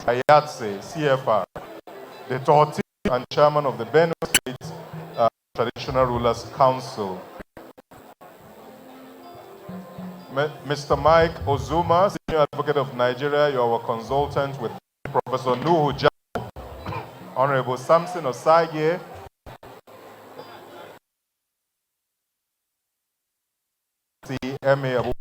Ayatse, CFR, the 13th and chairman of the Benue State Traditional Rulers Council. Mr. Mike Ozuma, Senior Advocate of Nigeria, you are our consultant with Professor Nuhu Jao, Honorable Samson Osage, CMA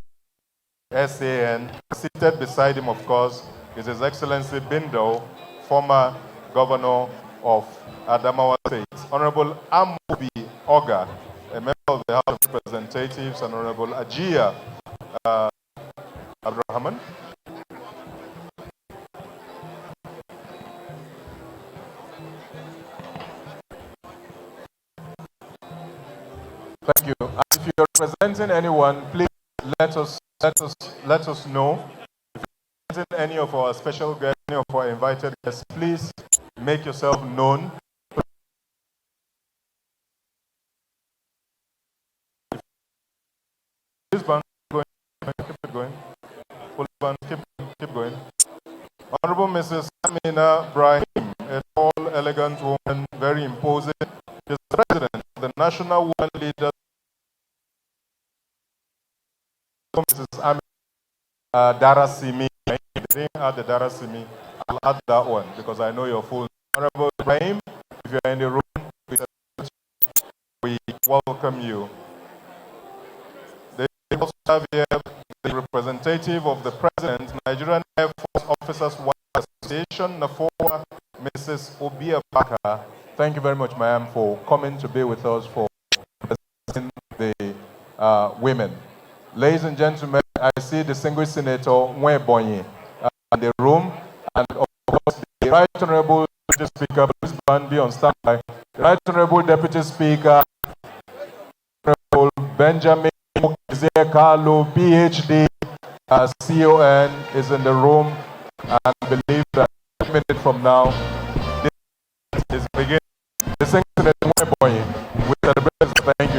SAN. Seated beside him, of course, is His Excellency Bindo, former Governor of Adamawa State. Honorable Amobi Oga, a member of the House of Representatives, and Honorable Ajia Abdurrahman. Thank you. And if you're representing anyone, please let us know. If you're representing any of our special guests, any of our invited guests, please make yourself known. This band going, keep it going. Keep going. Honorable Mrs. Amina Brahim, a tall, elegant woman, very imposing. She's the president of the National Women Leaders. Mrs. Amina Darasimi. I didn't add the Darasimi. I'll add that one because I know your full. Honorable Brahim, if you're in the room, we welcome you. They also have here the representative of the President, Nigerian Air Force Officers Association, NAFOA, Mrs. Obia Baka. Thank you very much, ma'am, for coming to be with us for representing the women. Ladies and gentlemen, I see Distinguished Senator Nwebonyi in the room, and of course, the Right Honorable Deputy Speaker, please be on standby. The Right Honorable Deputy Speaker, Honorable Benjamin Carlo, PhD, CON, is in the room, and I believe that a minute from now, this is beginning. Distinguished Senator Nwebonyi, we celebrate. Thank you.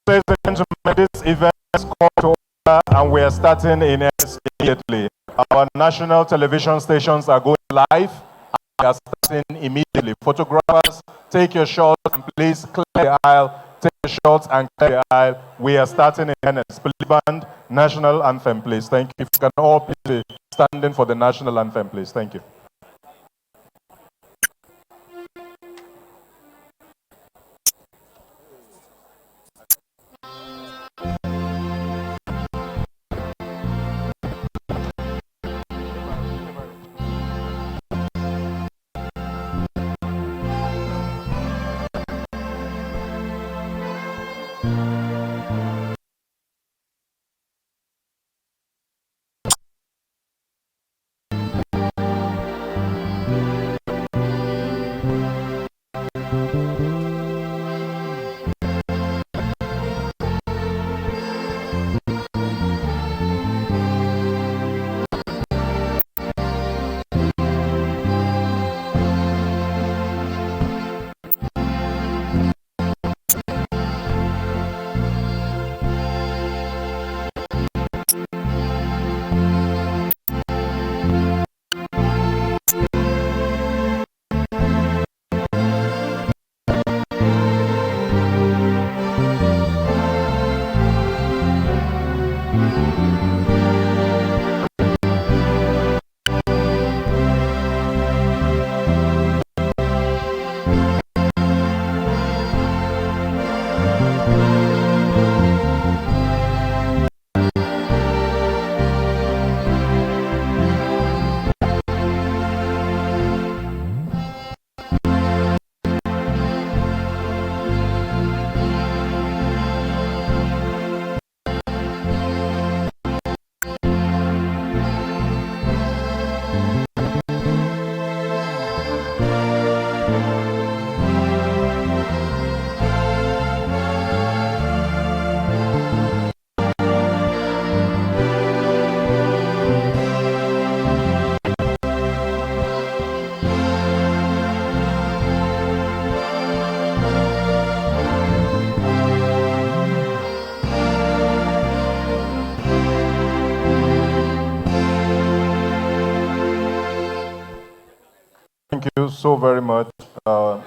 Ladies and gentlemen, this event is called to order and we are starting in earnest immediately. Our national television stations are going live and we are starting immediately. Photographers, take your shots and please clear the aisle. Take your shots and clear the aisle. We are starting in earnest. Please band national anthem, please. Thank you. If you can all please be standing for the national anthem, please. Thank you. so very much, the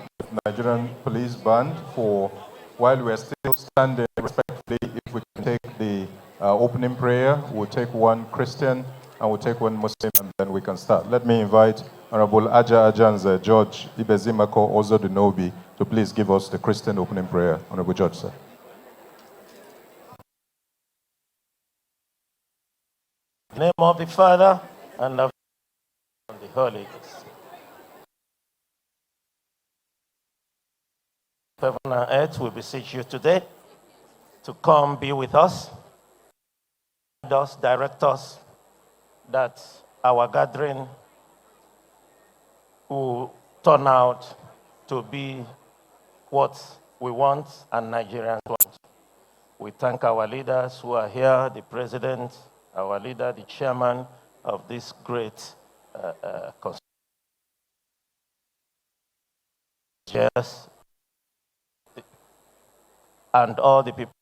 Nigerian Police Band, for, while we're still standing respectfully, if we can take the opening prayer, we'll take one Christian and we'll take one Muslim, and then we can start. Let me invite Honorable Aja Ajanze, George Ibezimako Ozodunobi, to please give us the Christian opening prayer. Honorable George, sir. In the name of the Father, and of the Holy Ghost. Heaven and earth, we beseech you today to come be with us, direct us, that our gathering will turn out to be what we want and Nigerians want. We thank our leaders who are here, the president, our leader, the chairman of this great yes, and all the people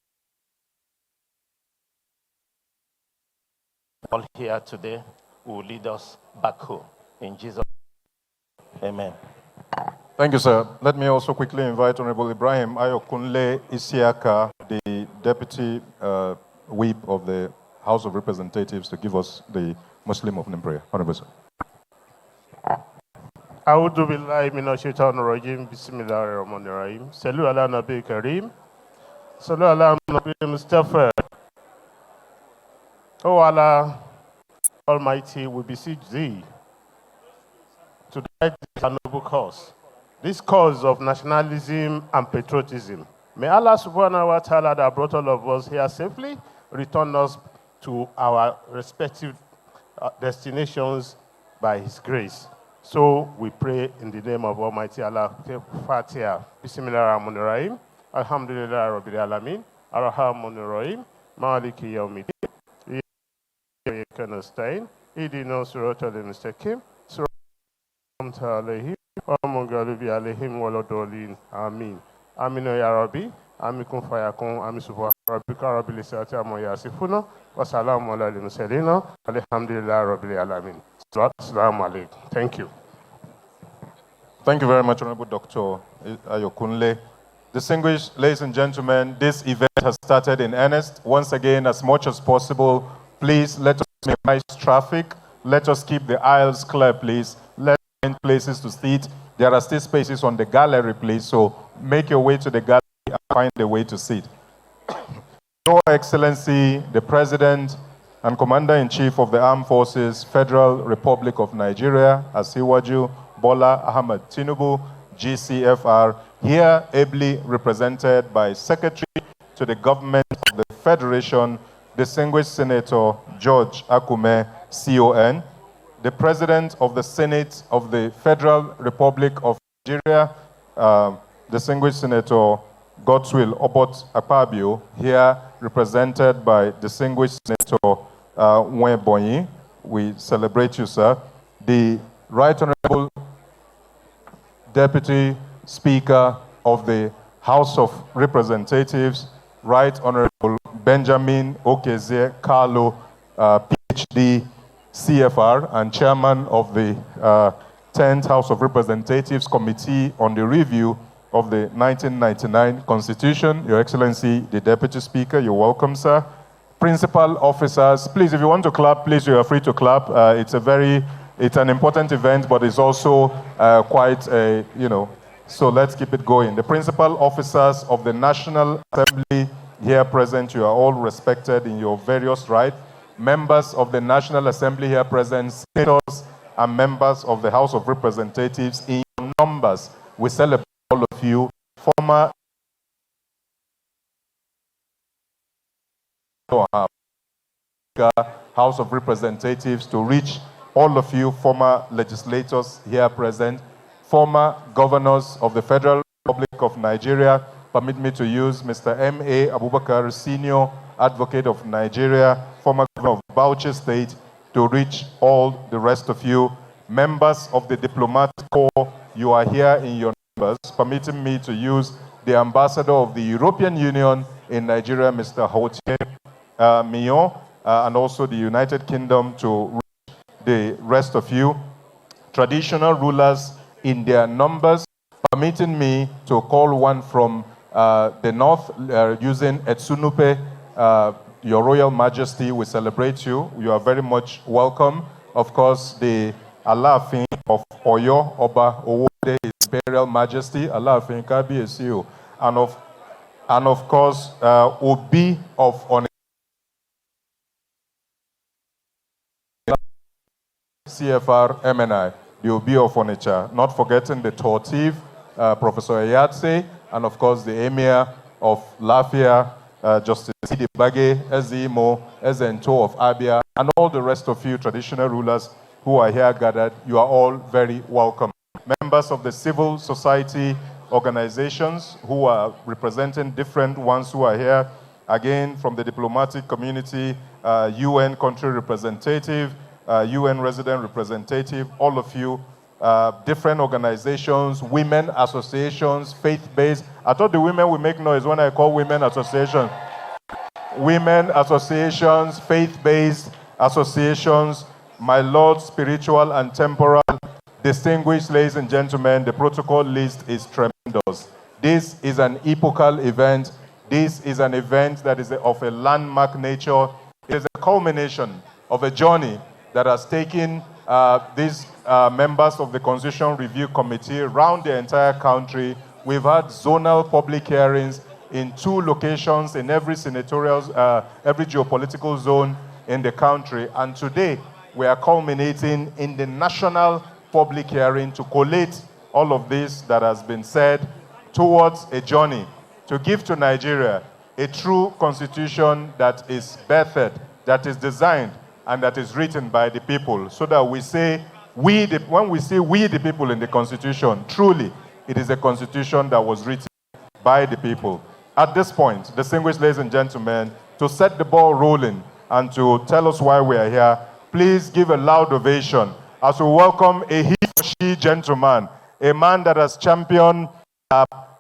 all here today who will lead us back home. In Jesus' name, amen. Thank you, sir. Let me also quickly invite Honorable Ibrahim Ayokunle Isiaka, the Deputy Whip of the House of Representatives, to give us the Muslim opening prayer. Honorable sir. A'udhu billahi minash shaitanir rajim. Bismillahir rahmanir rahim. Sallu ala nabi kareem. Sallu ala nabi Mustafa. O Allah Almighty, we beseech thee to guide this noble cause, this cause of nationalism and patriotism. May Allah subhanahu wa ta'ala that brought all of us here safely return us to our respective destinations by His grace. So we pray in the name of Almighty Allah. Fatiha. Bismillahirrahmanirrahim. Alhamdulillah Rabbil Alameen. Ar-Rahmanir Rahim. Maliki Yawmiddin. Iyyaka nasta'in. Ihdina siratal mustaqim. Siratal alayhim wa maghdubi alayhim waladdallin. Amin. Amin ya Rabbi. Amin kun fayakun. Amin subhana rabbika rabbil izzati amma yasifun. Wa salamun alal mursalin. Alhamdulillah Rabbil Alamin. Assalamu alaikum. Thank you. Thank you very much, Honorable Dr. Ayokunle. Distinguished ladies and gentlemen, this event has started in earnest. Once again, as much as possible, please let us minimize traffic. Let us keep the aisles clear, please. Let's find places to sit. There are still spaces on the gallery, please, so make your way to the gallery and find a way to sit. Your Excellency, the President and Commander-in-Chief of the Armed Forces, Federal Republic of Nigeria, Asiwaju Bola Ahmed Tinubu, GCFR, here ably represented by Secretary to the Government of the Federation, Distinguished Senator George Akume, CON, the President of the Senate of the Federal Republic of Nigeria, Distinguished Senator Godswill Obot Akpabio, here represented by Distinguished Senator Nwebonyi. We celebrate you, sir. The Right Honorable Deputy Speaker of the House of Representatives, Right Honorable Benjamin Okeze Carlo, PhD, CFR, and Chairman of the 10th House of Representatives Committee on the Review of the 1999 Constitution. Your Excellency, the Deputy Speaker, you're welcome, sir. Principal officers, please, if you want to clap, please, you are free to clap. It's an important event, but it's also quite a, so let's keep it going. The principal officers of the National Assembly here present, you are all respected in your various rights. Members of the National Assembly here present, senators and members of the House of Representatives in your numbers. We celebrate all of you. Former House of Representatives to reach all of you former legislators here present, former governors of the Federal Republic of Nigeria. Permit me to use Mr. M.A. Abubakar, Senior Advocate of Nigeria, former governor of Bauchi State, to reach all the rest of you. Members of the diplomatic corps, you are here in your numbers, permitting me to use the ambassador of the European Union in Nigeria, Mr. Hautier Millon, and also the United Kingdom to reach the rest of you. Traditional rulers in their numbers, permitting me to call one from the north using Etsunupe. Your Royal Majesty, we celebrate you. You are very much welcome. Of course, the Alaafin of Oyo, Oba Owode, His Imperial Majesty, Alaafin Kabiyesi, and of course, Obi of Onitsha, CFR MNI, the Obi of Onitsha, not forgetting the Tortiv, Professor Ayatse, and of course the Emir of Lafia, Justice Sidi Bage, Ezimo, Ezento of Abia, and all the rest of you traditional rulers who are here gathered. You are all very welcome. Members of the civil society organizations who are representing different ones who are here, again from the diplomatic community, UN country representative, UN resident representative, all of you, different organizations, women associations, faith-based. I thought the women will make noise when I call women associations. Women associations, faith-based associations, my Lord, spiritual and temporal. Distinguished ladies and gentlemen, the protocol list is tremendous. This is an epochal event. This is an event that is of a landmark nature. It is a culmination of a journey that has taken these members of the Constitution Review Committee around the entire country. We've had zonal public hearings in 2 locations in every senatorial, every geopolitical zone in the country. And today, we are culminating in the national public hearing to collate all of this that has been said towards a journey to give to Nigeria a true constitution that is birthed, that is designed, and that is written by the people, so that we say, when we say we the people in the constitution, truly, it is a constitution that was written by the people. At this point, distinguished ladies and gentlemen, to set the ball rolling and to tell us why we are here, please give a loud ovation as we welcome a he or she gentleman, a man that has championed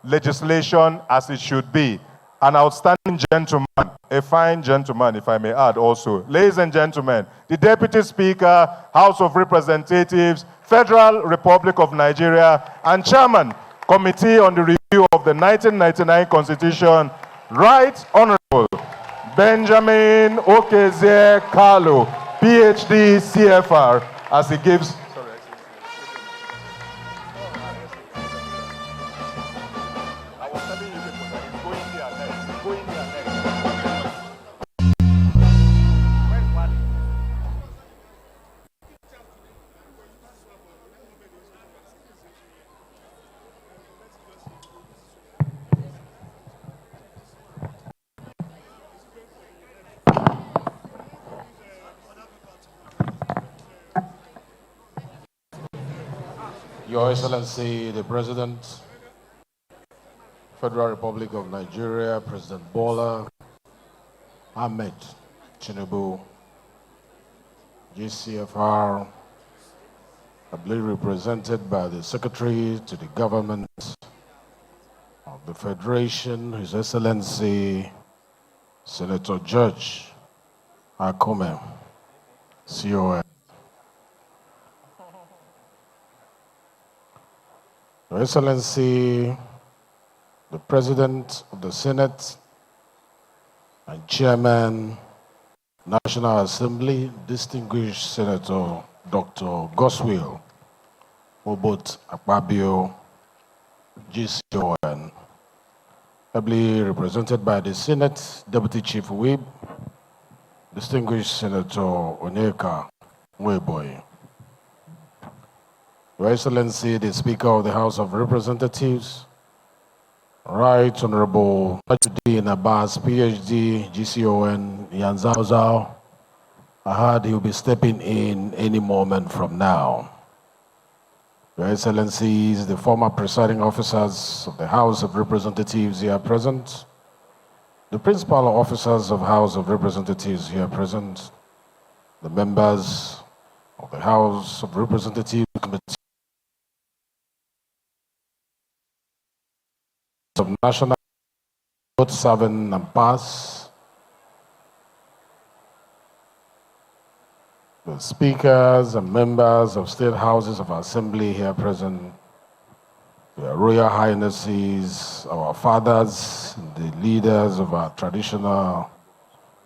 legislation as it should be, an outstanding gentleman, a fine gentleman, if I may add also. Ladies and gentlemen, the Deputy Speaker, House of Representatives, Federal Republic of Nigeria, and Chairman, Committee on the Review of the 1999 Constitution, Right Honorable Benjamin Okezie Kalu, PhD, CFR, as he gives. Your Excellency, the President, Federal Republic of Nigeria, President Bola Ahmed Tinubu, GCFR, ably represented by the Secretary to the Government of the Federation, His Excellency, Senator George Akume, CON. Your Excellency, the President of the Senate and Chairman, National Assembly, distinguished Senator Dr. Goodwill Obot Akpabio, GCON, ably represented by the Senate Deputy Chief Whip, distinguished Senator Onyeka Nweboy. Your Excellency, the Speaker of the House of Representatives, Right Honorable Tajudeen Abbas, PhD, GCON, Yanzao. I heard he'll be stepping in any moment from now. Your Excellencies, the former presiding officers of the House of Representatives here present, the principal officers of House of Representatives here present, the members of the House of Representatives Committee of National, both serving and past, the speakers and members of state houses of assembly here present, Your Royal Highnesses, our fathers, the leaders of our traditional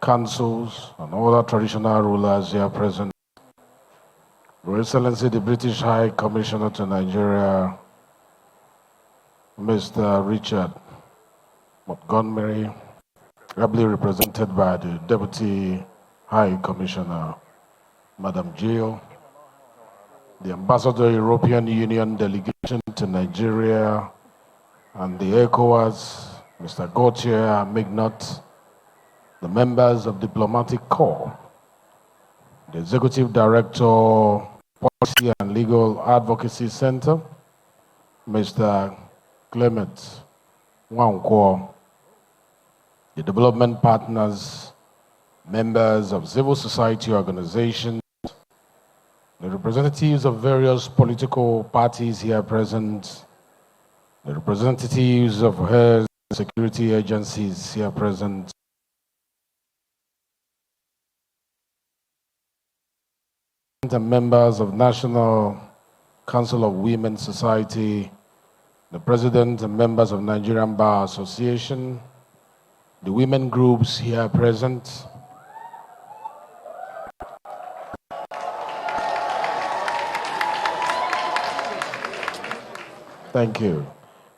councils, and all our traditional rulers here present. Your Excellency, the British High Commissioner to Nigeria, Mr. Richard Montgomery, ably represented by the Deputy High Commissioner, Madam Jill, the Ambassador European Union delegation to Nigeria, and the ECOWAS, Mr. Gautier Mignot, the members of Diplomatic Corps, the Executive Director, Policy and Legal Advocacy Center, Mr. Clement Wankwo, the development partners, members of civil society organizations, the representatives of various political parties here present, the representatives of health security agencies here present, the members of National Council of Women's Society, the president and members of Nigerian Bar Association, the women groups here present, thank you,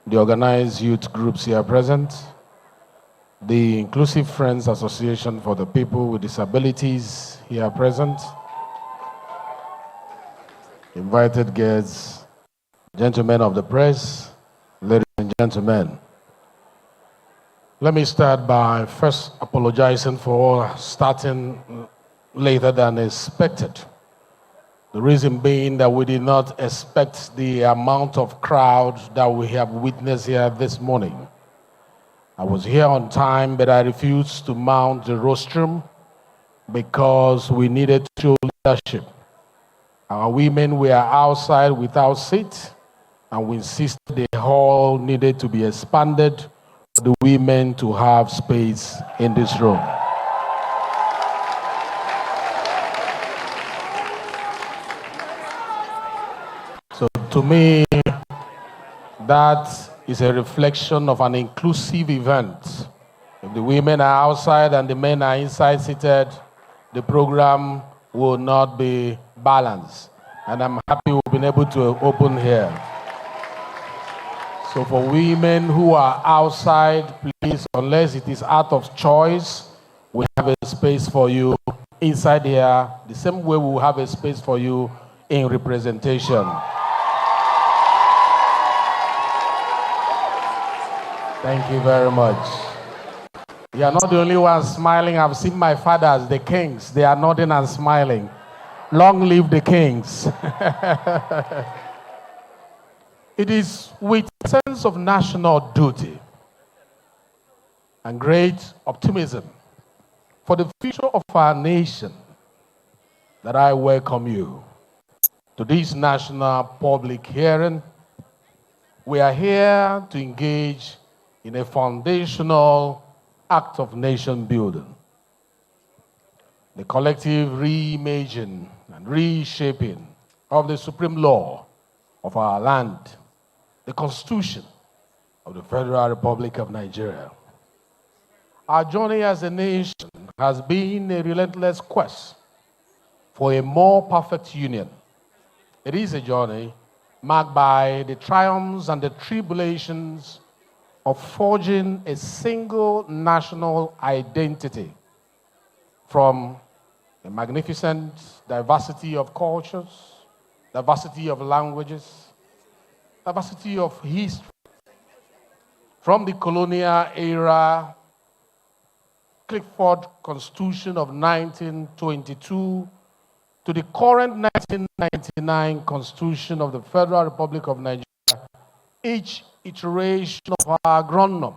the organized youth groups here present, the Inclusive Friends Association for the People with Disabilities here present, invited guests, gentlemen of the press, ladies and gentlemen. Let me start by first apologizing for starting later than expected. The reason being that we did not expect the amount of crowd that we have witnessed here this morning. I was here on time, but I refused to mount the rostrum because we needed to show leadership. Our women were outside without seats, and we insisted the hall needed to be expanded for the women to have space in this room. So to me, that is a reflection of an inclusive event. If the women are outside and the men are inside seated, the program will not be balanced. And I'm happy we've been able to open here. So for women who are outside, please, unless it is out of choice, we have a space for you inside here, the same way we will have a space for you in representation. Thank you very much. You are not the only ones smiling. I've seen my fathers, the kings. They are nodding and smiling. Long live the kings. It is with a sense of national duty and great optimism for the future of our nation that I welcome you to this national public hearing. We are here to engage in a foundational act of nation building. The collective reimaging and reshaping of the supreme law of our land, the Constitution of the Federal Republic of Nigeria. Our journey as a nation has been a relentless quest for a more perfect union. It is a journey marked by the triumphs and the tribulations of forging a single national identity from a magnificent diversity of cultures, diversity of languages, diversity of history, from the colonial era, Clifford Constitution of 1922, to the current 1999 Constitution of the Federal Republic of Nigeria. Each iteration of our groundnum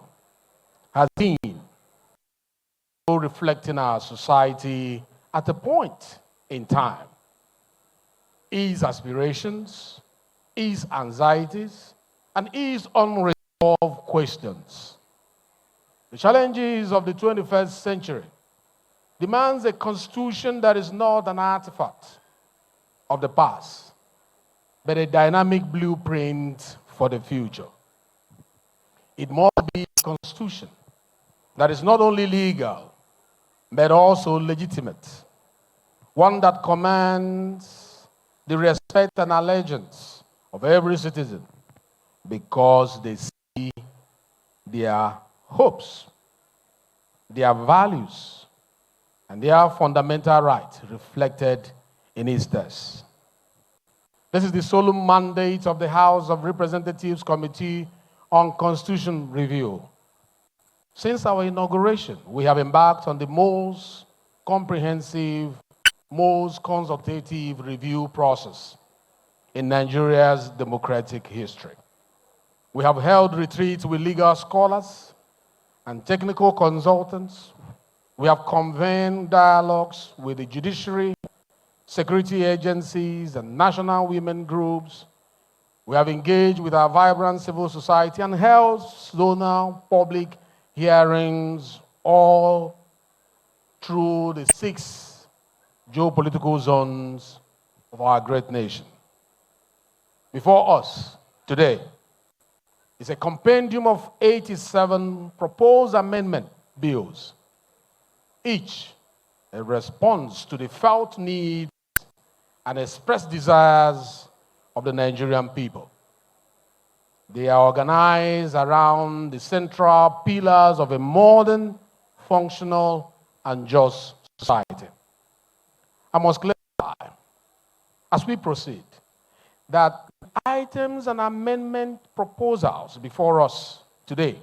has been reflecting our society at a point in time. His aspirations, his anxieties, and his unresolved questions. The challenges of the 21st century demands a constitution that is not an artifact of the past, but a dynamic blueprint for the future. It must be a constitution that is not only legal, but also legitimate. One that commands the respect and allegiance of every citizen because they see their hopes, their values, and their fundamental rights reflected in its text. This is the solemn mandate of the House of Representatives Committee on Constitution Review. Since our inauguration, we have embarked on the most comprehensive, most consultative review process in Nigeria's democratic history. We have held retreats with legal scholars and technical consultants. We have convened dialogues with the judiciary, security agencies, and national women groups. We have engaged with our vibrant civil society and held zonal public hearings all through the 6 geopolitical zones of our great nation. Before us today is a compendium of 87 proposed amendment bills, each a response to the felt needs and expressed desires of the Nigerian people. They are organized around the central pillars of a modern, functional, and just society. I must clarify, as we proceed, that items and amendment proposals before us today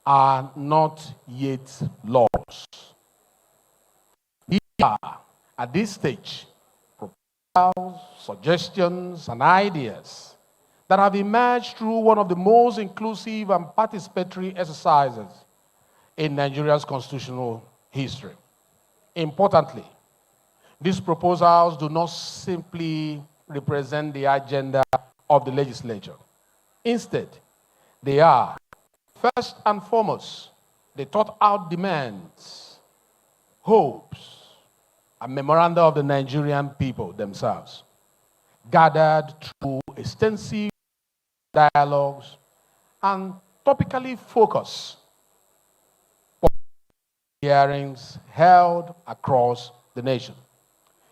are not yet laws. These are, at this stage, proposals, suggestions, and ideas that have emerged through one of the most inclusive and participatory exercises in Nigeria's constitutional history. Importantly, these proposals do not simply represent the agenda of the legislature. Instead, they are, first and foremost, the thought-out demands, hopes, and memoranda of the Nigerian people themselves, gathered through extensive dialogues and topically focused hearings held across the nation.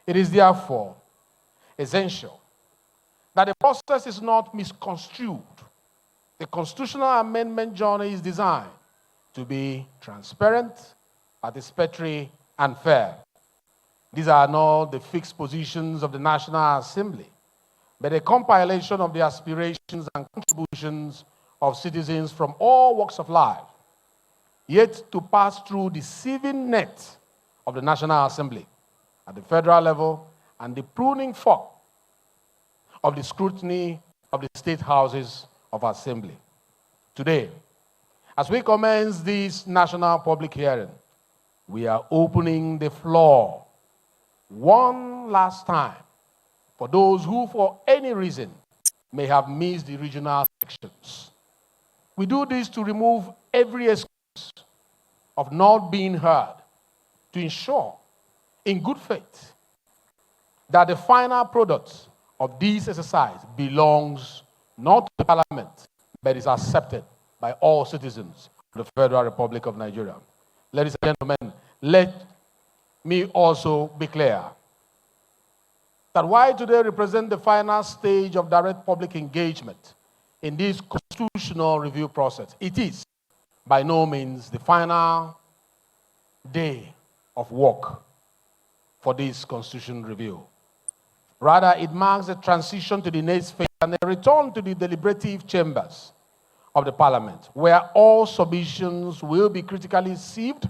It is therefore essential that the process is not misconstrued. The constitutional amendment journey is designed to be transparent, participatory, and fair. These are not the fixed positions of the National Assembly, but a compilation of the aspirations and contributions of citizens from all walks of life, yet to pass through the sieving net of the National Assembly at the federal level and the pruning fork of the scrutiny of the state houses of assembly. Today, as we commence this national public hearing, we are opening the floor one last time for those who, for any reason, may have missed the regional sections. We do this to remove every excuse of not being heard, to ensure, in good faith, that the final product of this exercise belongs not to the Parliament, but is accepted by all citizens of the Federal Republic of Nigeria. Ladies and gentlemen, let me also be clear that while today represents the final stage of direct public engagement in this constitutional review process, it is by no means the final day of work for this constitution review. Rather, it marks a transition to the next phase and a return to the deliberative chambers of the Parliament, where all submissions will be critically sieved,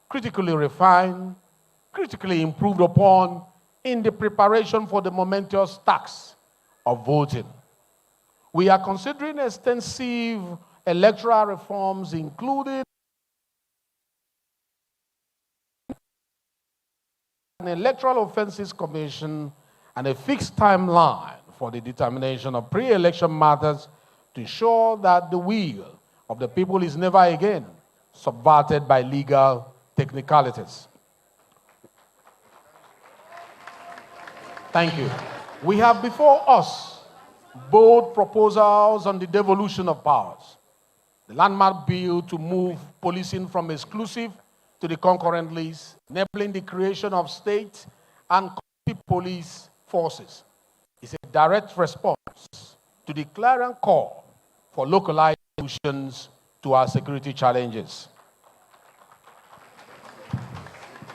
critically refined, critically improved upon in the preparation for the momentous task of voting. We are considering extensive electoral reforms, including an Electoral Offences Commission and a fixed timeline for the determination of pre-election matters to ensure that the will of the people is never again subverted by legal technicalities. Thank you. We have before us bold proposals on the devolution of powers, the landmark bill to move policing from exclusive to the concurrent list, enabling the creation of state and county police forces, is a direct response to the clarion call for localized solutions to our security challenges.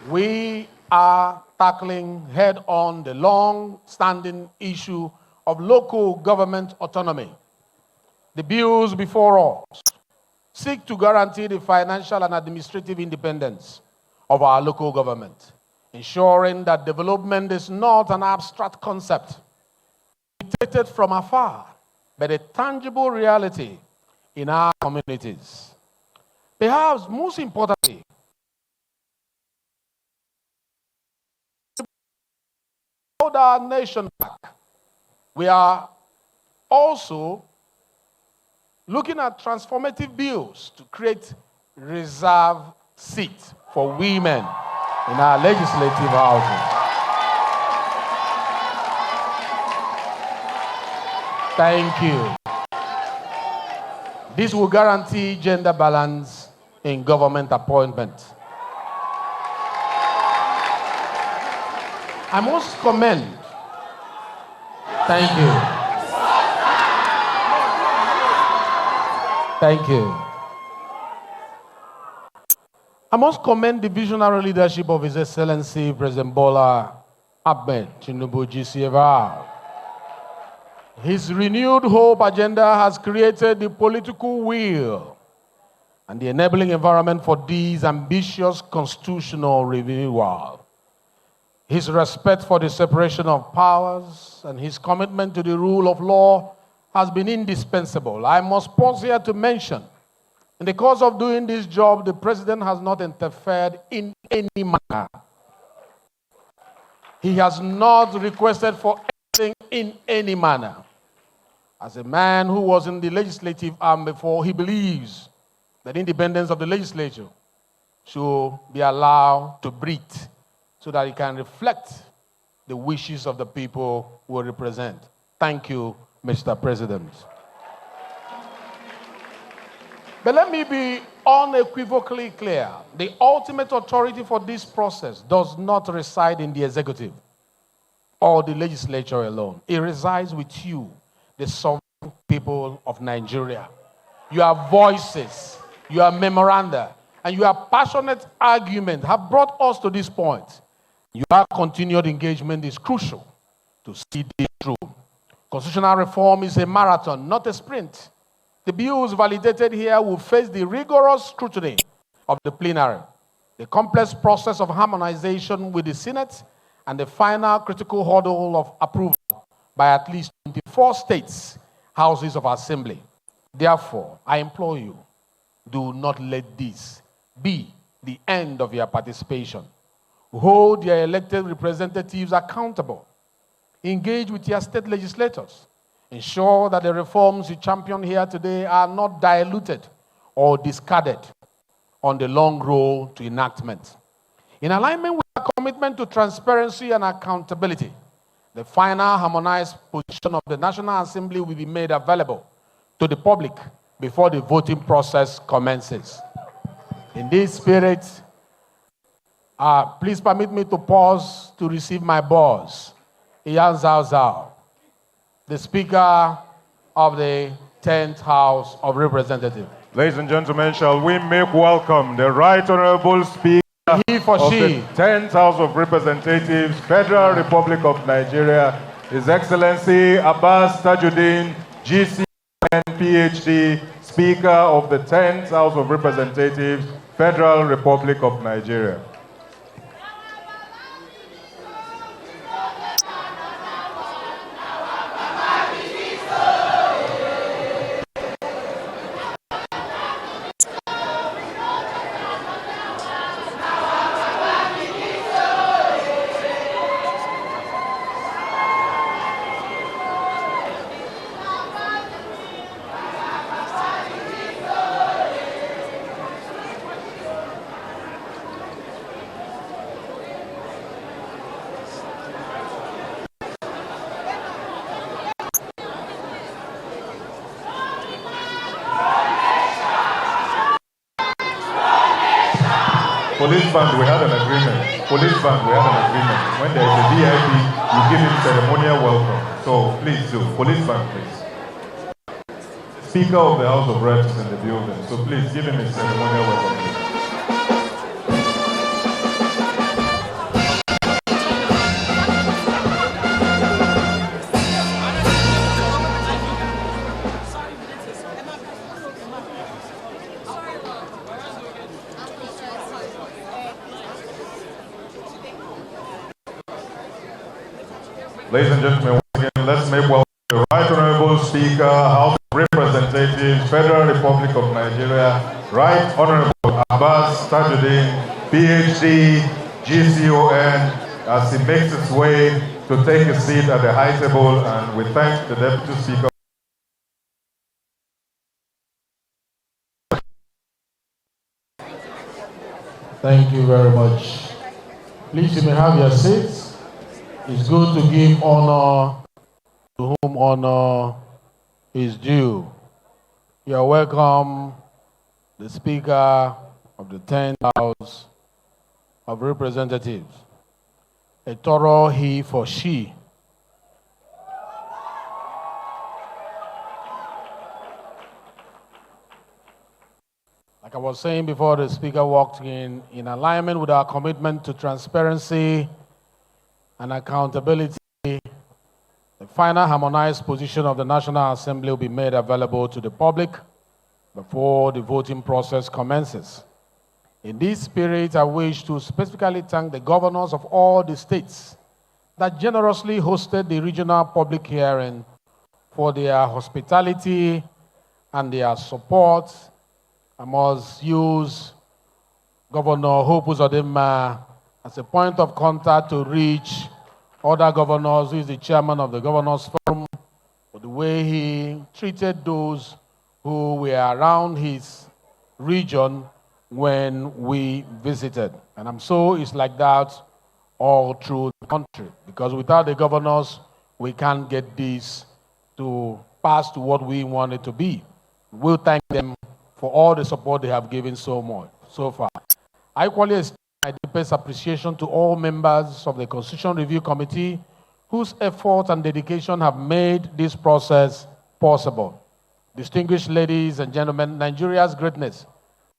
We are tackling head-on the long-standing issue of local government autonomy. The bills before us seek to guarantee the financial and administrative independence of our local government, ensuring that development is not an abstract concept dictated from afar, but a tangible reality in our communities. Perhaps most importantly, hold our nation back. We are also looking at transformative bills to create reserve seats for women in our legislative houses. Thank you. This will guarantee gender balance in government appointment. I must commend. Thank you. Thank you. I must commend the visionary leadership of His Excellency President Bola Ahmed Tinubu GCFR. His renewed hope agenda has created the political will and the enabling environment for this ambitious constitutional renewal. His respect for the separation of powers and his commitment to the rule of law has been indispensable. I must pause here to mention, in the course of doing this job, the president has not interfered in any manner. He has not requested for anything in any manner. As a man who was in the legislative arm before, he believes that independence of the legislature should be allowed to breathe so that it can reflect the wishes of the people who represent. Thank you, Mr. President. But let me be unequivocally clear. The ultimate authority for this process does not reside in the executive or the legislature alone. It resides with you, the sovereign people of Nigeria. Your voices, your memoranda, and your passionate argument have brought us to this point. Your continued engagement is crucial to see this through. Constitutional reform is a marathon, not a sprint. The bills validated here will face the rigorous scrutiny of the plenary, the complex process of harmonization with the Senate, and the final critical hurdle of approval by at least 24 states' houses of assembly. Therefore, I implore you, do not let this be the end of your participation. Hold your elected representatives accountable. Engage with your state legislators. Ensure that the reforms you champion here today are not diluted or discarded on the long road to enactment. In alignment with our commitment to transparency and accountability, the final harmonized position of the National Assembly will be made available to the public before the voting process commences. In this spirit, please permit me to pause to receive my boss, Iyan Zhao Zhao, the Speaker of the 10th House of Representatives. Ladies and gentlemen, shall we make welcome the Right Honorable Speaker of the 10th House of Representatives, Federal Republic of Nigeria, His Excellency Abbas Tajuddin, GCN, PhD, Speaker of the 10th House of Representatives, Federal Republic of Nigeria. Police band, we had an agreement. Police band, we had an agreement. When there is a VIP, you give him ceremonial welcome. So please do. Police band, please. Speaker of the House of Reps is in the building, so please give him a ceremonial welcome. Ladies and gentlemen, once again, let's make welcome the Right Honorable Speaker, House of Representatives, Federal Republic of Nigeria, Right Honorable Abbas Tajuddin, PhD, GCON, as he makes his way to take a seat at the high table, and we thank the Deputy Speaker. Thank you very much. Please, you may have your seats. It's good to give honor to whom honor is due. You are welcome, the Speaker of the 10th House of Representatives. A thorough he for she. Like I was saying before the Speaker walked in alignment with our commitment to transparency and accountability, the final harmonized position of the National Assembly will be made available to the public before the voting process commences. In this spirit, I wish to specifically thank the governors of all the states that generously hosted the regional public hearing for their hospitality and their support. I must use Governor Hope Uzodimma as a point of contact to reach other governors, who is the chairman of the Governors Forum, for the way he treated those who were around his region when we visited. And I'm sure it's like that all through the country, because without the governors, we can't get this to pass to what we want it to be. We'll thank them for all the support they have given so far. I equally extend my deepest appreciation to all members of the Constitution Review Committee whose effort and dedication have made this process possible. Distinguished ladies and gentlemen, Nigeria's greatness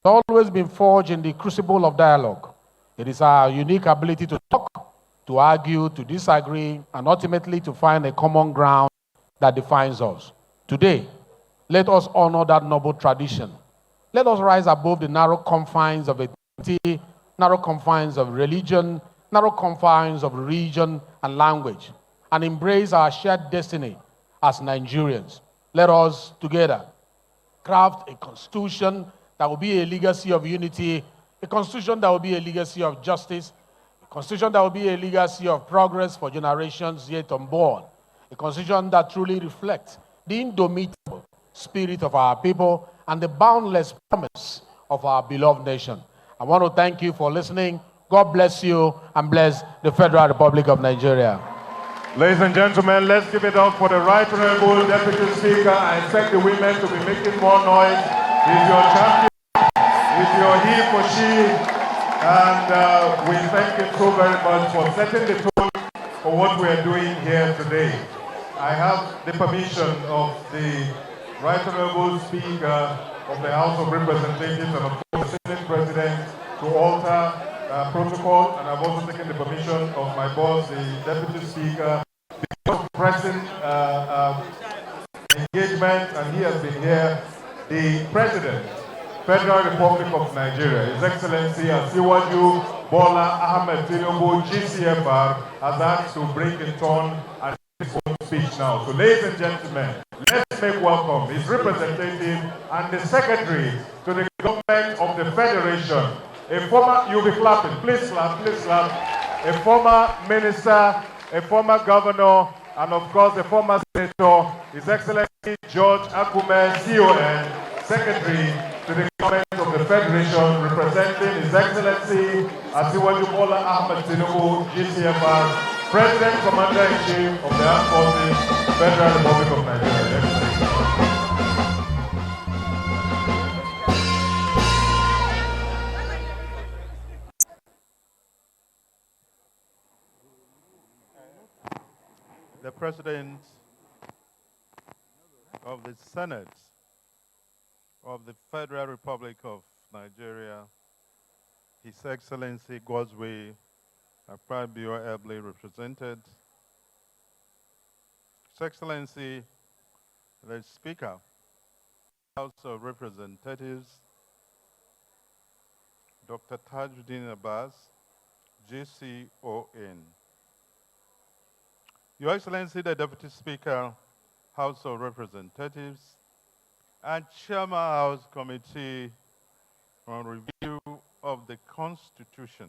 has always been forged in the crucible of dialogue. It is our unique ability to talk, to argue, to disagree, and ultimately to find a common ground that defines us. Today, let us honor that noble tradition. Let us rise above the narrow confines of ethnicity, narrow confines of religion, narrow confines of region and language, and embrace our shared destiny as Nigerians. Let us together craft a constitution that will be a legacy of unity, a constitution that will be a legacy of justice, a constitution that will be a legacy of progress for generations yet unborn, a constitution that truly reflects the indomitable spirit of our people and the boundless promise of our beloved nation. I want to thank you for listening. God bless you and bless the Federal Republic of Nigeria. Ladies and gentlemen, let's give it up for the Right Honorable Deputy Speaker. I expect the women to be making more noise. He's your champion, he's your he for she, and we thank him so very much for setting the tone for what we are doing here today. I have the permission of the Right Honorable Speaker of the House of Representatives and of course the Senate President to alter protocol, and I've also taken the permission of my boss, the Deputy Speaker, because of pressing engagement, and he has been here. The President, Federal Republic of Nigeria, His Excellency Asiwaju Bola Ahmed Tinubu, GCFR, has asked to bring in turn and his own speech now. So ladies and gentlemen, let's make welcome his representative and the secretary to the government of the Federation, a former, you'll be clapping, please clap, a former minister, a former governor, and of course a former senator, His Excellency George Akume, CON, secretary to the government of the Federation, representing His Excellency Asiwaju Bola Ahmed Tinubu, GCFR, President, Commander-in-Chief of the Armed Forces, Federal Republic of Nigeria. the President of the Senate of the Federal Republic of Nigeria, His Excellency Godswill Akpabio, ably represented, His Excellency the Speaker, House of Representatives, Dr. Tajuddin Abbas, GCON. Your Excellency the Deputy Speaker, House of Representatives, and Chairman House Committee on Review of the Constitution,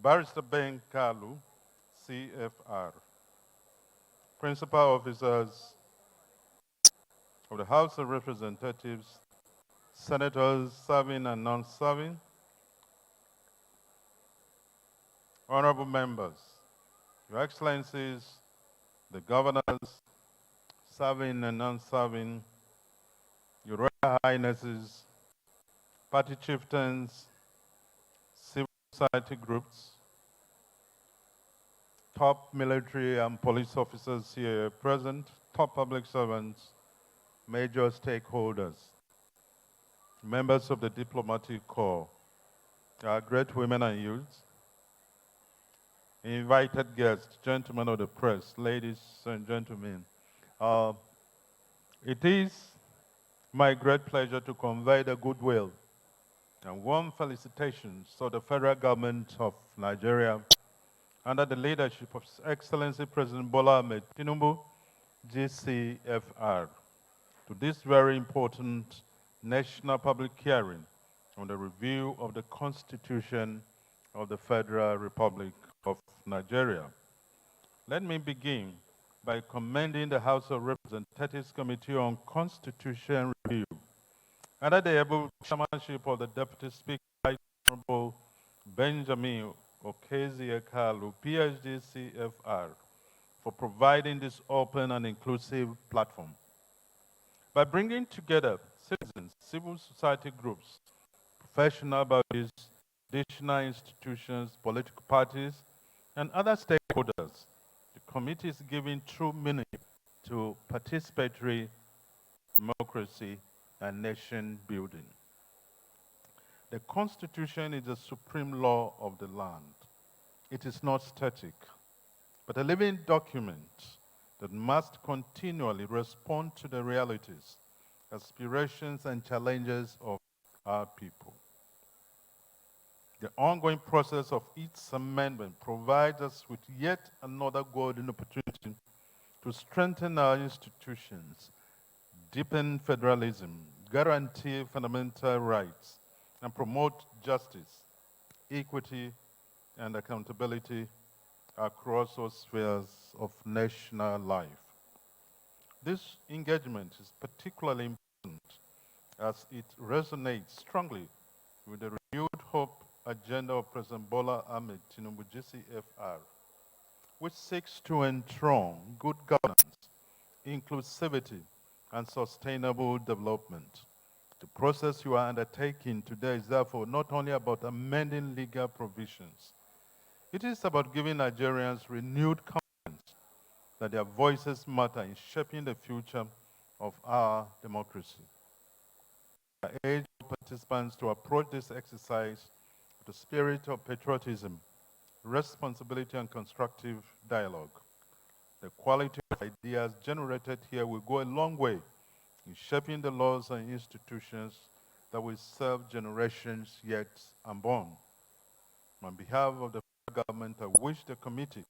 Barrister Ben Kalu, CFR, Principal Officers of the House of Representatives, Senators serving and non-serving, Honorable Members, Your Excellencies, the Governors, serving and non-serving, Your Royal Highnesses, Party Chieftains, civil society groups, top military and police officers here present, top public servants, major stakeholders, members of the diplomatic corps, our great women and youths, invited guests, gentlemen of the press, ladies and gentlemen. It is my great pleasure to convey the goodwill and warm felicitations to the federal government of Nigeria under the leadership of His Excellency President Bola Ahmed Tinubu, GCFR, to this very important national public hearing on the review of the Constitution of the Federal Republic of Nigeria. Let me begin by commending the House of Representatives Committee on Constitution Review under the able chairmanship of the Deputy Speaker, Honorable Benjamin Okezie-Kalu, PhD, CFR, for providing this open and inclusive platform. By bringing together citizens, civil society groups, professional bodies, traditional institutions, political parties, and other stakeholders, the committee is giving true meaning to participatory democracy and nation building. The Constitution is the supreme law of the land. It is not static, but a living document that must continually respond to the realities, aspirations, and challenges of our people. The ongoing process of its amendment provides us with yet another golden opportunity to strengthen our institutions, deepen federalism, guarantee fundamental rights, and promote justice, equity, and accountability across all spheres of national life. This engagement is particularly important as it resonates strongly with the renewed hope agenda of President Bola Ahmed Tinubu, GCFR, which seeks to enthrone good governance, inclusivity, and sustainable development. The process you are undertaking today is therefore not only about amending legal provisions, it is about giving Nigerians renewed confidence that their voices matter in shaping the future of our democracy. I urge participants to approach this exercise with a spirit of patriotism, responsibility, and constructive dialogue. The quality of ideas generated here will go a long way in shaping the laws and institutions that will serve generations yet unborn. On behalf of the federal government, I wish the committee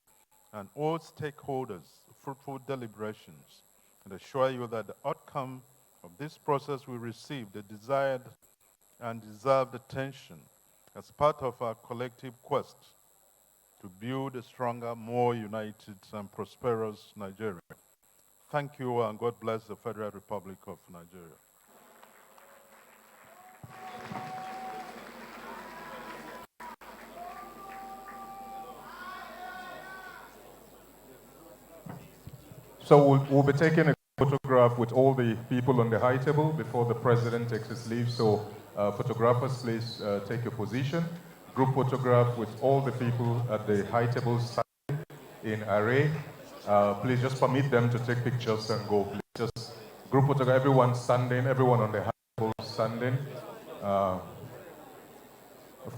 and all stakeholders fruitful deliberations and assure you that the outcome of this process will receive the desired and deserved attention as part of our collective quest to build a stronger, more united, and prosperous Nigeria. Thank you, and God bless the Federal Republic of Nigeria. So we'll be taking a photograph with all the people on the high table before the president takes his leave. So photographers, please take your position. Group photograph with all the people at the high table in array. Please just permit them to take pictures and go. Please just group photograph, everyone standing, everyone on the high table standing. Of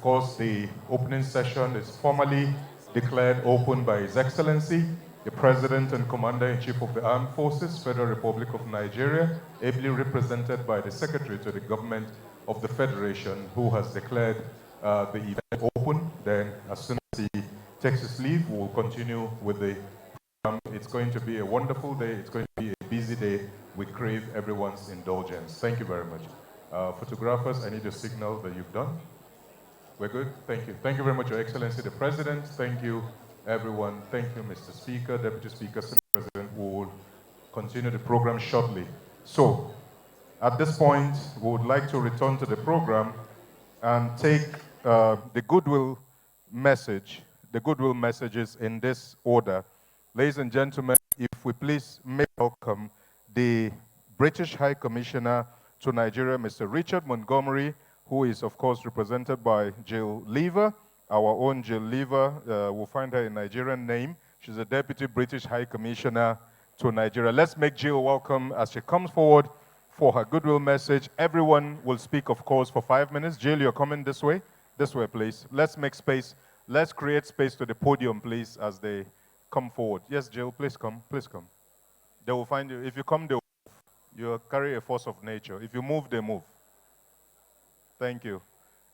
course, the opening session is formally declared open by His Excellency, the President and Commander-in-Chief of the Armed Forces, Federal Republic of Nigeria, ably represented by the Secretary to the Government of the Federation, who has declared the event open. Then, as soon as he takes his leave, we'll continue with the program. It's going to be a wonderful day. It's going to be a busy day. We crave everyone's indulgence. Thank you very much. Photographers, I need a signal that you've done. We're good? Thank you. Thank you very much, Your Excellency, the President. Thank you, everyone. Thank you, Mr. Speaker, Deputy Speaker, Senate President. We will continue the program shortly. So, at this point, we would like to return to the program and take the Goodwill message, the Goodwill messages in this order. Ladies and gentlemen, if we please make welcome the British High Commissioner to Nigeria, Mr. Richard Montgomery, who is, of course, represented by Jill Lever, our own Jill Lever. We'll find her in Nigerian name. She's a Deputy British High Commissioner to Nigeria. Let's make Jill welcome as she comes forward for her Goodwill message. Everyone will speak, of course, for 5 minutes. Jill, you're coming this way. This way, please. Let's make space. Let's create space to the podium, please, as they come forward. Yes, Jill, please come. Please come. They will find you. If you come, they will move. You carry a force of nature. If you move, they move. Thank you.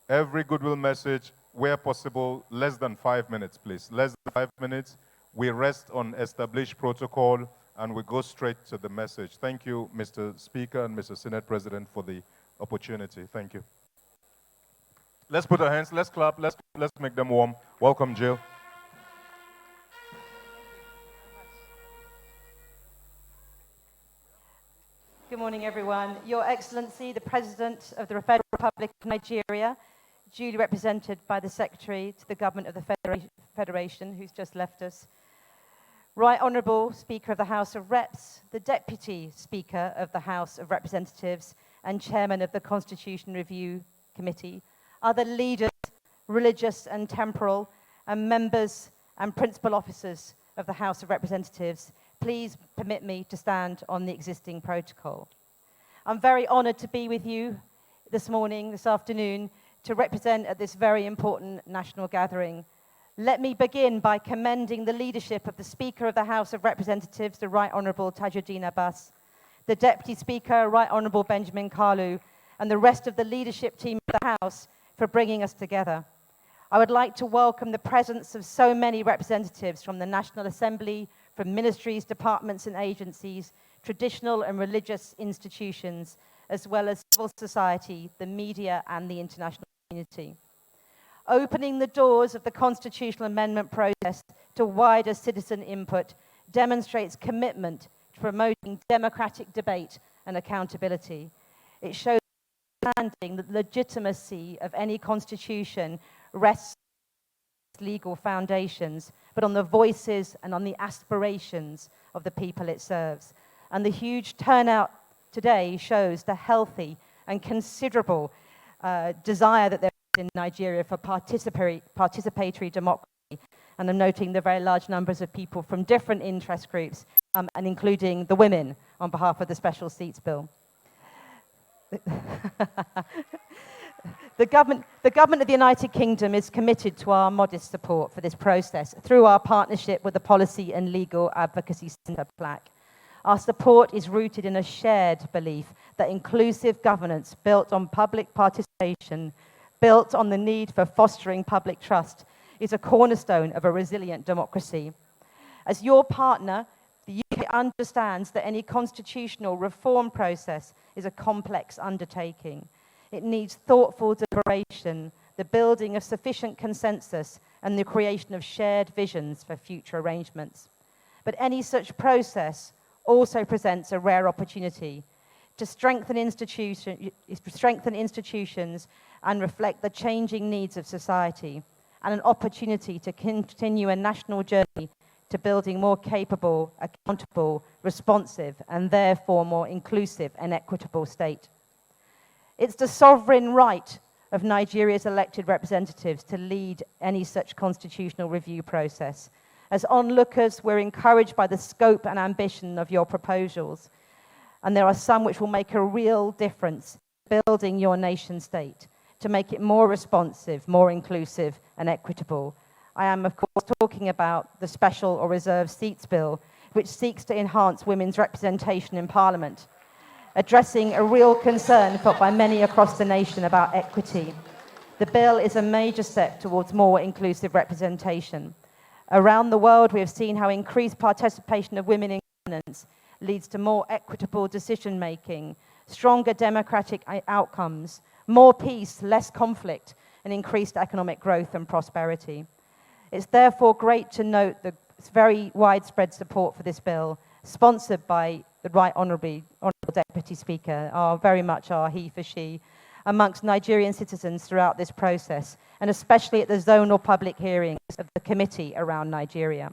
Every Goodwill message, where possible, less than 5 minutes, please. Less than 5 minutes. We rest on established protocol, and we go straight to the message. Thank you, Mr. Speaker and Mr. Senate President, for the opportunity. Thank you. Let's put our hands, let's clap, let's make them warm. Welcome, Jill. Good morning, everyone. Your Excellency, the President of the Federal Republic of Nigeria, duly represented by the Secretary to the Government of the Federation, who's just left us. Right Honourable Speaker of the House of Reps, the Deputy Speaker of the House of Representatives and Chairman of the Constitution Review Committee, other leaders, religious and temporal, and members and principal officers of the House of Representatives, please permit me to stand on the existing protocol. I'm very honoured to be with you this morning, this afternoon, to represent at this very important national gathering. Let me begin by commending the leadership of the Speaker of the House of Representatives, the Right Honourable Tajuddin Abbas, the Deputy Speaker, Right Honourable Benjamin Kalu, and the rest of the leadership team of the House for bringing us together. I would like to welcome the presence of so many representatives from the National Assembly, from ministries, departments and agencies, traditional and religious institutions, as well as civil society, the media and the international community. Opening the doors of the constitutional amendment process to wider citizen input demonstrates commitment to promoting democratic debate and accountability. It shows understanding that the legitimacy of any constitution rests on legal foundations, but on the voices and on the aspirations of the people it serves. And the huge turnout today shows the healthy and considerable desire that there is in Nigeria for participatory democracy. And I'm noting the very large numbers of people from different interest groups, and including the women on behalf of the Special Seats Bill. The government of the United Kingdom is committed to our modest support for this process through our partnership with the Policy and Legal Advocacy Centre, PLAC. Our support is rooted in a shared belief that inclusive governance built on public participation, built on the need for fostering public trust, is a cornerstone of a resilient democracy. As your partner, the UK understands that any constitutional reform process is a complex undertaking. It needs thoughtful deliberation, the building of sufficient consensus, and the creation of shared visions for future arrangements. But any such process also presents a rare opportunity to strengthen institutions and reflect the changing needs of society, and an opportunity to continue a national journey to building more capable, accountable, responsive, and therefore more inclusive and equitable state. It's the sovereign right of Nigeria's elected representatives to lead any such constitutional review process. As onlookers, we're encouraged by the scope and ambition of your proposals, and there are some which will make a real difference building your nation state to make it more responsive, more inclusive and equitable. I am, of course, talking about the Special or Reserved Seats Bill, which seeks to enhance women's representation in Parliament, addressing a real concern felt by many across the nation about equity. The bill is a major step towards more inclusive representation. Around the world, we have seen how increased participation of women in governance leads to more equitable decision-making, stronger democratic outcomes, more peace, less conflict, and increased economic growth and prosperity. It's therefore great to note the very widespread support for this bill, sponsored by the Right Honourable Deputy Speaker, very much our he for she, amongst Nigerian citizens throughout this process, and especially at the zonal public hearings of the committee around Nigeria.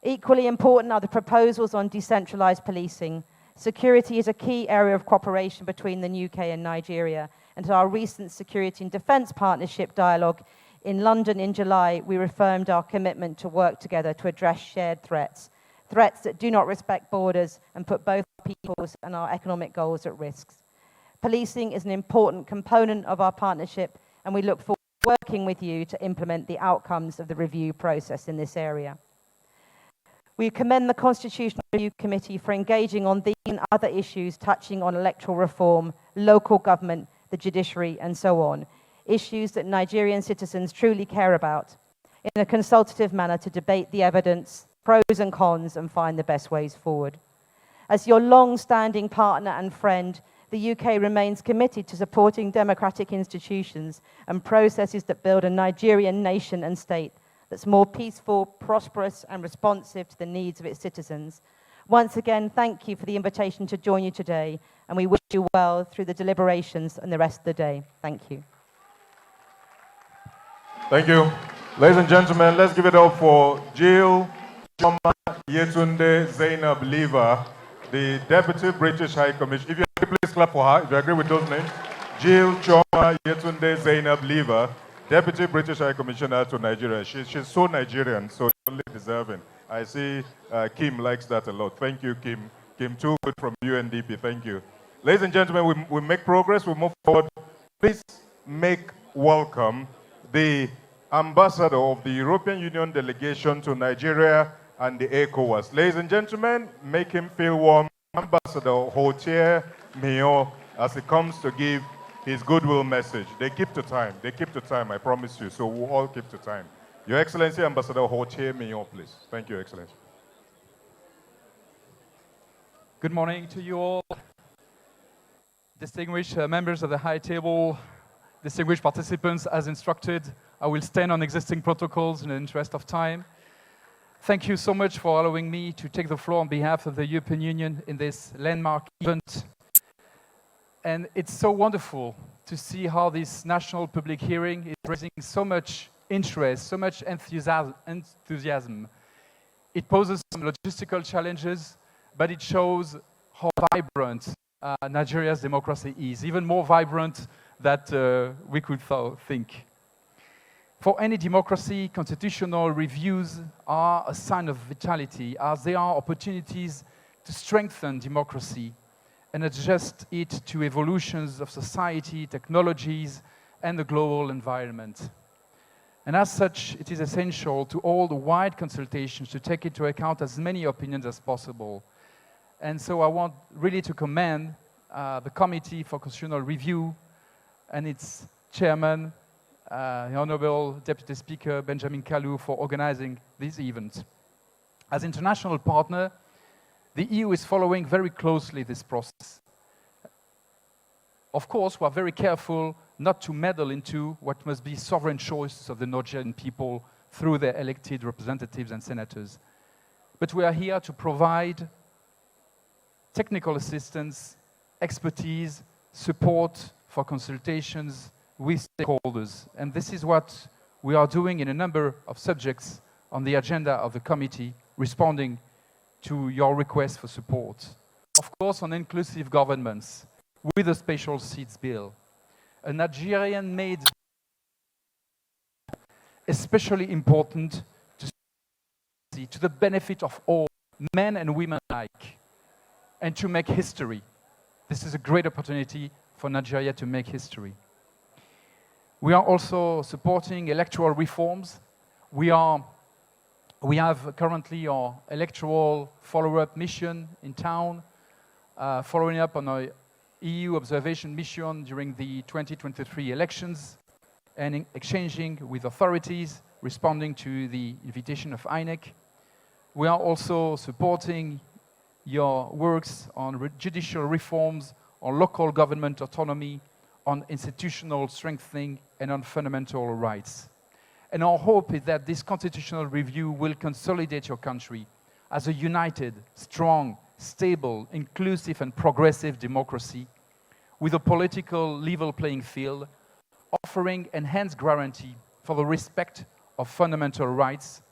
Equally important are the proposals on decentralised policing. Security is a key area of cooperation between the UK and Nigeria, and at our recent Security and Defence Partnership dialogue in London in July, we reaffirmed our commitment to work together to address shared threats that do not respect borders and put both people's and our economic goals at risk. Policing is an important component of our partnership, and we look forward to working with you to implement the outcomes of the review process in this area. We commend the Constitutional Review Committee for engaging on these and other issues touching on electoral reform, local government, the judiciary, and so on, issues that Nigerian citizens truly care about, in a consultative manner to debate the evidence, pros and cons, and find the best ways forward. As your long-standing partner and friend, the UK remains committed to supporting democratic institutions and processes that build a Nigerian nation and state that's more peaceful, prosperous, and responsive to the needs of its citizens. Once again, thank you for the invitation to join you today, and we wish you well through the deliberations and the rest of the day. Thank you. Thank you. Ladies and gentlemen, let's give it up for Jill Choma Yetunde Zainab Lever, the Deputy British High Commissioner. If you agree, please clap for her, if you agree with those names. Jill Choma Yetunde Zainab Lever, Deputy British High Commissioner to Nigeria. She's so Nigerian, so only deserving. I see Kim likes that a lot. Thank you, Kim. Kim, too good from UNDP. Thank you. Ladies and gentlemen, we make progress. We move forward. Please make welcome the Ambassador of the European Union delegation to Nigeria and the ECOWAS. Ladies and gentlemen, make him feel warm. Ambassador Hotier Mio, as he comes to give his goodwill message. They keep to time. They keep to time, I promise you. So we'll all keep to time. Your Excellency, Ambassador Hotier Mio, please. Thank you, Excellency. Good morning to you all. Distinguished members of the High Table, distinguished participants, as instructed, I will stand on existing protocols in the interest of time. Thank you so much for allowing me to take the floor on behalf of the European Union in this landmark event. And it's so wonderful to see how this national public hearing is raising so much interest, so much enthusiasm. It poses some logistical challenges, but it shows how vibrant Nigeria's democracy is, even more vibrant than we could think. For any democracy, constitutional reviews are a sign of vitality, as they are opportunities to strengthen democracy and adjust it to evolutions of society, technologies, and the global environment. And as such, it is essential to hold wide consultations to take into account as many opinions as possible. And so I want really to commend the Committee for Constitutional Review and its chairman, the Honourable Deputy Speaker Benjamin Kalu, for organizing this event. As international partner, the EU is following very closely this process. Of course, we are very careful not to meddle into what must be sovereign choices of the Nigerian people through their elected representatives and senators. But we are here to provide technical assistance, expertise, support for consultations with stakeholders. And this is what we are doing in a number of subjects on the agenda of the committee, responding to your request for support. Of course, on inclusive governments, with a Special Seats Bill, a Nigerian-made, especially important democracy to the benefit of all, men and women alike, and to make history. This is a great opportunity for Nigeria to make history. We are also supporting electoral reforms. We have currently our electoral follow-up mission in town, following up on our EU observation mission during the 2023 elections, and exchanging with authorities, responding to the invitation of INEC. We are also supporting your works on judicial reforms, on local government autonomy, on institutional strengthening, and on fundamental rights. And our hope is that this constitutional review will consolidate your country as a united, strong, stable, inclusive, and progressive democracy with a political level playing field, offering enhanced guarantee for the respect of fundamental rights,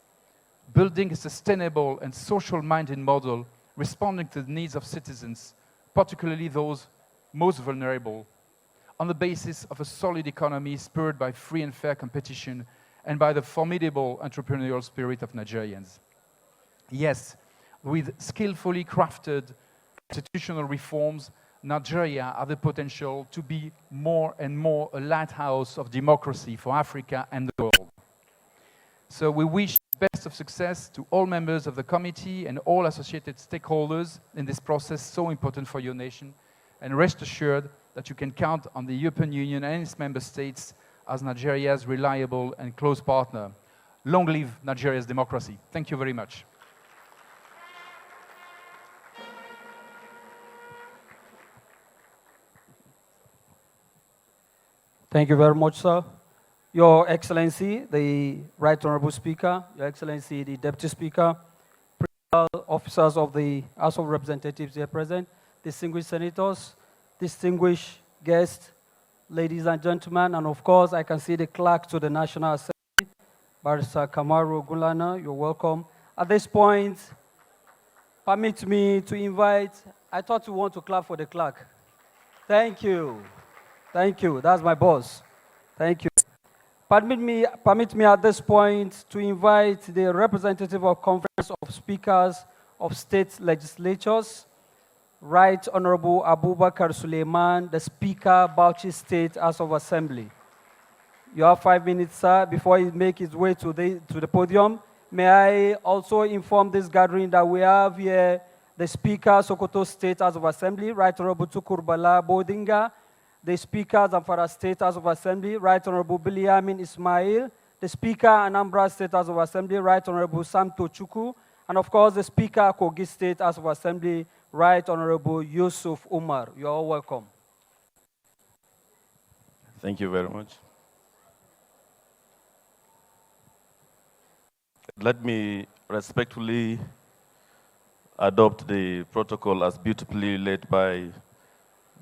building a sustainable and social-minded model responding to the needs of citizens, particularly those most vulnerable, on the basis of a solid economy spurred by free and fair competition and by the formidable entrepreneurial spirit of Nigerians. Yes, with skillfully crafted constitutional reforms, Nigeria has the potential to be more and more a lighthouse of democracy for Africa and the world. So we wish the best of success to all members of the committee and all associated stakeholders in this process so important for your nation, and rest assured that you can count on the European Union and its member states as Nigeria's reliable and close partner. Long live Nigeria's democracy. Thank you very much. Thank you very much, sir. Your Excellency, the Right Honorable Speaker, Your Excellency, the Deputy Speaker, principal officers of the House of Representatives here present, distinguished senators, distinguished guests, ladies and gentlemen, and of course, I can see the clerk to the National Assembly, Barrister Kamaru Gulana, you're welcome. At this point, permit me to invite, I thought you want to clap for the clerk. Thank you. Thank you, that's my boss. Thank you. Permit me at this point to invite the representative of Conference of Speakers of State Legislatures, Right Honorable Abubakar Suleiman, the Speaker, Bauchi State House of Assembly. You have 5 minutes, sir, before he makes his way to the podium. May I also inform this gathering that we have here the Speaker, Sokoto State House of Assembly, Right Honorable Tukur Bala Bodinga, the Speaker, Zamfara State House of Assembly, Right Honorable Biliamin Ismail, the Speaker, Anambra State House of Assembly, Right Honorable Sam Tochukwu, and of course the Speaker, Kogi State House of Assembly, Right Honorable Yusuf Umar. You're all welcome. Thank you very much. Let me respectfully adopt the protocol as beautifully led by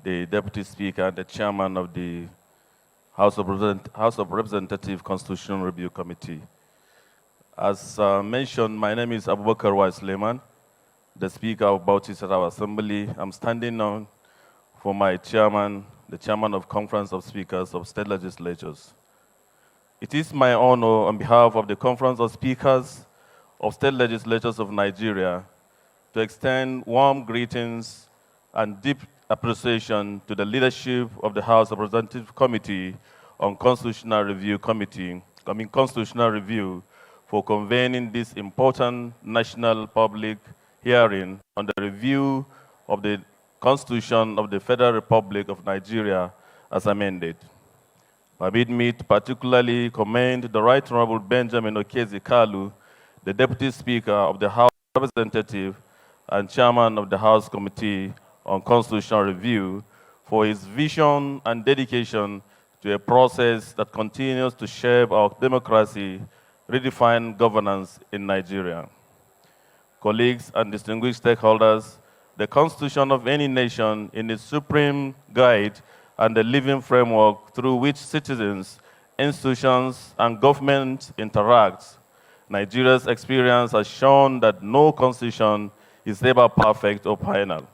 the Deputy Speaker and the Chairman of the House of Representative Constitutional Review Committee. As mentioned, my name is Abubakar Y. Suleiman, the Speaker of Bauchi State Assembly. I'm standing on for my Chairman, the Chairman of Conference of Speakers of State Legislatures. It is my honor on behalf of the Conference of Speakers of State Legislatures of Nigeria to extend warm greetings and deep appreciation to the leadership of the House of Representative Committee on Constitutional Review Constitutional Review for convening this important national public hearing on the review of the Constitution of the Federal Republic of Nigeria as amended. Permit me to particularly commend the Right Honorable Benjamin Okezi Kalu, the Deputy Speaker of the House of Representatives and Chairman of the House Committee on Constitutional Review, for his vision and dedication to a process that continues to shape our democracy, redefine governance in Nigeria. Colleagues and distinguished stakeholders, the Constitution of any nation in its supreme guide and the living framework through which citizens, institutions, and government interact. Nigeria's experience has shown that no constitution is ever perfect or final.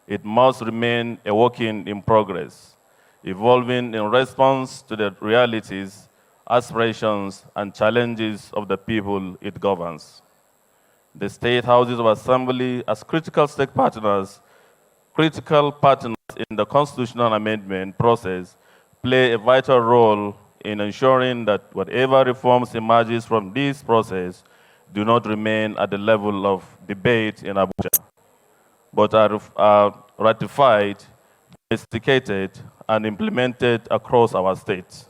It must remain a work in progress, evolving in response to the realities, aspirations, and challenges of the people it governs. the state houses of assembly as critical partners in the constitutional amendment process play a vital role in ensuring that whatever reforms emerges from this process do not remain at the level of debate in Abuja, but are ratified, domesticated, and implemented across our states.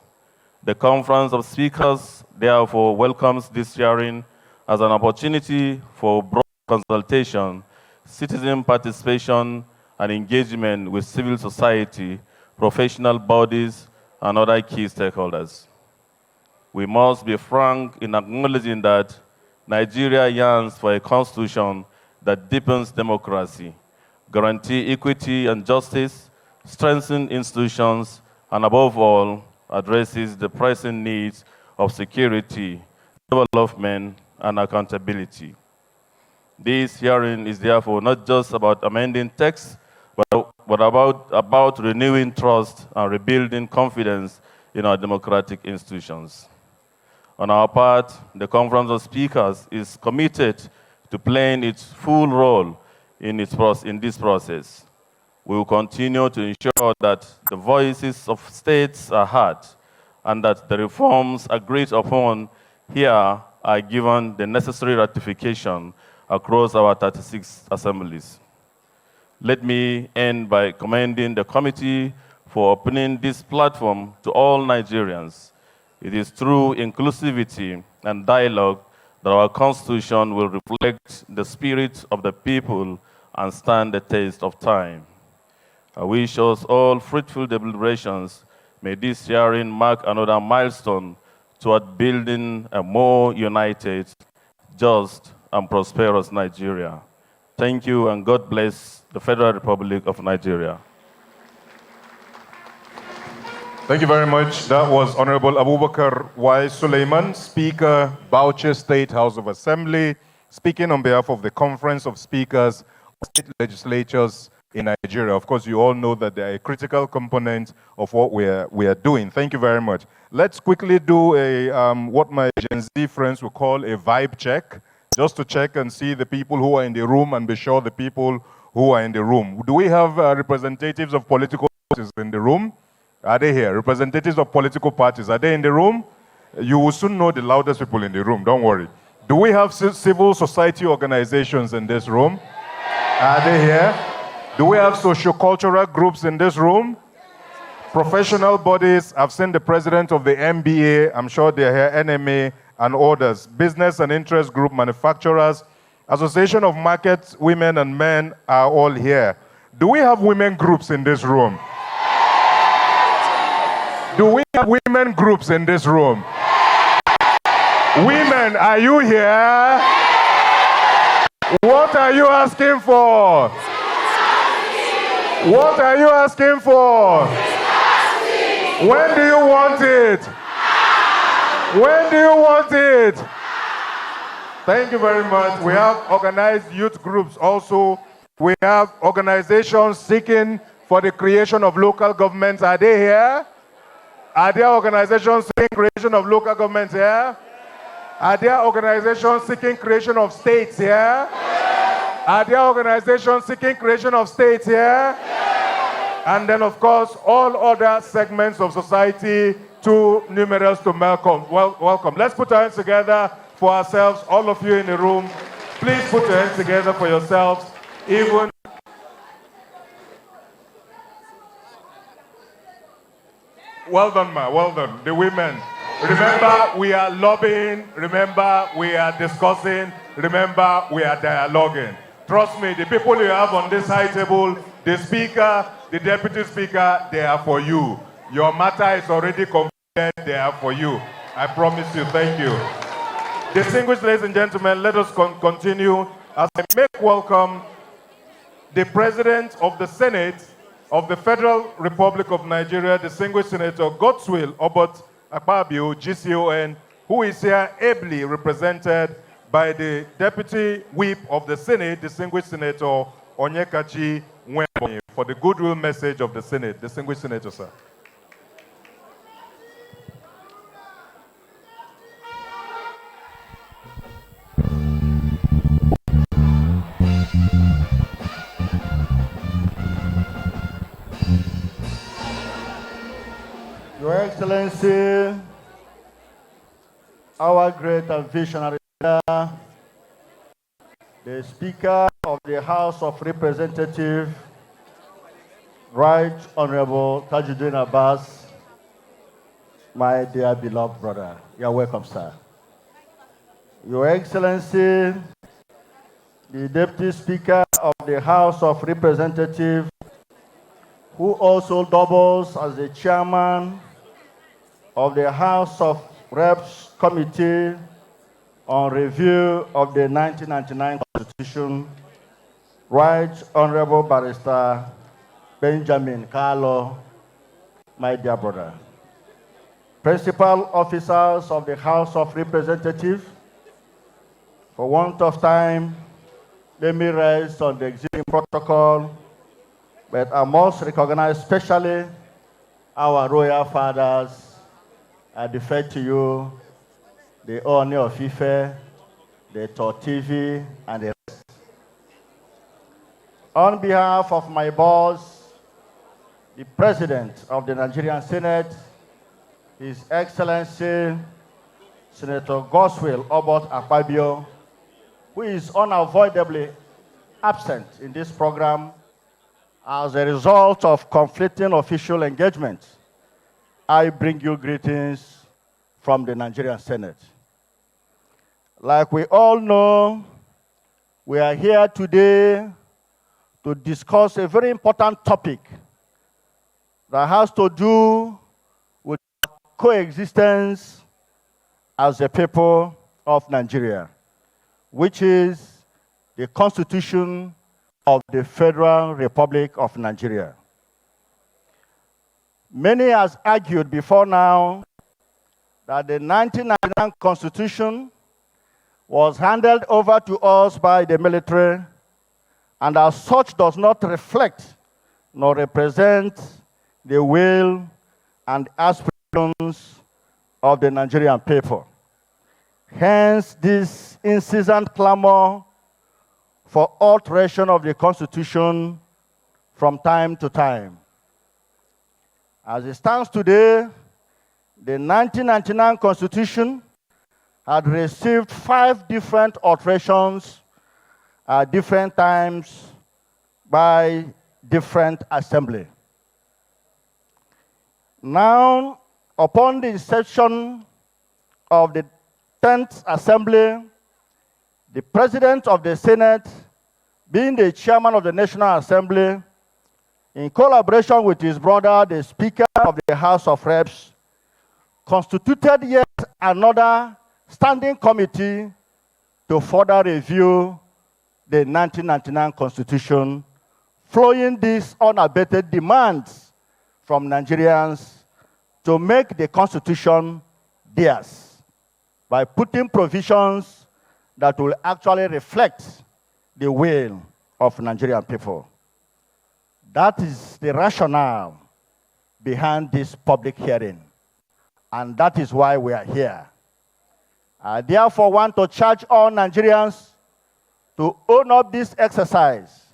The Conference of Speakers therefore welcomes this hearing as an opportunity for broad consultation, citizen participation, and engagement with civil society, professional bodies, and other key stakeholders. We must be frank in acknowledging that Nigeria yearns for a constitution that deepens democracy, guarantees equity and justice, strengthens institutions, and above all, addresses the pressing needs of security, development, and accountability. This hearing is therefore not just about amending text, but about renewing trust and rebuilding confidence in our democratic institutions. On our part, the Conference of Speakers is committed to playing its full role in this process. We will continue to ensure that the voices of states are heard and that the reforms agreed upon here are given the necessary ratification across our 36 assemblies. Let me end by commending the committee for opening this platform to all Nigerians. It is through inclusivity and dialogue that our Constitution will reflect the spirit of the people and stand the test of time. I wish us all fruitful deliberations. May this hearing mark another milestone toward building a more united, just, and prosperous Nigeria. Thank you, and God bless the Federal Republic of Nigeria. Thank you very much. That was Honorable Abubakar Y. Suleiman, Speaker, Bauchi State House of Assembly, speaking on behalf of the Conference of Speakers of State Legislatures in Nigeria. Of course, you all know that they are a critical component of what we are doing. Thank you very much. Let's quickly do what my Gen Z friends will call a vibe check, just to check and see the people who are in the room and be sure the people who are in the room. Do we have representatives of political parties in the room? Are they here? Representatives of political parties, are they in the room? You will soon know the loudest people in the room, don't worry. Do we have civil society organizations in this room? Are they here? Do we have socio-cultural groups in this room? Professional bodies. I've seen the president of the MBA, I'm sure they're here, NMA, and others. Business and interest group, manufacturers, Association of Market Women and Men are all here. Do we have women groups in this room? Do we have women groups in this room? Women, are you here? What are you asking for? What are you asking for? When do you want it? When do you want it? Thank you very much. We have organized youth groups also. We have organizations seeking for the creation of local governments. Are they here? Are there organizations seeking creation of local governments here? Are there organizations seeking creation of states here? Are there organizations seeking creation of states here? And then, of course, all other segments of society, too numerous to welcome. Let's put our hands together for ourselves, all of you in the room. Please put your hands together for yourselves. Even well done, ma. Well done. The women. Remember, we are lobbying. Remember, we are discussing. Remember, we are dialoguing. Trust me, the people you have on this high table, the speaker, the deputy speaker, they are for you. Your matter is already completed. They are for you. I promise you. Thank you. Distinguished ladies and gentlemen, let us continue as I make welcome the President of the Senate of the Federal Republic of Nigeria, distinguished Senator Goodwill Obot Akpabio, GCON, who is here ably represented by the Deputy Whip of the Senate, distinguished Senator Onyekachi Nwebonyi, for the goodwill message of the Senate. Distinguished Senator, sir. Excellency, our great and visionary leader, the Speaker of the House of Representatives, Right Honorable Tajuddin Abbas, my dear beloved brother. You're welcome, sir. Your Excellency, the Deputy Speaker of the House of Representatives, who also doubles as the Chairman of the House of Reps Committee on Review of the 1999 Constitution, Right Honorable Barrister Benjamin Carlo, my dear brother. Principal officers of the House of Representatives, for want of time, let me rest on the existing protocol, but I must recognize especially our royal fathers. I defer to you, the Oni of Ife, the Tortivi, and the rest. On behalf of my boss, the President of the Nigerian Senate, His Excellency, Senator Goodwill Akpabio, who is unavoidably absent in this program as a result of conflicting official engagements, I bring you greetings from the Nigerian Senate. Like we all know, we are here today to discuss a very important topic that has to do with coexistence as a people of Nigeria, which is the Constitution of the Federal Republic of Nigeria. Many has argued before now that the 1999 Constitution was handed over to us by the military and as such does not reflect nor represent the will and aspirations of the Nigerian people. Hence, this incessant clamor for alteration of the Constitution from time to time. As it stands today, the 1999 Constitution had received 5 different alterations at different times by different assemblies. Now, upon the inception of the 10th Assembly, the President of the Senate, being the Chairman of the National Assembly, in collaboration with his brother, the Speaker of the House of Reps, constituted yet another standing committee to further review the 1999 Constitution, flowing these unabated demands from Nigerians to make the Constitution theirs by putting provisions that will actually reflect the will of Nigerian people. That is the rationale behind this public hearing, and that is why we are here. I therefore want to charge all Nigerians to own up this exercise,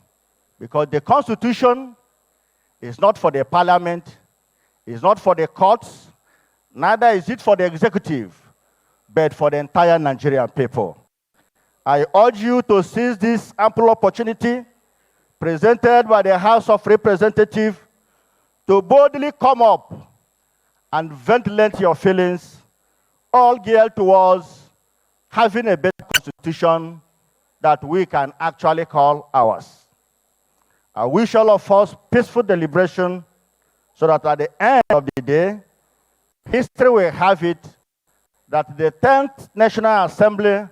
because the Constitution is not for the parliament, is not for the courts, neither is it for the executive, but for the entire Nigerian people. I urge you to seize this ample opportunity presented by the House of Representatives to boldly come up and ventilate your feelings, all geared towards having a better constitution that we can actually call ours. I wish all of us peaceful deliberation so that at the end of the day, history will have it that the 10th National Assembly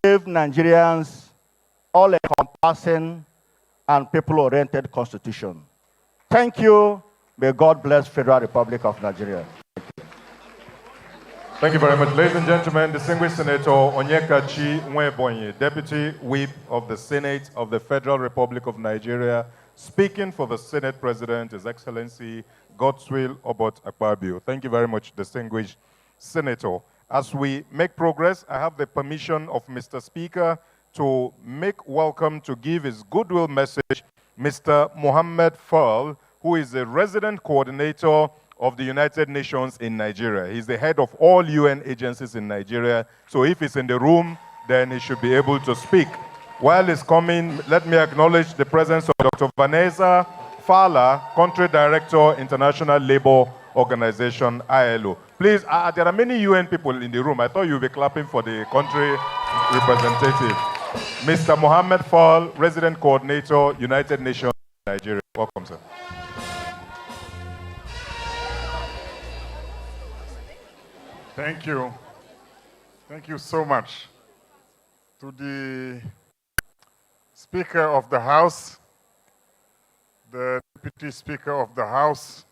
gave Nigerians all encompassing and people-oriented constitution. Thank you. May God bless Federal Republic of Nigeria. Thank you very much. Ladies and gentlemen, distinguished Senator Onyekachi Nwebonyi, Deputy Whip of the Senate of the Federal Republic of Nigeria, speaking for the Senate President, His Excellency Godswill Akpabio. Thank you very much, distinguished Senator. As we make progress, I have the permission of Mr. Speaker to make welcome to give his goodwill message Mr. Mohammed Fall, who is the resident coordinator of the United Nations in Nigeria. He's the head of all UN agencies in Nigeria. So if he's in the room, then he should be able to speak. While he's coming, let me acknowledge the presence of Dr. Vanessa Fala, Country Director, International Labour Organization, ILO. Please, there are many UN people in the room. I thought you'd be clapping for the country representative. Mr. Mohammed Fall, Resident Coordinator, United Nations, Nigeria. Welcome, sir. Thank you. Thank you so much. To the Speaker of the House, the Deputy Speaker of the House,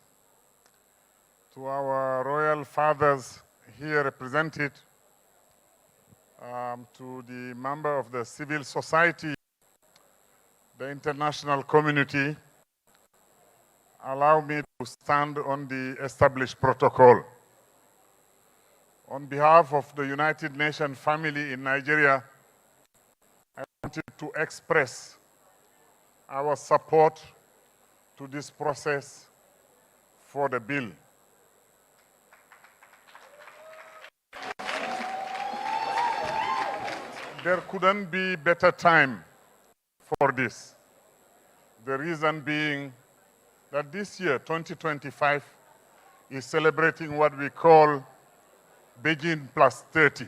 to our royal fathers here represented, to the member of the civil society, the international community, allow me to stand on the established protocol. On behalf of the United Nations family in Nigeria, I wanted to express our support to this process for the bill. There couldn't be better time for this. The reason being that this year, 2025, is celebrating what we call Beijing plus 30.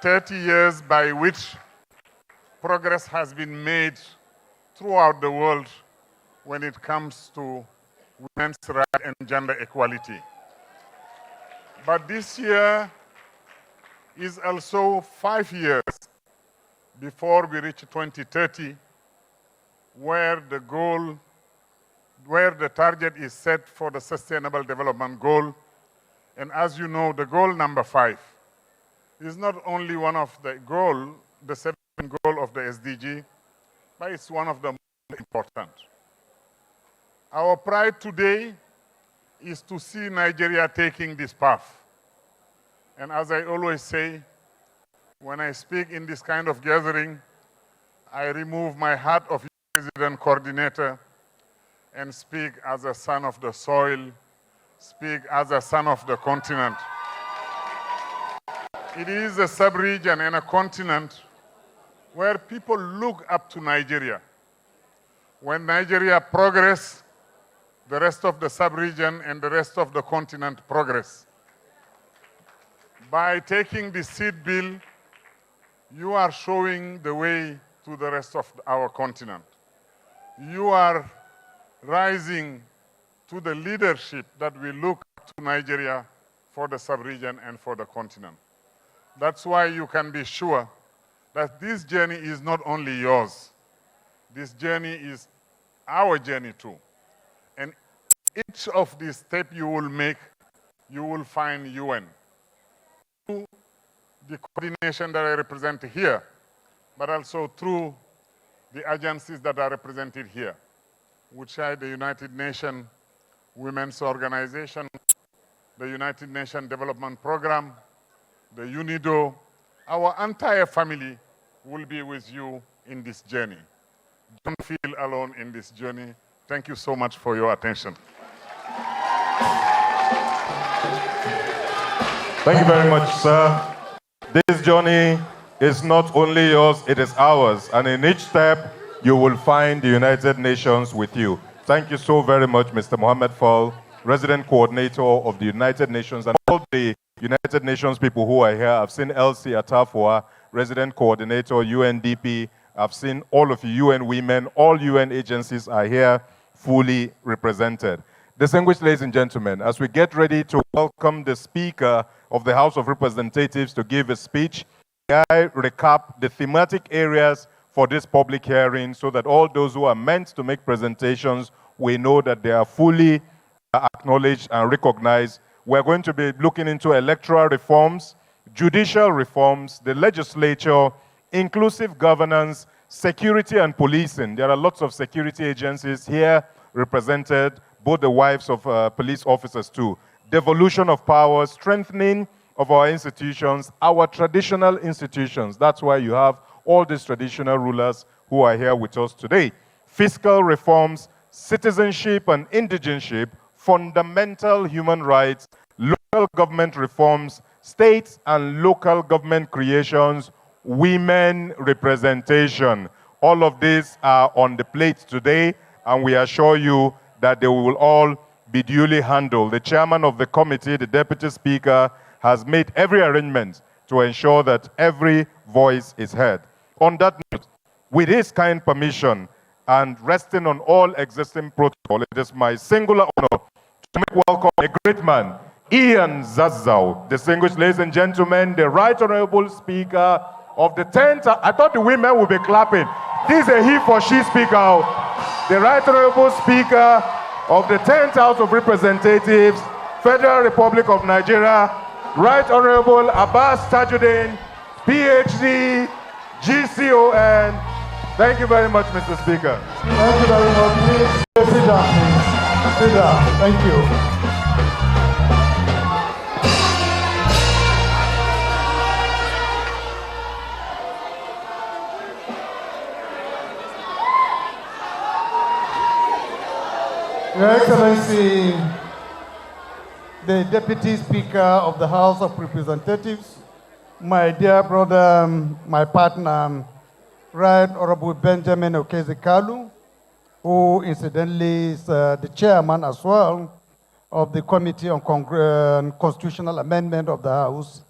30 years by which progress has been made throughout the world when it comes to women's rights and gender equality. But this year is also 5 years before we reach 2030, where the target is set for the Sustainable Development Goal. And as you know, the goal number 5 is not only one of the 7th goal of the SDG, but it's one of the most important. Our pride today is to see Nigeria taking this path. And as I always say, when I speak in this kind of gathering, I remove my hat of President Coordinator and speak as a son of the soil, speak as a son of the continent. It is a sub-region and a continent where people look up to Nigeria. When Nigeria progress, the rest of the sub-region and the rest of the continent progress. By taking the seed bill, you are showing the way to the rest of our continent. You are rising to the leadership that we look to Nigeria for the sub-region and for the continent. That's why you can be sure that this journey is not only yours. This journey is our journey too. And each of these steps you will make, you will find UN. Through the coordination that I represent here, but also through the agencies that are represented here, which are the United Nations Women's Organization, the United Nations Development Program, the UNIDO. Our entire family will be with you in this journey. Don't feel alone in this journey. Thank you so much for your attention. Thank you very much, sir. This journey is not only yours, it is ours. And in each step, you will find the United Nations with you. Thank you so very much, Mr. Mohammed Fall, Resident Coordinator of the United Nations, and all the United Nations people who are here. I've seen Elsie Atafua, Resident Coordinator, UNDP. I've seen all of you, UN Women. All UN agencies are here, fully represented. Distinguished ladies and gentlemen, as we get ready to welcome the Speaker of the House of Representatives to give a speech, I recap the thematic areas for this public hearing so that all those who are meant to make presentations, we know that they are fully acknowledged and recognized. We're going to be looking into electoral reforms, judicial reforms, the legislature, inclusive governance, security and policing. There are lots of security agencies here represented, both the wives of police officers too. Devolution of power, strengthening of our institutions, our traditional institutions. That's why you have all these traditional rulers who are here with us today. Fiscal reforms, citizenship and indigenship, fundamental human rights, local government reforms, state and local government creations, women representation. All of these are on the plate today, and we assure you that they will all be duly handled. The chairman of the committee, the deputy speaker, has made every arrangement to ensure that every voice is heard. On that note, with his kind permission and resting on all existing protocol, it is my singular honor to make welcome a great man, Ian Zazzau, distinguished ladies and gentlemen, the Right Honorable Speaker of the 10th, I thought the women would be clapping. This is a he for she speaker. The Right Honorable Speaker of the 10th House of Representatives, Federal Republic of Nigeria, Right Honorable Abbas Tajuddin, PhD, GCON. Thank you very much, Mr. Speaker. Thank you very much. Please sit down, please. Sit down. Thank you. Your Excellency, the Deputy Speaker of the House of Representatives, my dear brother, my partner, Right Honorable Benjamin Okezi-Kalu, who incidentally is the chairman as well of the Committee on Constitutional Amendment of the House,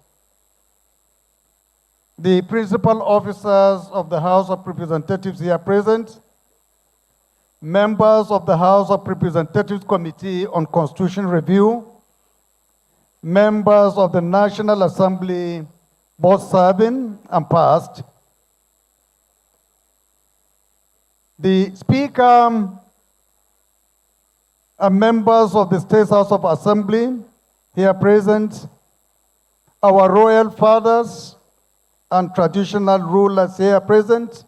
the principal officers of the House of Representatives here present, members of the House of Representatives Committee on Constitution Review, members of the National Assembly, both serving and past, the Speaker and members of the State House of Assembly here present, our royal fathers and traditional rulers here present,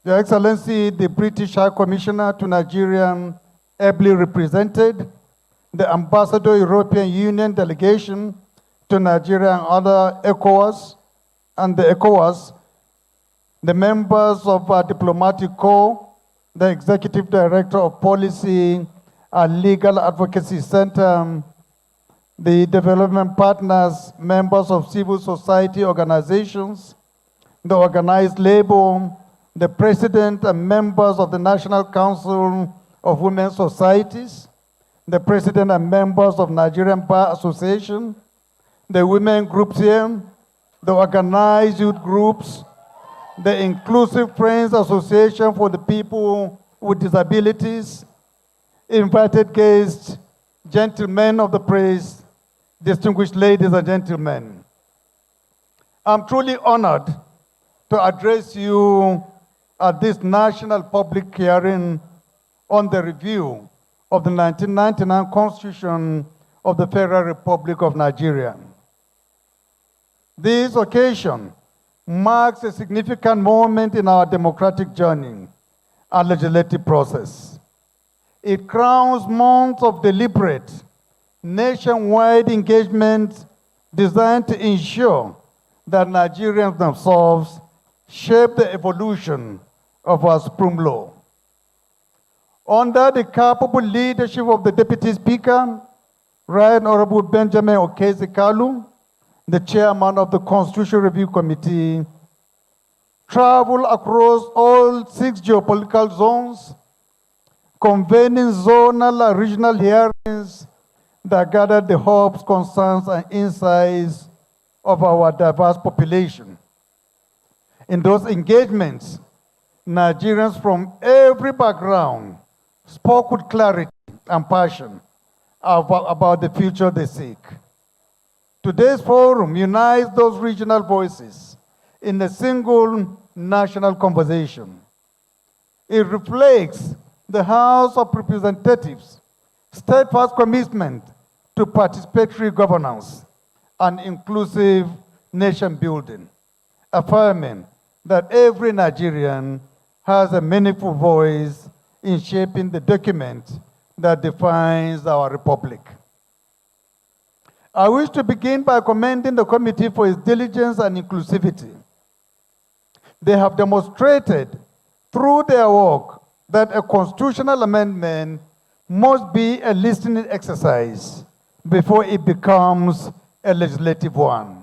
Your Excellency, the British High Commissioner to Nigeria, ably represented, the Ambassador European Union delegation to Nigeria and other ECOWAS, and the ECOWAS, the members of our diplomatic corps, the Executive Director of Policy and Legal Advocacy Center, the development partners, members of civil society organizations, the organized labor, the President and members of the National Council of Women's Societies, the President and members of Nigerian Bar Association, the women groups here, the organized youth groups, the Inclusive Friends Association for the People with Disabilities, invited guests, gentlemen of the press, distinguished ladies and gentlemen. I'm truly honored to address you at this national public hearing on the review of the 1999 Constitution of the Federal Republic of Nigeria. This occasion marks a significant moment in our democratic journey and legislative process. It crowns months of deliberate, nationwide engagement designed to ensure that Nigerians themselves shape the evolution of our supreme law. Under the capable leadership of the Deputy Speaker, Right Honorable Benjamin Okezi-Kalu, the chairman of the Constitutional Review Committee, travel across all 6 geopolitical zones, convening zonal and regional hearings that gather the hopes, concerns, and insights of our diverse population. In those engagements, Nigerians from every background spoke with clarity and passion about the future they seek. Today's forum unites those regional voices in a single national conversation. It reflects the House of Representatives' steadfast commitment to participatory governance and inclusive nation building, affirming that every Nigerian has a meaningful voice in shaping the document that defines our republic. I wish to begin by commending the committee for its diligence and inclusivity. They have demonstrated through their work that a constitutional amendment must be a listening exercise before it becomes a legislative one.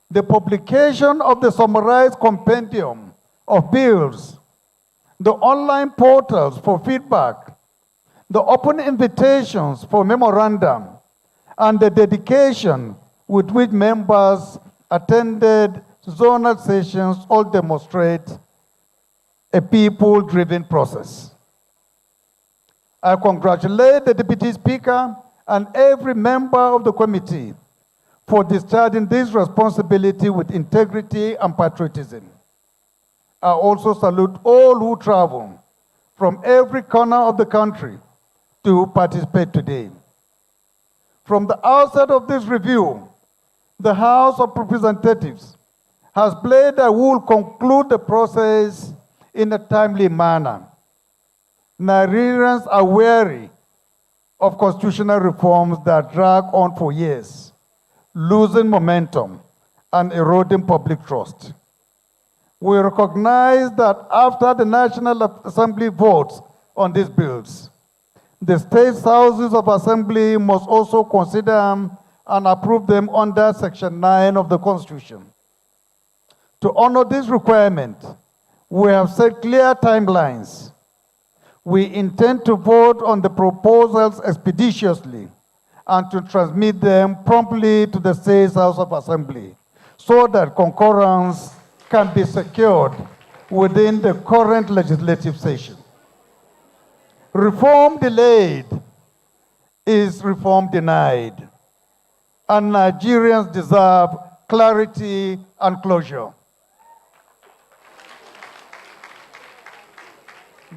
The publication of the summarized compendium of bills, the online portals for feedback, the open invitations for memorandum, and the dedication with which members attended zonal sessions all demonstrate a people-driven process. I congratulate the Deputy Speaker and every member of the committee for discharging this responsibility with integrity and patriotism. I also salute all who travel from every corner of the country to participate today. From the outset of this review, the House of Representatives has pledged that we will conclude the process in a timely manner. Nigerians are wary of constitutional reforms that drag on for years, losing momentum and eroding public trust. We recognize that after the National Assembly votes on these bills, the state houses of assembly must also consider and approve them under Section 9 of the Constitution. To honor this requirement, we have set clear timelines. We intend to vote on the proposals expeditiously and to transmit them promptly to the State House of Assembly so that concurrence can be secured within the current legislative session. Reform delayed is reform denied, and Nigerians deserve clarity and closure.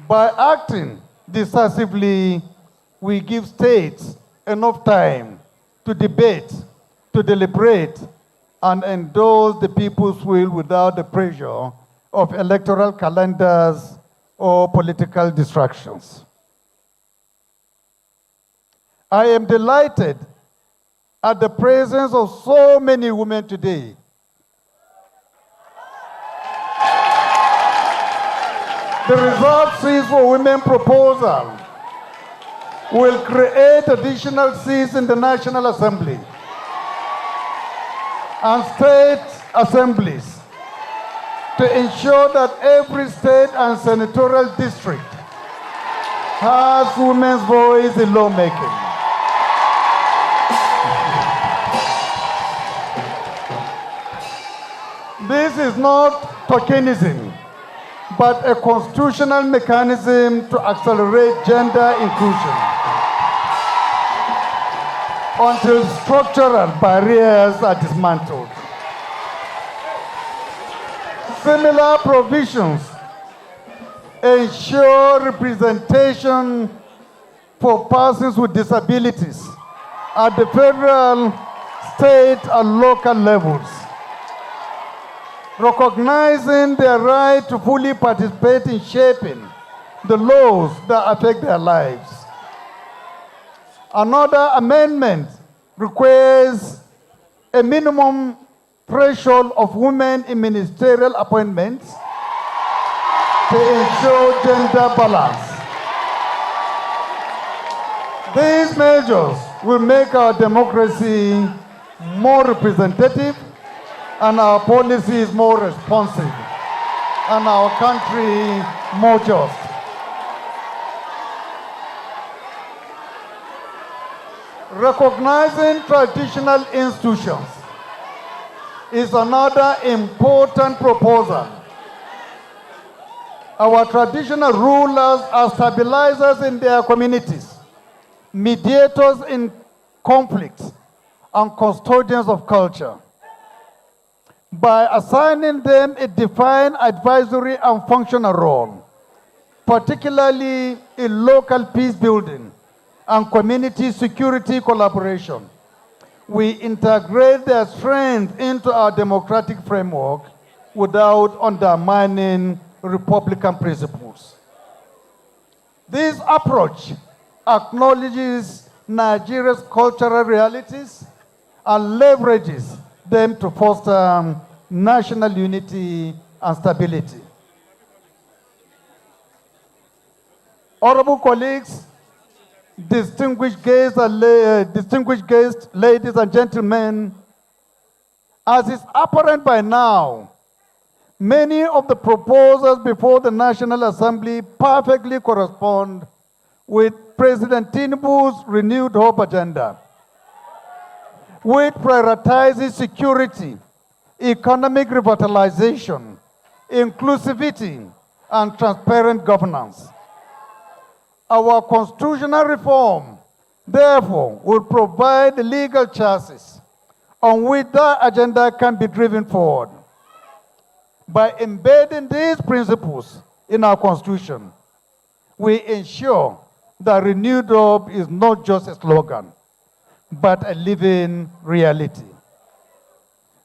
By acting decisively, we give states enough time to debate, to deliberate, and endorse the people's will without the pressure of electoral calendars or political distractions. I am delighted at the presence of so many women today. The reserved seats for women proposal will create additional seats in the National Assembly and state assemblies to ensure that every state and senatorial district has women's voice in lawmaking. This is not tokenism, but a constitutional mechanism to accelerate gender inclusion until structural barriers are dismantled. Similar provisions ensure representation for persons with disabilities at the federal, state, and local levels, recognizing their right to fully participate in shaping the laws that affect their lives. Another amendment requires a minimum threshold of women in ministerial appointments to ensure gender balance. These measures will make our democracy more representative and our policies more responsive, and our country more just. Recognizing traditional institutions is another important proposal. Our traditional rulers are stabilizers in their communities, mediators in conflicts, and custodians of culture. By assigning them a defined advisory and functional role, particularly in local peace building and community security collaboration, we integrate their strength into our democratic framework without undermining Republican principles. This approach acknowledges Nigeria's cultural realities and leverages them to foster national unity and stability. Honorable colleagues, distinguished guests, ladies and gentlemen, as is apparent by now, many of the proposals before the National Assembly perfectly correspond with President Tinubu's renewed hope agenda, which prioritizes security, economic revitalization, inclusivity, and transparent governance. Our constitutional reform, therefore, will provide the legal chassis on which that agenda can be driven forward. By embedding these principles in our Constitution, we ensure that renewed hope is not just a slogan, but a living reality.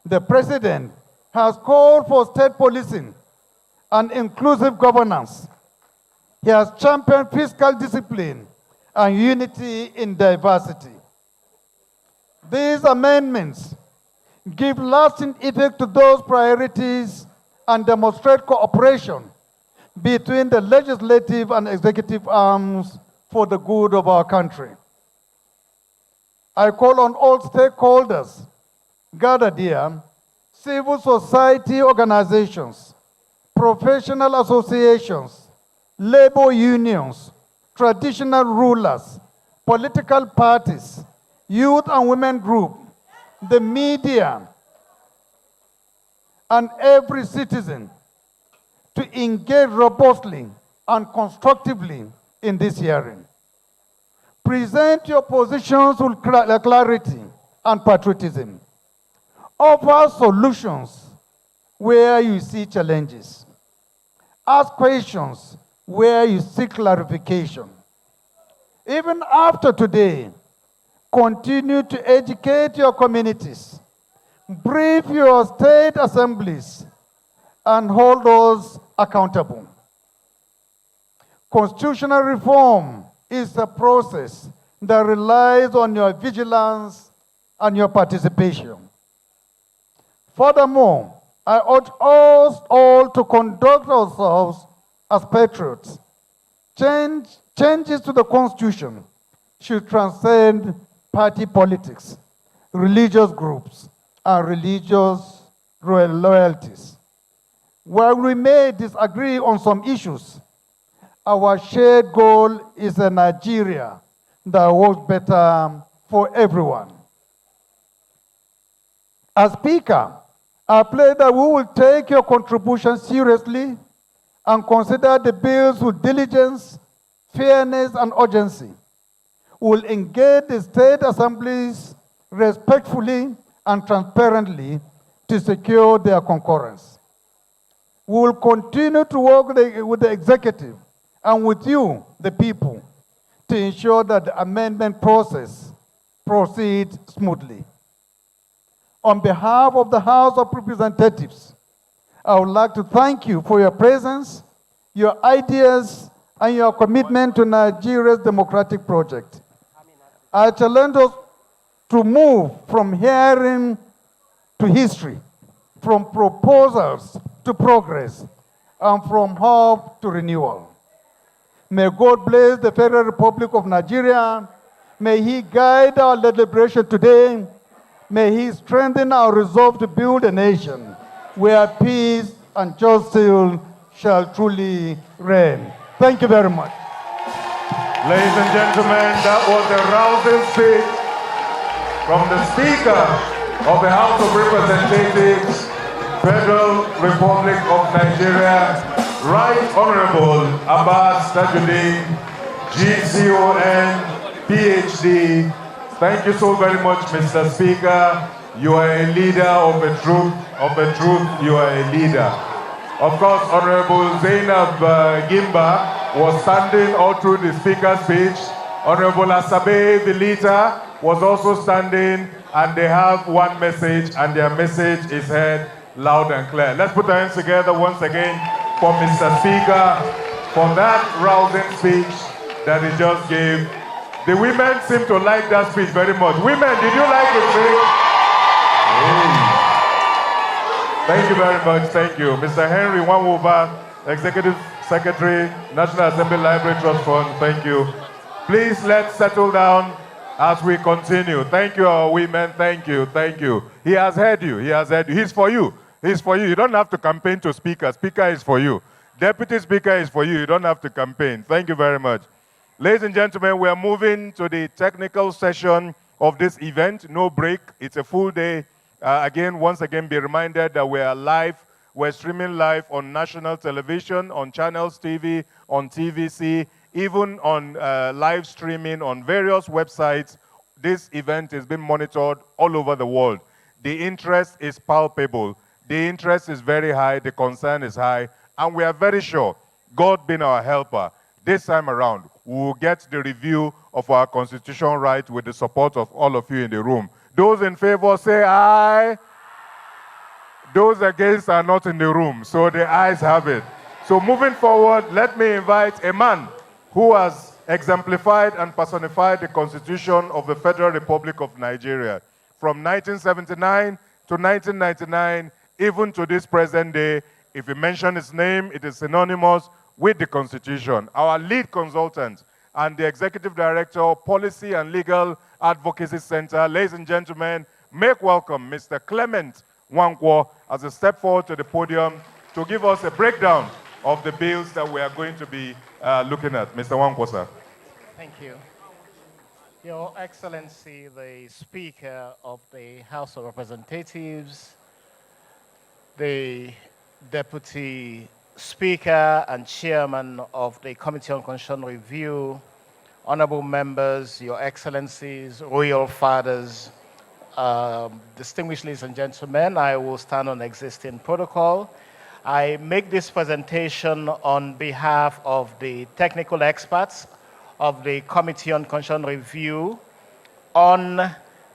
The President has called for state policing and inclusive governance. He has championed fiscal discipline and unity in diversity. These amendments give lasting effect to those priorities and demonstrate cooperation between the legislative and executive arms for the good of our country. I call on all stakeholders gathered here, civil society organizations, professional associations, labor unions, traditional rulers, political parties, youth and women groups, the media, and every citizen to engage robustly and constructively in this hearing. Present your positions with clarity and patriotism. Offer solutions where you see challenges. Ask questions where you seek clarification. Even after today, continue to educate your communities, brief your state assemblies, and hold those accountable. Constitutional reform is a process that relies on your vigilance and your participation. Furthermore, I urge us all to conduct ourselves as patriots. Changes to the Constitution should transcend party politics, religious groups, and religious loyalties. While we may disagree on some issues, our shared goal is a Nigeria that works better for everyone. As Speaker, I pledge that we will take your contribution seriously and consider the bills with diligence, fairness, and urgency. We will engage the state assemblies respectfully and transparently to secure their concurrence. We will continue to work with the executive and with you, the people, to ensure that the amendment process proceeds smoothly. On behalf of the House of Representatives, I would like to thank you for your presence, your ideas, and your commitment to Nigeria's democratic project. I challenge us to move from hearing to history, from proposals to progress, and from hope to renewal. May God bless the Federal Republic of Nigeria. May He guide our deliberation today. May He strengthen our resolve to build a nation where peace and justice shall truly reign. Thank you very much. Ladies and gentlemen, that was a rousing speech from the Speaker of the House of Representatives, Federal Republic of Nigeria, Right Honorable Abbas Tajuddin, GCON, PhD. Thank you so very much, Mr. Speaker. You are a leader of the truth. You are a leader. Of course, Honorable Zainab Gimba was standing all through the Speaker's speech. Honorable Asabe, the leader, was also standing, and they have one message, and their message is heard loud and clear. Let's put our hands together once again for Mr. Speaker for that rousing speech that he just gave. The women seem to like that speech very much. Women, did you like the speech? Hey. Thank you very much. Thank you. Mr. Henry Wanwoba, Executive Secretary, National Assembly Library Trust Fund, thank you. Please let's settle down as we continue. Thank you, our women. Thank you, thank you. He has heard you. He has heard you. He's for you. He's for you. You don't have to campaign to Speaker. Speaker is for you. Deputy Speaker is for you. You don't have to campaign. Thank you very much. Ladies and gentlemen, we are moving to the technical session of this event. No break. It's a full day. Once again, be reminded that we are live. We're streaming live on national television, on Channels TV, on TVC, even on live streaming on various websites. This event is being monitored all over the world. The interest is palpable. The interest is very high. The concern is high. And we are very sure, God being our helper, this time around, we will get the review of our constitutional right with the support of all of you in the room. Those in favor say aye. Those against are not in the room, so the ayes have it. So moving forward, let me invite a man who has exemplified and personified the Constitution of the Federal Republic of Nigeria from 1979 to 1999, even to this present day. If you mention his name, it is synonymous with the Constitution. Our lead consultant and the Executive Director of Policy and Legal Advocacy Center, ladies and gentlemen, make welcome Mr. Clement Nwankwo as a step forward to the podium to give us a breakdown of the bills that we are going to be looking at. Mr. Nwankwo, sir. Thank you. Your Excellency, the Speaker of the House of Representatives, the Deputy Speaker and Chairman of the Committee on Constitutional Review, honorable members, Your Excellencies, Royal Fathers, distinguished ladies and gentlemen, I will stand on existing protocol. I make this presentation on behalf of the technical experts of the Committee on Constitutional Review on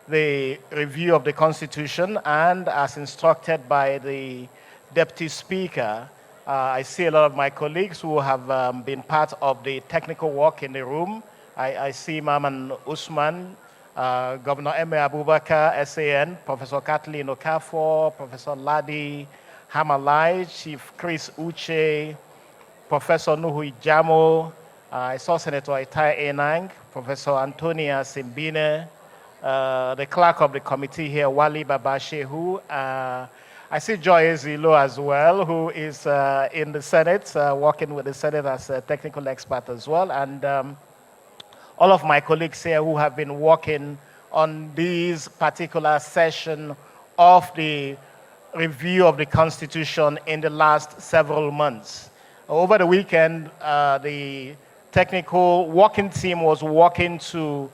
the review of the Constitution, and as instructed by the Deputy Speaker, I see a lot of my colleagues who have been part of the technical work in the room. I see Maman Usman, Governor M.A. Abubakar, SAN, Professor Kathleen Okafor, Professor Ladi Hamalai, Chief Chris Uche, Professor Nuhu Ijamo, I saw Senator Itai Enang, Professor Antonia Simbine, the clerk of the committee here, Wali Babashehu. I see Joy Ezilo as well, who is in the Senate, working with the Senate as a technical expert as well, and all of my colleagues here who have been working on this particular session of the review of the Constitution in the last several months. Over the weekend, the technical working team was working to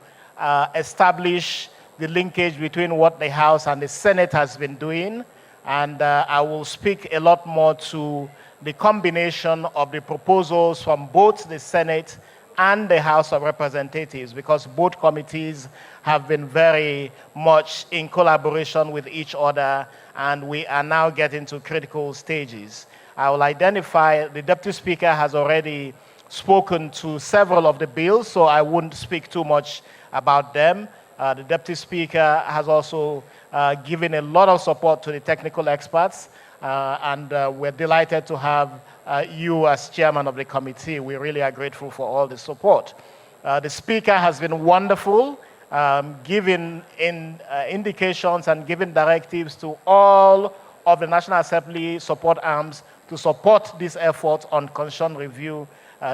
establish the linkage between what the House and the Senate has been doing, and I will speak a lot more to the combination of the proposals from both the Senate and the House of Representatives, because both committees have been very much in collaboration with each other, and we are now getting to critical stages. I will identify, the Deputy Speaker has already spoken to several of the bills, so I won't speak too much about them. The Deputy Speaker has also given a lot of support to the technical experts, and we're delighted to have you as chairman of the committee. We really are grateful for all the support. The Speaker has been wonderful, giving indications and giving directives to all of the National Assembly support arms to support this effort on constitutional review.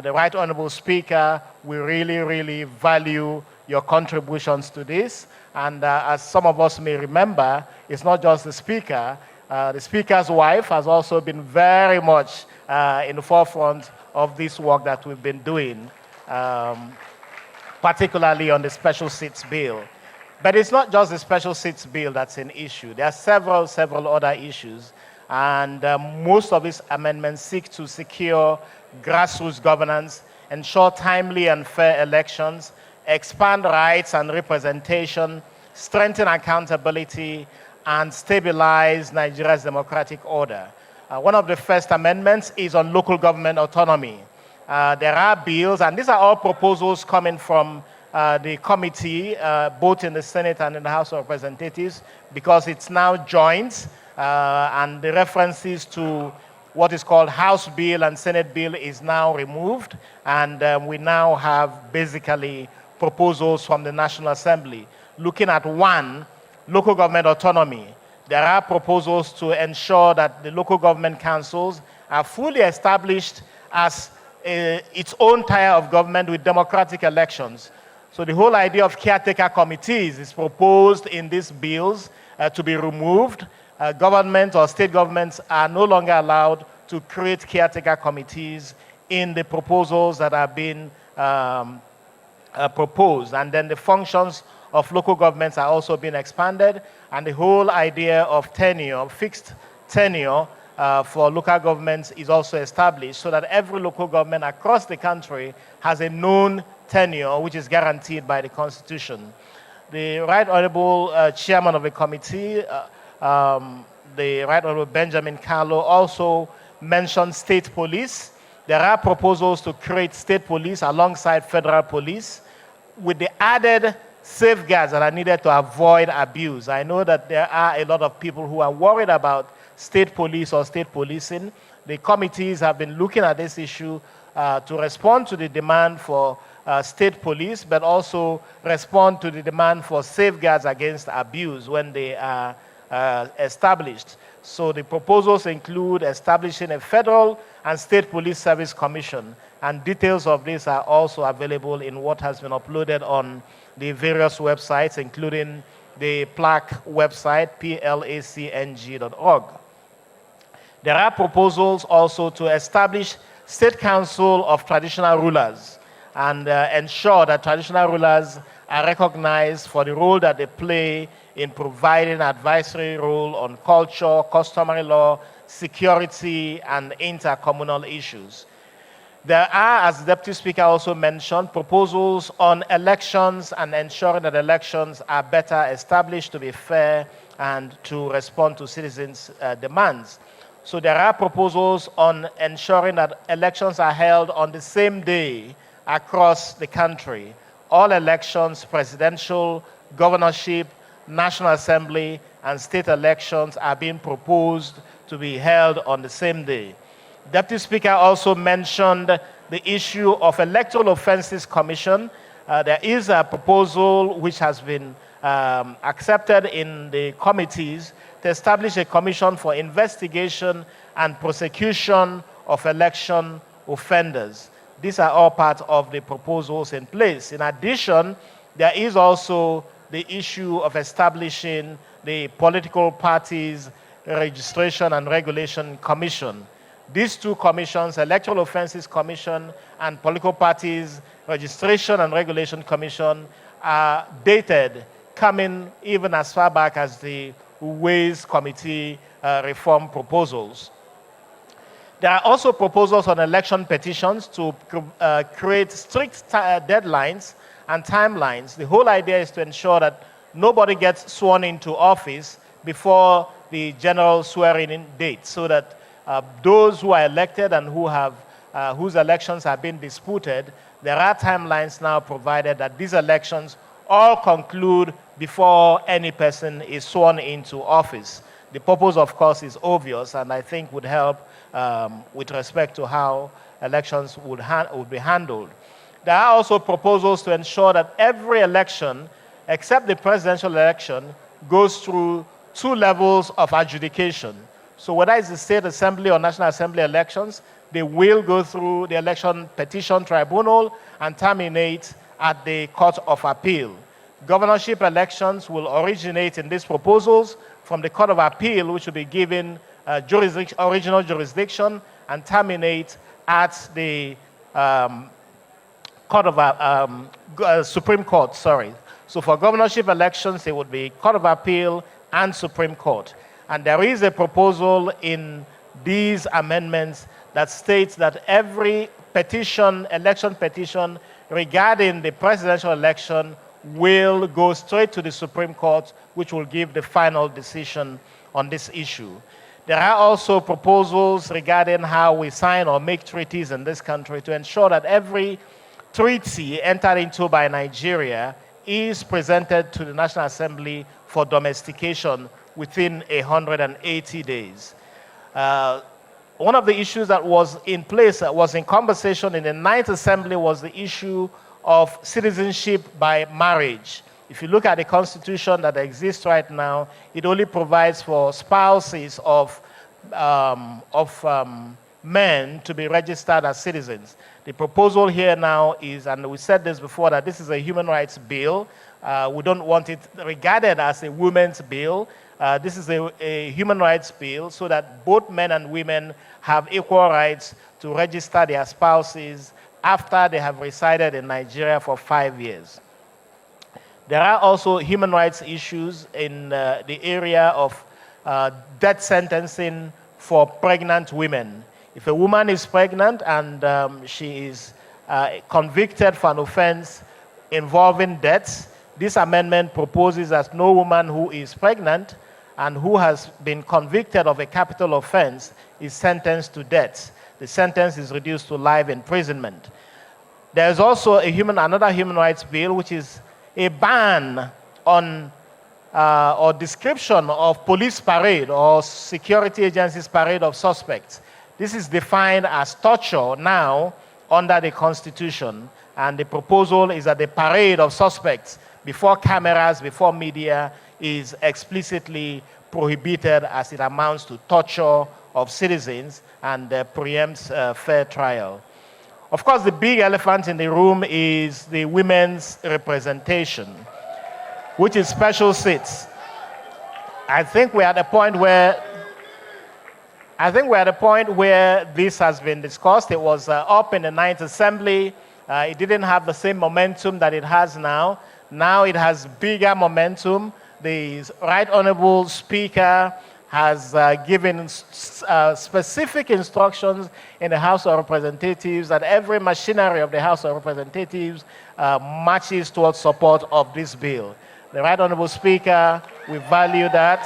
The Right Honorable Speaker, we really, really value your contributions to this. And as some of us may remember, it's not just the Speaker. The Speaker's wife has also been very much in the forefront of this work that we've been doing, particularly on the special seats bill. But it's not just the special seats bill that's an issue. There are several other issues. And most of these amendments seek to secure grassroots governance, ensure timely and fair elections, expand rights and representation, strengthen accountability, and stabilize Nigeria's democratic order. One of the first amendments is on local government autonomy. There are bills, and these are all proposals coming from the committee, both in the Senate and in the House of Representatives, because it's now joint, and the references to what is called House Bill and Senate Bill is now removed, and we now have basically proposals from the National Assembly. Looking at one, local government autonomy. There are proposals to ensure that the local government councils are fully established as its own tier of government with democratic elections. So the whole idea of caretaker committees is proposed in these bills to be removed. Government or state governments are no longer allowed to create caretaker committees in the proposals that are being proposed. And then the functions of local governments are also being expanded, and the whole idea of tenure, fixed tenure for local governments is also established, so that every local government across the country has a known tenure which is guaranteed by the Constitution. The Right Honorable Chairman of the committee, the Right Honorable Benjamin Carlo, also mentioned state police. There are proposals to create state police alongside federal police with the added safeguards that are needed to avoid abuse. I know that there are a lot of people who are worried about state police or state policing. The committees have been looking at this issue to respond to the demand for state police, but also respond to the demand for safeguards against abuse when they are established. So the proposals include establishing a federal and state police service commission, and details of this are also available in what has been uploaded on the various websites, including the PLAC website, placng.org. There are proposals also to establish State Council of Traditional Rulers and ensure that traditional rulers are recognized for the role that they play in providing advisory role on culture, customary law, security, and intercommunal issues. There are, as the Deputy Speaker also mentioned, proposals on elections and ensuring that elections are better established to be fair and to respond to citizens' demands. So there are proposals on ensuring that elections are held on the same day across the country. All elections, presidential, governorship, National Assembly, and state elections are being proposed to be held on the same day. Deputy Speaker also mentioned the issue of Electoral Offenses Commission. There is a proposal which has been accepted in the committees to establish a commission for investigation and prosecution of election offenders. These are all part of the proposals in place. In addition, there is also the issue of establishing the Political Parties Registration and Regulation Commission. These two commissions, Electoral Offenses Commission and Political Parties Registration and Regulation Commission, are dated, coming even as far back as the Ways Committee reform proposals. There are also proposals on election petitions to create strict deadlines and timelines. The whole idea is to ensure that nobody gets sworn into office before the general swearing-in date, so that those who are elected and whose elections have been disputed, there are timelines now provided that these elections all conclude before any person is sworn into office. The purpose, of course, is obvious, and I think would help with respect to how elections would be handled. There are also proposals to ensure that every election, except the presidential election, goes through 2 levels of adjudication. So whether it's the State Assembly or National Assembly elections, they will go through the Election Petition Tribunal and terminate at the Court of Appeal. Governorship elections will originate in these proposals from the Court of Appeal, which will be given original jurisdiction, and terminate at the Supreme Court. So for governorship elections, it would be Court of Appeal and Supreme Court. And there is a proposal in these amendments that states that every petition, election petition regarding the presidential election will go straight to the Supreme Court, which will give the final decision on this issue. There are also proposals regarding how we sign or make treaties in this country to ensure that every treaty entered into by Nigeria is presented to the National Assembly for domestication within 180 days. one of the issues that was in place, was in conversation in the Ninth Assembly, was the issue of citizenship by marriage. If you look at the Constitution that exists right now, it only provides for spouses of men to be registered as citizens. The proposal here now is, and we said this before, that this is a human rights bill. We don't want it regarded as a women's bill. This is a human rights bill so that both men and women have equal rights to register their spouses after they have resided in Nigeria for 5 years. There are also human rights issues in the area of death sentencing for pregnant women. If a woman is pregnant and she is convicted for an offense involving death, this amendment proposes that no woman who is pregnant and who has been convicted of a capital offense is sentenced to death. The sentence is reduced to life imprisonment. There is also another human rights bill, which is a ban on or description of police parade or security agencies parade of suspects. This is defined as torture now under the Constitution, and the proposal is that the parade of suspects before cameras, before media, is explicitly prohibited as it amounts to torture of citizens and preempts fair trial. Of course, the big elephant in the room is the women's representation, which is special seats. I think we're at a point where this has been discussed. It was up in the Ninth Assembly. It didn't have the same momentum that it has now. Now it has bigger momentum. The Right Honorable Speaker has given specific instructions in the House of Representatives that every machinery of the House of Representatives marches towards support of this bill. The Right Honorable Speaker, we value that.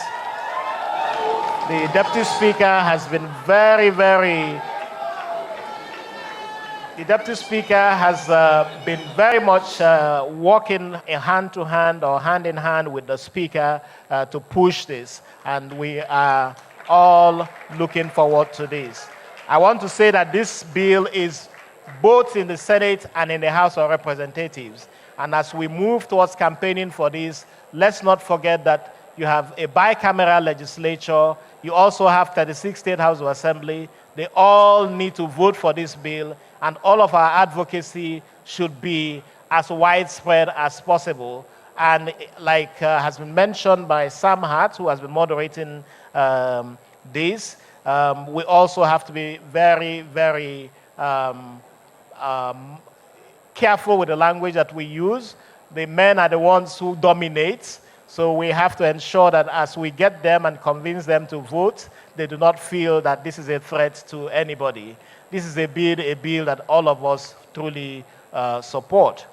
The Deputy Speaker has been very much working hand to hand or hand in hand with the Speaker to push this, and we are all looking forward to this. I want to say that this bill is both in the Senate and in the House of Representatives, and as we move towards campaigning for this, let's not forget that you have a bicameral legislature. You also have 36 State House of Assembly. They all need to vote for this bill, and all of our advocacy should be as widespread as possible. And like has been mentioned by Sam Hart, who has been moderating this, we also have to be very careful with the language that we use. The men are the ones who dominate. So we have to ensure that as we get them and convince them to vote, they do not feel that this is a threat to anybody. This is a bill that all of us truly support.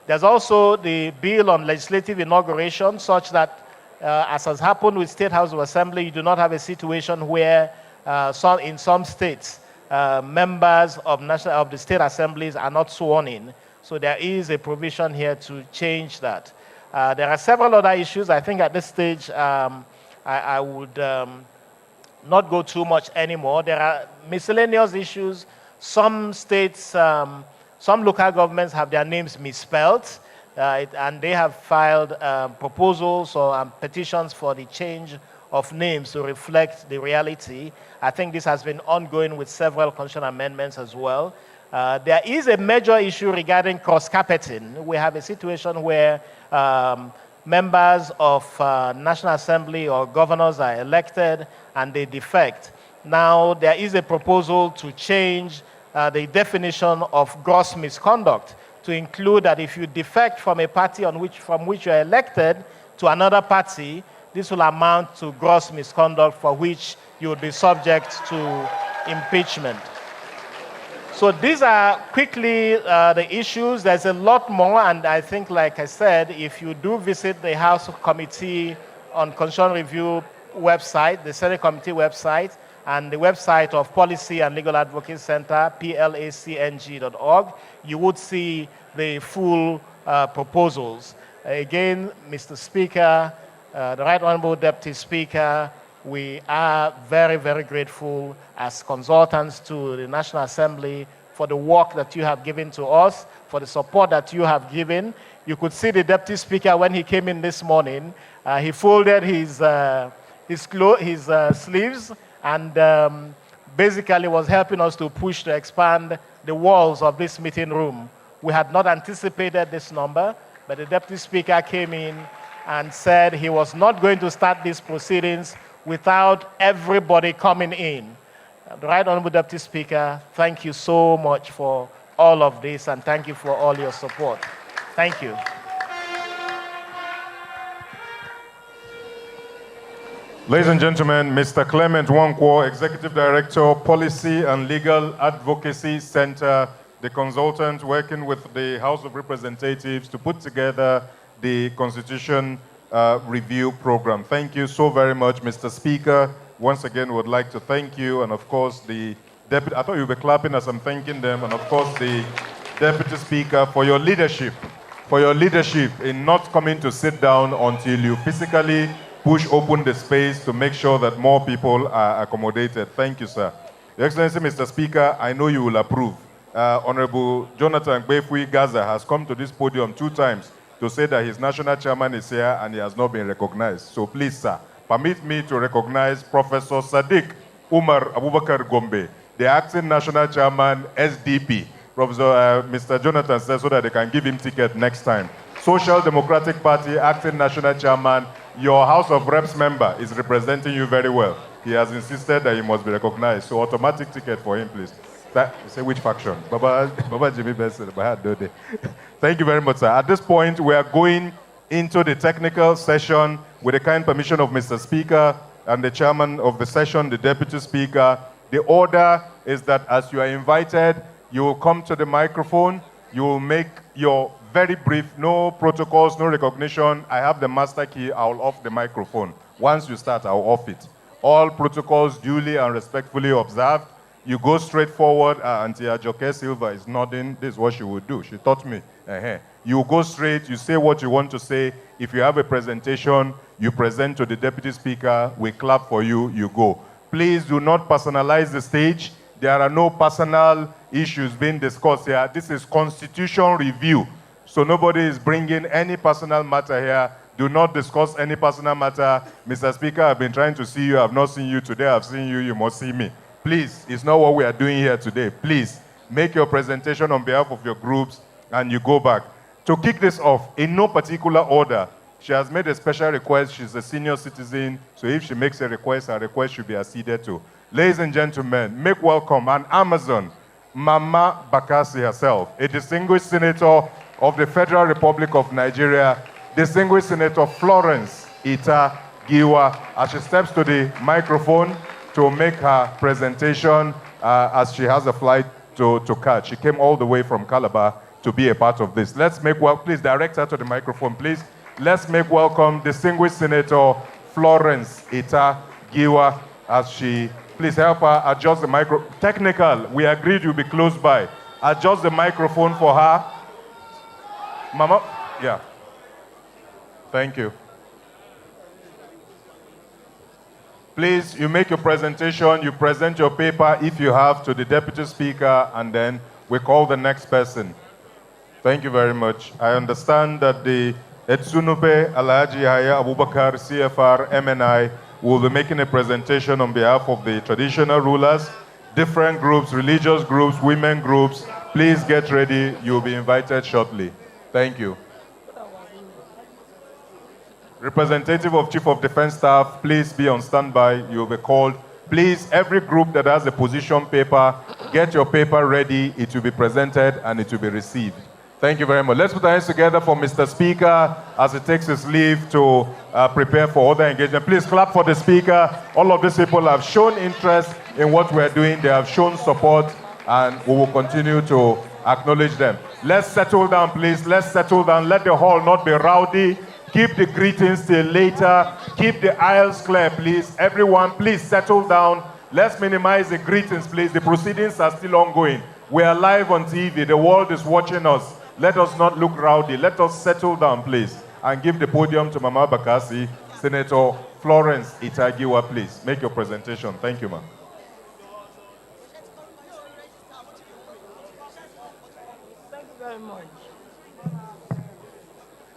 There's also the bill on legislative inauguration, such that, as has happened with State House of Assembly, you do not have a situation where in some states, members of the state assemblies are not sworn in. So there is a provision here to change that. There are several other issues. I think at this stage, I would not go too much anymore. There are miscellaneous issues. Some states, some local governments have their names misspelled, and they have filed proposals or petitions for the change of names to reflect the reality. I think this has been ongoing with several constitutional amendments as well. There is a major issue regarding cross-carpeting. We have a situation where members of National Assembly or governors are elected and they defect. Now, there is a proposal to change the definition of gross misconduct to include that if you defect from a party from which you are elected to another party, this will amount to gross misconduct for which you would be subject to impeachment. So these are quickly the issues. There's a lot more, and I think, like I said, if you do visit the House Committee on Constitutional Review website, the Senate Committee website, and the website of Policy and Legal Advocacy Center, placng.org, you would see the full proposals. Again, Mr. Speaker, the Right Honorable Deputy Speaker, We are very, very grateful as consultants to the National Assembly for the work that you have given to us, for the support that you have given. You could see the Deputy Speaker when he came in this morning. He folded his sleeves and basically was helping us to push to expand the walls of this meeting room. We had not anticipated this number, but the Deputy Speaker came in and said he was not going to start these proceedings without everybody coming in. The Right Honorable Deputy Speaker, thank you so much for all of this, and thank you for all your support. Thank you. Ladies and gentlemen, Mr. Clement Wankwo, Executive Director, Policy and Legal Advocacy Center, the consultant working with the House of Representatives to put together the Constitution Review Program. Thank you so very much, Mr. Speaker. Once again, would like to thank you, and of course, the Deputy, I thought you were clapping as I'm thanking them, and of course, the Deputy Speaker for your leadership in not coming to sit down until you physically push open the space to make sure that more people are accommodated. Thank you, sir. Your Excellency, Mr. Speaker, I know you will approve. Honorable Jonathan Gbefui Gaza has come to this podium 2 times to say that his national chairman is here and he has not been recognized. So please, sir, permit me to recognize Professor Sadiq Umar Abubakar Gombe, the acting national chairman, SDP. Professor Mr. Jonathan says so that they can give him ticket next time. Social Democratic Party, acting national chairman, your House of Reps member is representing you very well. He has insisted that he must be recognized. So automatic ticket for him, please. Say which faction? Baba Jimmy Benson. Thank you very much, sir. At this point, we are going into the technical session with the kind permission of Mr. Speaker and the chairman of the session, the Deputy Speaker. The order is that as you are invited, you will come to the microphone, you will make your very brief, no protocols, no recognition. I have the master key, I'll off the microphone. Once you start, I'll off it. All protocols duly and respectfully observed. You go straight forward. Auntie Ajoke Silva is nodding. This is what she would do. She taught me. You go straight, you say what you want to say. If you have a presentation, you present to the Deputy Speaker, we clap for you, you go. Please do not personalize the stage. There are no personal issues being discussed here. This is Constitution Review. So nobody is bringing any personal matter here. Do not discuss any personal matter. Mr. Speaker, I've been trying to see you. I've not seen you today. I've seen you. You must see me. Please, it's not what we are doing here today. Please, make your presentation on behalf of your groups and you go back. To kick this off, in no particular order, she has made a special request. She's a senior citizen, so if she makes a request, her request should be acceded to. Ladies and gentlemen, make welcome an Amazon, Mama Bakassi herself, a distinguished senator of the Federal Republic of Nigeria, distinguished Senator Florence Ita Giwa, as she steps to the microphone to make her presentation as she has a flight to catch. She came all the way from Calabar to be a part of this. Let's make welcome, please direct her to the microphone, please. Let's make welcome distinguished Senator Florence Ita Giwa as she, please help her adjust the micro. Technical, we agreed you'll be close by. Adjust the microphone for her. Mama, yeah. Thank you. Please, you make your presentation, you present your paper if you have to the Deputy Speaker, and then we call the next person. Thank you very much. I understand that the Etsunupe Alhaji Yahya Abubakar, CFR, MNI, will be making a presentation on behalf of the traditional rulers, different groups, religious groups, women groups. Please get ready. You'll be invited shortly. Thank you. Representative of Chief of Defense Staff, please be on standby. You'll be called. Please, every group that has a position paper, get your paper ready. It will be presented and it will be received. Thank you very much. Let's put our hands together for Mr. Speaker as he takes his leave to prepare for other engagement. Please clap for the Speaker. All of these people have shown interest in what we're doing. They have shown support, and we will continue to acknowledge them. Let's settle down, please. Let's settle down. Let the hall not be rowdy. Keep the greetings till later. Keep the aisles clear, please. Everyone, please settle down. Let's minimize the greetings, please. The proceedings are still ongoing. We are live on TV. The world is watching us. Let us not look rowdy. Let us settle down, please, and give the podium to Mama Bakassi. Senator Florence Itagiwa, please make your presentation. Thank you, ma'am. Thank you very much.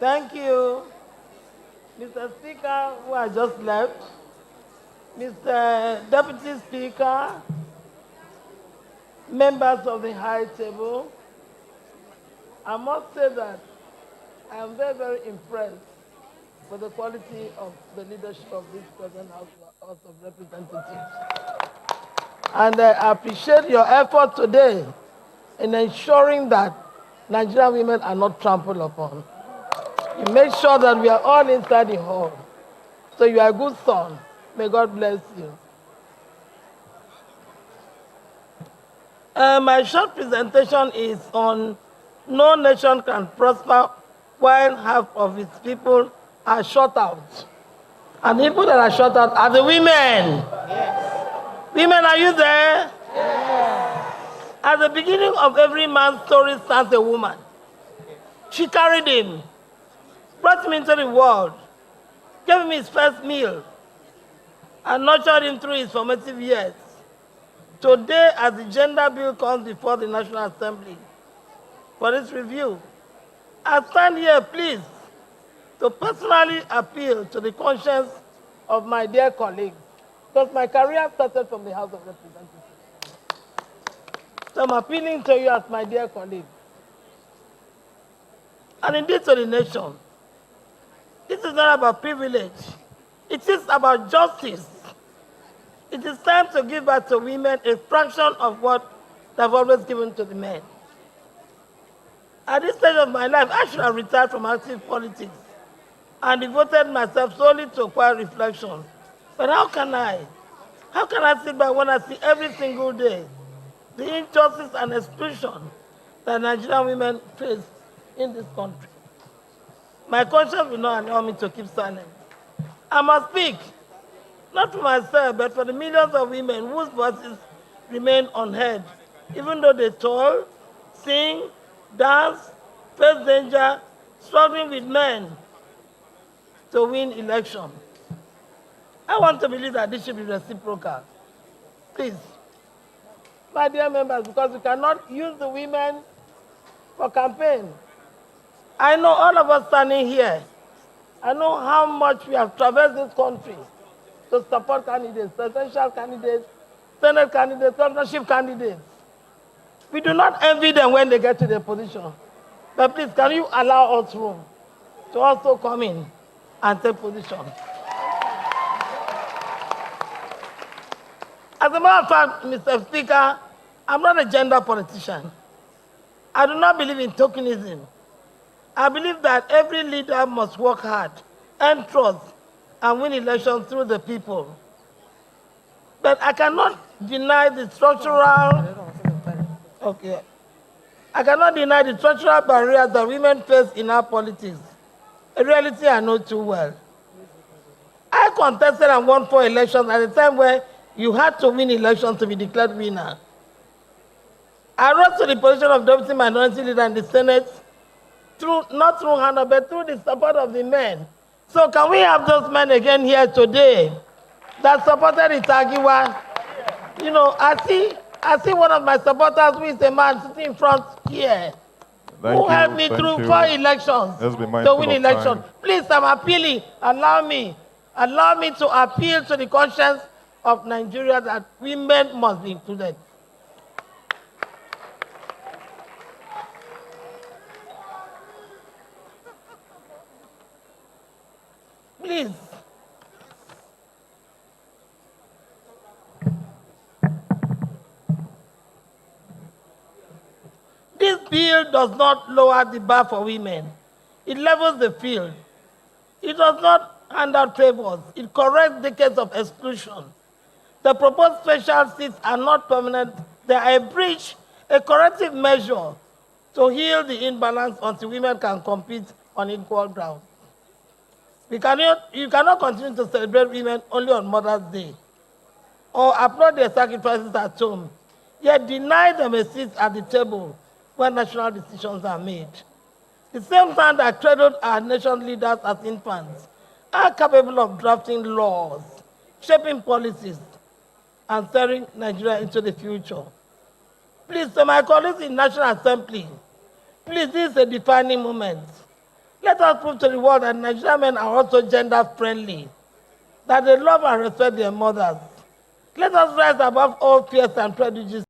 Thank you, Mr. Speaker, who has just left, Mr. Deputy Speaker, members of the High Table. I must say that I am very, very impressed with the quality of the leadership of this present House of Representatives. And I appreciate your effort today in ensuring that Nigerian women are not trampled upon. You make sure that we are all inside the hall. So you are a good son. May God bless you. My short presentation is on no nation can prosper while half of its people are shut out. And the people that are shut out are the women. Yes. Women, are you there? Yes. At the beginning of every man's story stands a woman. She carried him, brought him into the world, gave him his first meal, and nurtured him through his formative years. Today, as the gender bill comes before the National Assembly for its review, I stand here pleased to personally appeal to the conscience of my dear colleagues, because my career started from the House of Representatives. So I'm appealing to you as my dear colleagues, and indeed to the nation. This is not about privilege. It is about justice. It is time to give back to women a fraction of what they've always given to the men. At this stage of my life, I should have retired from active politics and devoted myself solely to quiet reflection. But how can I? How can I sit back when I see every single day the injustice and exclusion that Nigerian women face in this country? My conscience will not allow me to keep silent. I must speak, not for myself, but for the millions of women whose voices remain unheard, even though they toil, sing, dance, face danger, struggling with men to win election. I want to believe that this should be reciprocal. Please, my dear members, because we cannot use the women for campaign. I know all of us standing here, I know how much we have traversed this country to support candidates, presidential candidates, Senate candidates, governorship candidates. We do not envy them when they get to their position. But please, can you allow us room to also come in and take position? As a matter of fact, Mr. Speaker, I'm not a gender politician. I do not believe in tokenism. I believe that every leader must work hard, earn trust, and win elections through the people. But I cannot deny the structural barriers that women face in our politics, a reality I know too well. I contested and won 4 elections at a time where you had to win elections to be declared winner. I rose to the position of deputy minority leader in the Senate, not through honor, but through the support of the men. So can we have those men again here today that supported Itagiwa? You know, I see one of my supporters who is a man sitting in front here, who helped me through 4 elections to win election. Please, I'm appealing. Allow me to appeal to the conscience of Nigeria that women must be included. Please. This bill does not lower the bar for women. It levels the field. It does not hand out favors. It corrects decades of exclusion. The proposed special seats are not permanent. They are a breach, a corrective measure to heal the imbalance until women can compete on equal ground. You cannot continue to celebrate women only on Mother's Day or applaud their sacrifices at home, yet deny them a seat at the table where national decisions are made. The same time that cradled our nation's leaders as infants are capable of drafting laws, shaping policies, and steering Nigeria into the future. Please, to my colleagues in National Assembly, please, this is a defining moment. Let us prove to the world that Nigerian men are also gender-friendly, that they love and respect their mothers. Let us rise above all fears and prejudices.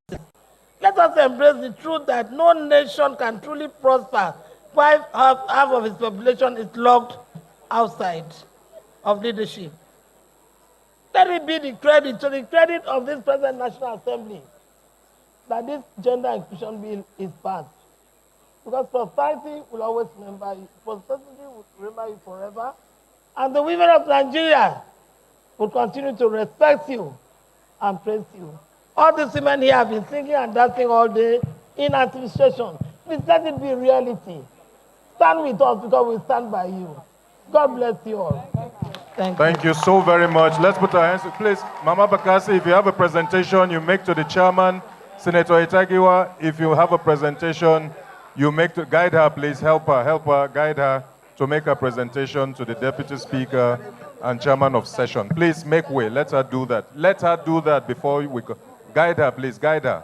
Let us embrace the truth that no nation can truly prosper while half of its population is locked outside of leadership. Let it be the credit of this present National Assembly that this gender inclusion bill is passed. Because society will always remember you. Society will remember you forever. And the women of Nigeria will continue to respect you and praise you. All these women here have been singing and dancing all day in anticipation. Please let it be reality. Stand with us because we stand by you. God bless you all. Thank you so very much. Let's put our hands, please. Mama Bakasi, if you have a presentation you make to the chairman, Senator Itagiwa, if you have a presentation you make to guide her, please help her, guide her to make a presentation to the Deputy Speaker and Chairman of Session. Please make way. Let her do that. Let her do that before we go. Guide her, please. Guide her.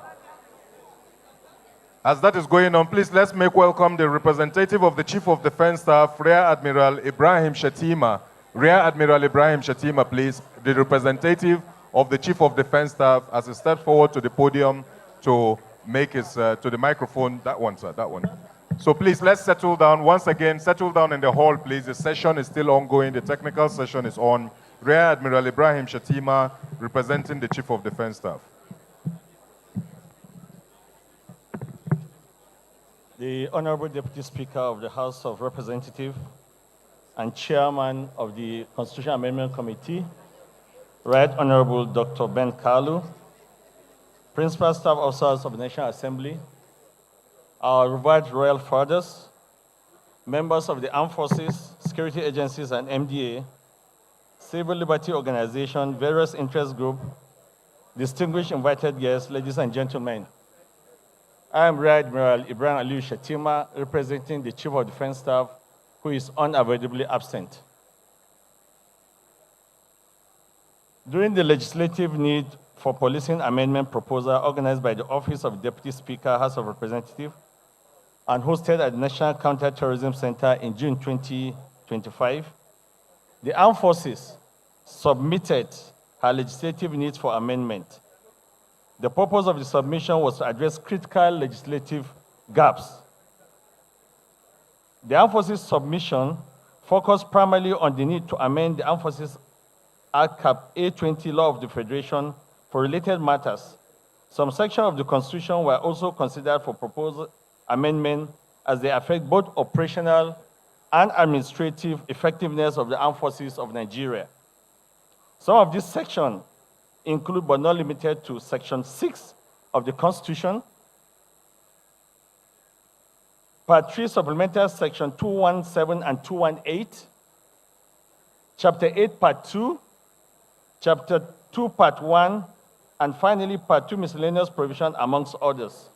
As that is going on, please let's make welcome the representative of the Chief of Defense Staff, Rear Admiral Ibrahim Shatima. Rear Admiral Ibrahim Shatima, please. The representative of the Chief of Defense Staff as he steps forward to the podium to make his, to the microphone. That one, sir, that one. So please, let's settle down. Once again, settle down in the hall, please. The session is still ongoing. The technical session is on. Rear Admiral Ibrahim Shatima, representing the Chief of Defense Staff. The Honorable Deputy Speaker of the House of Representatives and Chairman of the Constitutional Amendment Committee, Right Honorable Dr. Ben Kalu, Principal Staff Officers of the National Assembly, our revered royal fathers, members of the armed forces, security agencies, and MDA, civil liberty organizations, various interest groups, distinguished invited guests, ladies and gentlemen. I am Rear Admiral Ibrahim Aliyu Shatima, representing the Chief of Defense Staff, who is unavoidably absent. During the legislative need for policing amendment proposal organized by the Office of Deputy Speaker, House of Representatives, and hosted at the National Counterterrorism Center in June 2025, the Armed Forces submitted her legislative needs for amendment. The purpose of the submission was to address critical legislative gaps. The Armed Forces submission focused primarily on the need to amend the Armed Forces Act Cap A20 Law of the Federation for related matters. Some sections of the Constitution were also considered for proposed amendment as they affect both operational and administrative effectiveness of the Armed Forces of Nigeria. Some of these sections include, but not limited to, Section 6 of the Constitution, Part 3 Supplemental Section 217 and 218, Chapter 8, Part 2, Chapter 2, Part 1, and finally, Part 2 Miscellaneous Provision, amongst others.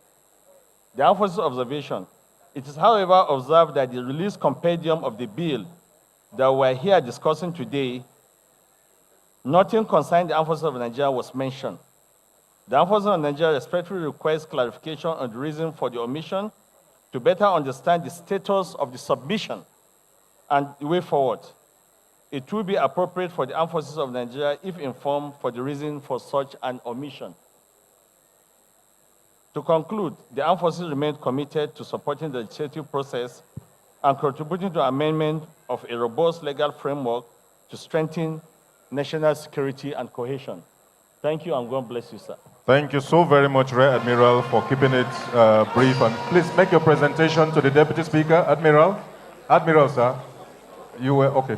The Armed Forces Observation. It is, however, observed that the released compendium of the bill that we're here discussing today, nothing concerning the Armed Forces of Nigeria was mentioned. The Armed Forces of Nigeria respectfully requests clarification on the reason for the omission to better understand the status of the submission and the way forward. It will be appropriate for the Armed Forces of Nigeria if informed for the reason for such an omission. To conclude, the Armed Forces remain committed to supporting the legislative process and contributing to amendment of a robust legal framework to strengthen national security and cohesion. Thank you, and God bless you, sir. Thank you so very much, Rear Admiral, for keeping it brief. And please make your presentation to the Deputy Speaker. Admiral? Admiral, sir. You were, okay.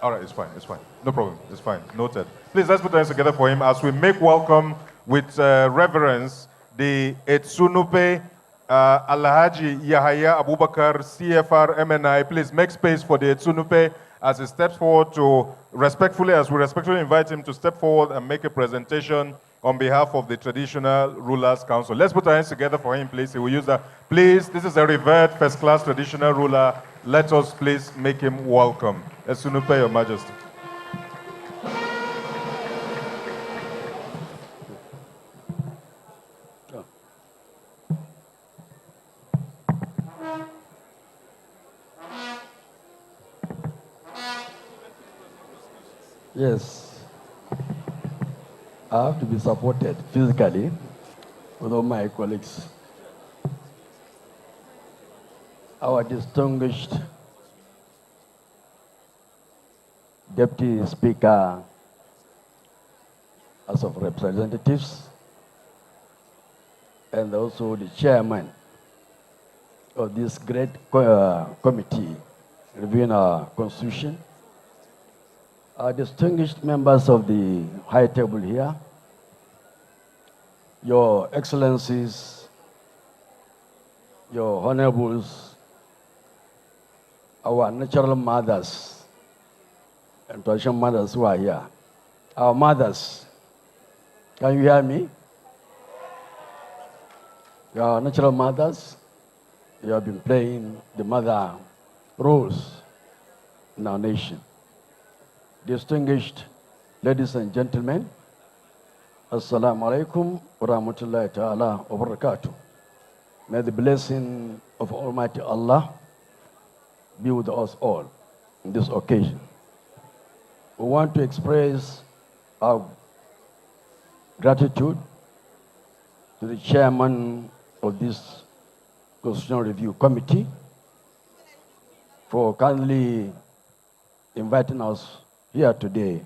All right, it's fine, it's fine. No problem, it's fine, noted. Please, let's put our hands together for him as we make welcome with reverence the Etsunupe Alhaji Yahaya Abubakar, CFR MNI. Please make space for the Etsunupe as he steps forward to respectfully invite him to step forward and make a presentation on behalf of the Traditional Rulers Council. Let's put our hands together for him, please. He will use that. Please, this is a revered first-class traditional ruler. Let us please make him welcome. Esunupe, Your Majesty. Yes, I have to be supported physically with all my colleagues. Our distinguished Deputy Speaker, House of Representatives, and also the chairman of this great committee reviewing our constitution, our distinguished members of the high table here, Your Excellencies, Your Honorables, our natural mothers and traditional mothers who are here, our mothers, can you hear me? Your natural mothers, you have been playing the mother roles in our nation. Distinguished ladies and gentlemen, Assalamu alaikum wa rahmatullahi ta'ala wa barakatuh. May the blessing of Almighty Allah be with us all on this occasion. We want to express our gratitude to the chairman of this Constitutional Review Committee for kindly inviting us here today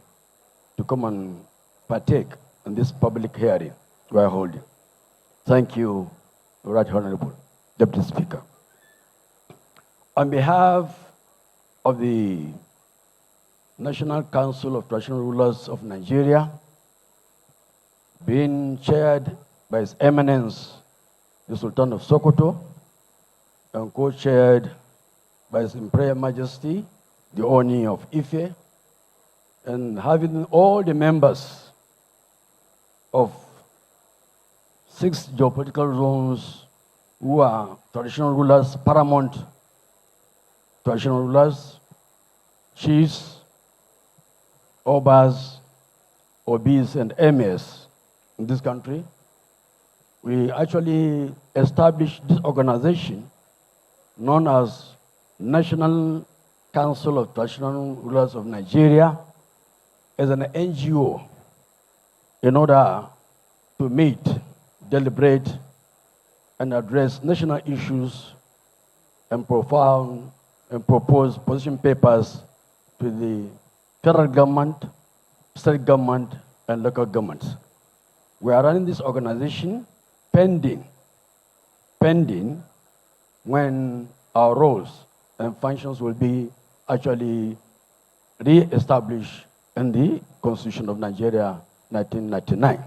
to come and partake in this public hearing we are holding. Thank you, Right Honorable Deputy Speaker. On behalf of the National Council of Traditional Rulers of Nigeria, being chaired by His Eminence, the Sultan of Sokoto, and co-chaired by His Imperial Majesty, the Oni of Ife, and having all the members of 6 geopolitical zones who are traditional rulers, paramount traditional rulers, chiefs, obas, obis, and emirs in this country. We actually established this organization known as National Council of Traditional Rulers of Nigeria as an NGO in order to meet, deliberate, and address national issues and propound and propose position papers to the federal government, state government, and local governments. We are running this organization pending when our roles and functions will be actually re-established in the Constitution of Nigeria, 1999.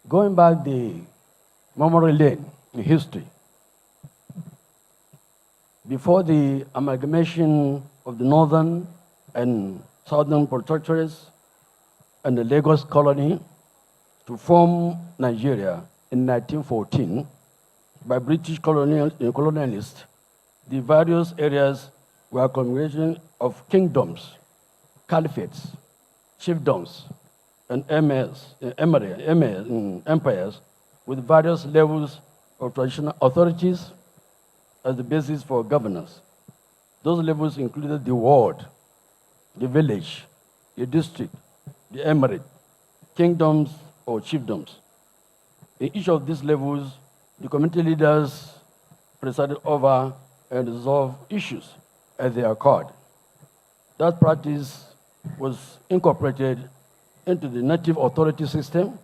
Going back the memory lane in history, before the amalgamation of the northern and southern protectorates and the Lagos colony to form Nigeria in 1914 by British colonialists, the various areas were a combination of kingdoms, caliphates, chiefdoms, and empires with various levels of traditional authorities as the basis for governance. Those levels included the ward, the village, the district, the emirate, kingdoms or chiefdoms. In each of these levels, the community leaders presided over and resolved issues as they occurred. That practice was incorporated into the native authority system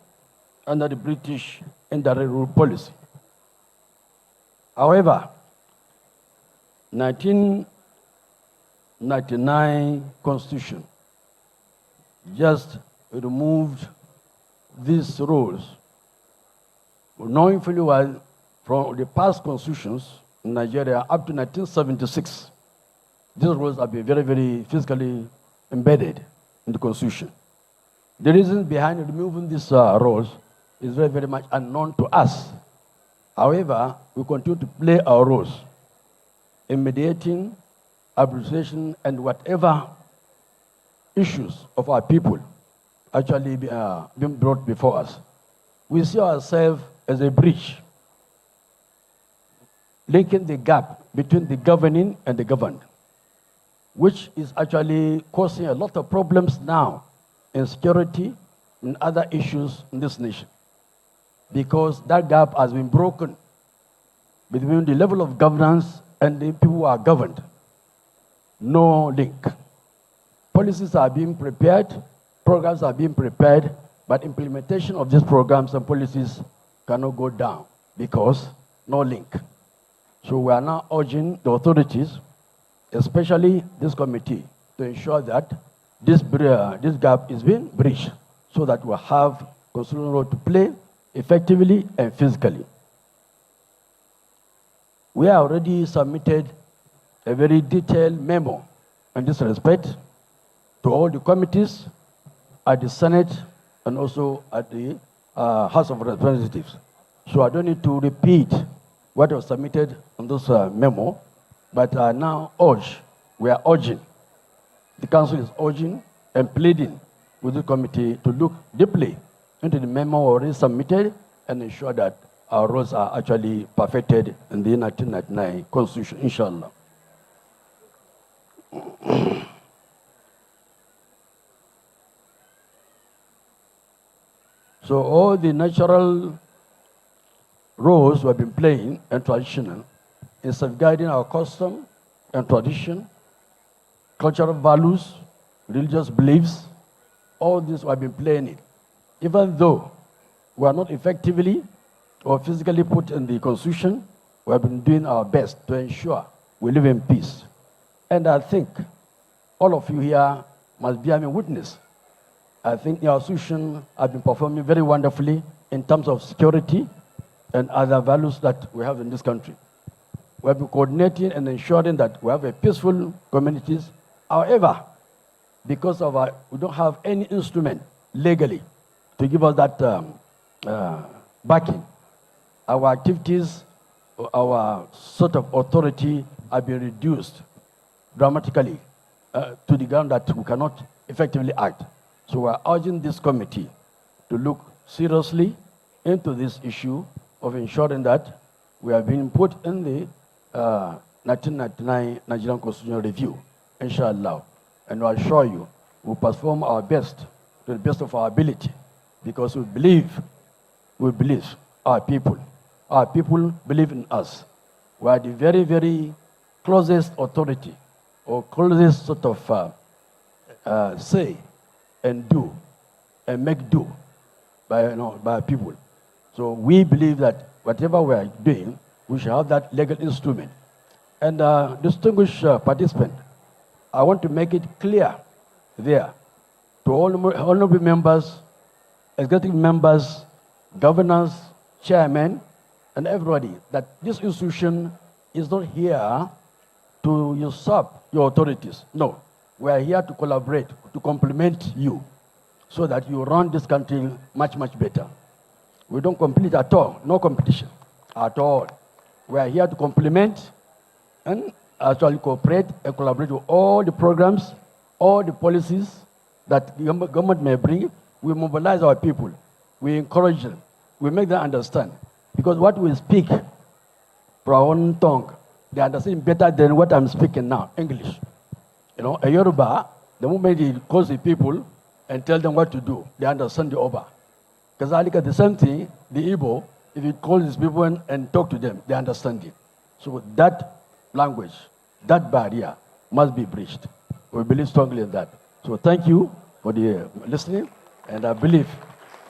under the British indirect rule policy. However, 1999 Constitution just removed these rules, knowing fully well from the past constitutions in Nigeria up to 1976. These rules have been very, very physically embedded in the Constitution. The reason behind removing these rules is very, very much unknown to us. However, we continue to play our roles in mediating, arbitration, and whatever issues of our people actually being brought before us. We see ourselves as a bridge, linking the gap between the governing and the governed, which is actually causing a lot of problems now in security and other issues in this nation. Because that gap has been broken between the level of governance and the people who are governed. No link. Policies are being prepared, programs are being prepared, but implementation of these programs and policies cannot go down because no link. So we are now urging the authorities, especially this committee, to ensure that this gap is being bridged so that we have constitutional role to play effectively and physically. We have already submitted a very detailed memo in this respect to all the committees at the Senate and also at the House of Representatives. So I don't need to repeat what was submitted on this memo, but I now we are urging, the Council is urging and pleading with the committee to look deeply into the memo already submitted and ensure that our roles are actually perfected in the 1999 Constitution, inshallah. So all the natural roles we have been playing and traditional in safeguarding our custom and tradition, cultural values, religious beliefs, all this we have been playing it. Even though we are not effectively or physically put in the Constitution, we have been doing our best to ensure we live in peace. And I think all of you here must be a witness. I think the institution have been performing very wonderfully in terms of security and other values that we have in this country. We have been coordinating and ensuring that we have a peaceful communities. However, because of we don't have any instrument legally to give us that backing, our activities, our sort of authority have been reduced dramatically to the ground that we cannot effectively act. So we're urging this committee to look seriously into this issue of ensuring that we have been put in the 1999 Nigerian Constitutional Review, inshallah. And I assure you, we'll perform our best to the best of our ability because we believe our people believe in us. We are the very, very closest authority or closest sort of say and do and make do by people. So we believe that whatever we are doing, we should have that legal instrument. And distinguished participant, I want to make it clear there to all honorable members, executive members, governors, chairmen, and everybody that this institution is not here to usurp your authorities. No, we are here to collaborate, to complement you so that you run this country much, much better. We don't compete at all, no competition at all. We are here to complement and actually cooperate and collaborate with all the programs, all the policies that the government may bring. We mobilize our people. We encourage them. We make them understand. Because what we speak for our own tongue, they understand better than what I'm speaking now, English. You know, a Yoruba, the moment he calls the people and tell them what to do, they understand the Oba. Because I look at the same thing, the Igbo, if he calls his people and talk to them, they understand it. So that language, that barrier must be bridged. We believe strongly in that. So thank you for the listening, and I believe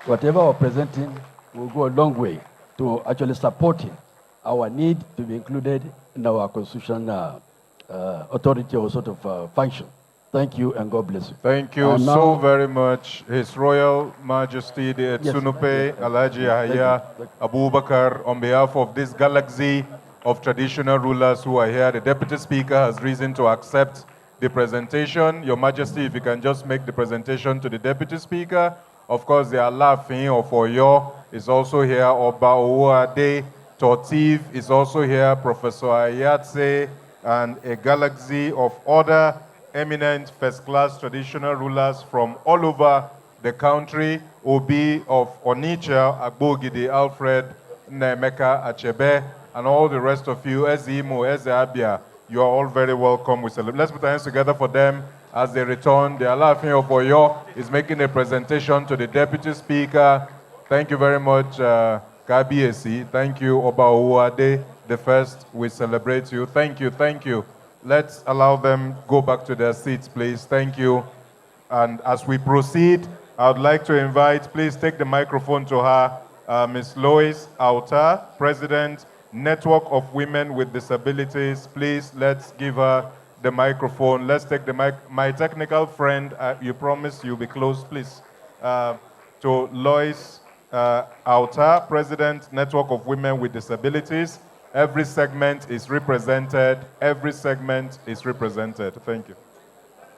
whatever we're presenting will go a long way to actually supporting our need to be included in our constitutional authority or sort of function. Thank you, and God bless you. Thank you so very much, His Royal Majesty the Etsunupe Alhaji Yahya Abubakar, on behalf of this galaxy of traditional rulers who are here. The Deputy Speaker has reason to accept the presentation. Your Majesty, if you can just make the presentation to the Deputy Speaker. Of course, the Alaafin of Oyo is also here. Oba Owode Totiv is also here. Professor Ayatse and a galaxy of other eminent first-class traditional rulers from all over the country, Obi of Onitsha, Agbogide, Alfred, Nemeka, Achebe, and all the rest of you, Ezimo, Ezeabia, you are all very welcome. Let's put our hands together for them as they return. The Alaafin of Oyo is making a presentation to the Deputy Speaker. Thank you very much, Kabiesi. Thank you, Oba Ouade the first. We celebrate you. Thank you, thank you. Let's allow them go back to their seats, please. Thank you. And as we proceed, I would like to invite, please take the microphone to her, Ms. Lois Auta, President, Network of Women with Disabilities. Please, let's give her the microphone. Let's take the mic. My technical friend, you promised you'll be close, please. To Lois Auta, President, Network of Women with Disabilities. Every segment is represented. Every segment is represented. Thank you.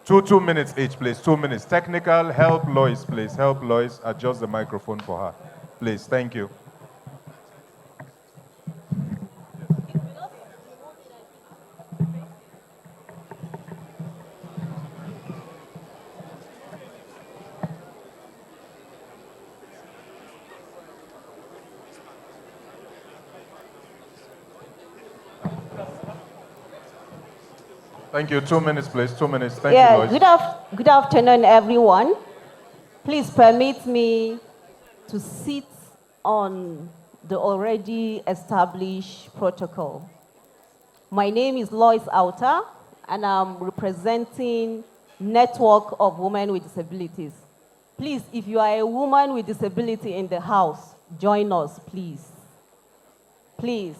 Two minutes each, please. 2 minutes. Technical, help Lois, please. Help Lois. Adjust the microphone for her. Please, thank you. Thank you. 2 minutes, please. 2 minutes. Thank you, Lois. Good afternoon, everyone. Please permit me to sit on the already established protocol. My name is Lois Auta, and I'm representing Network of Women with Disabilities. Please, if you are a woman with disability in the house, join us, please. Please.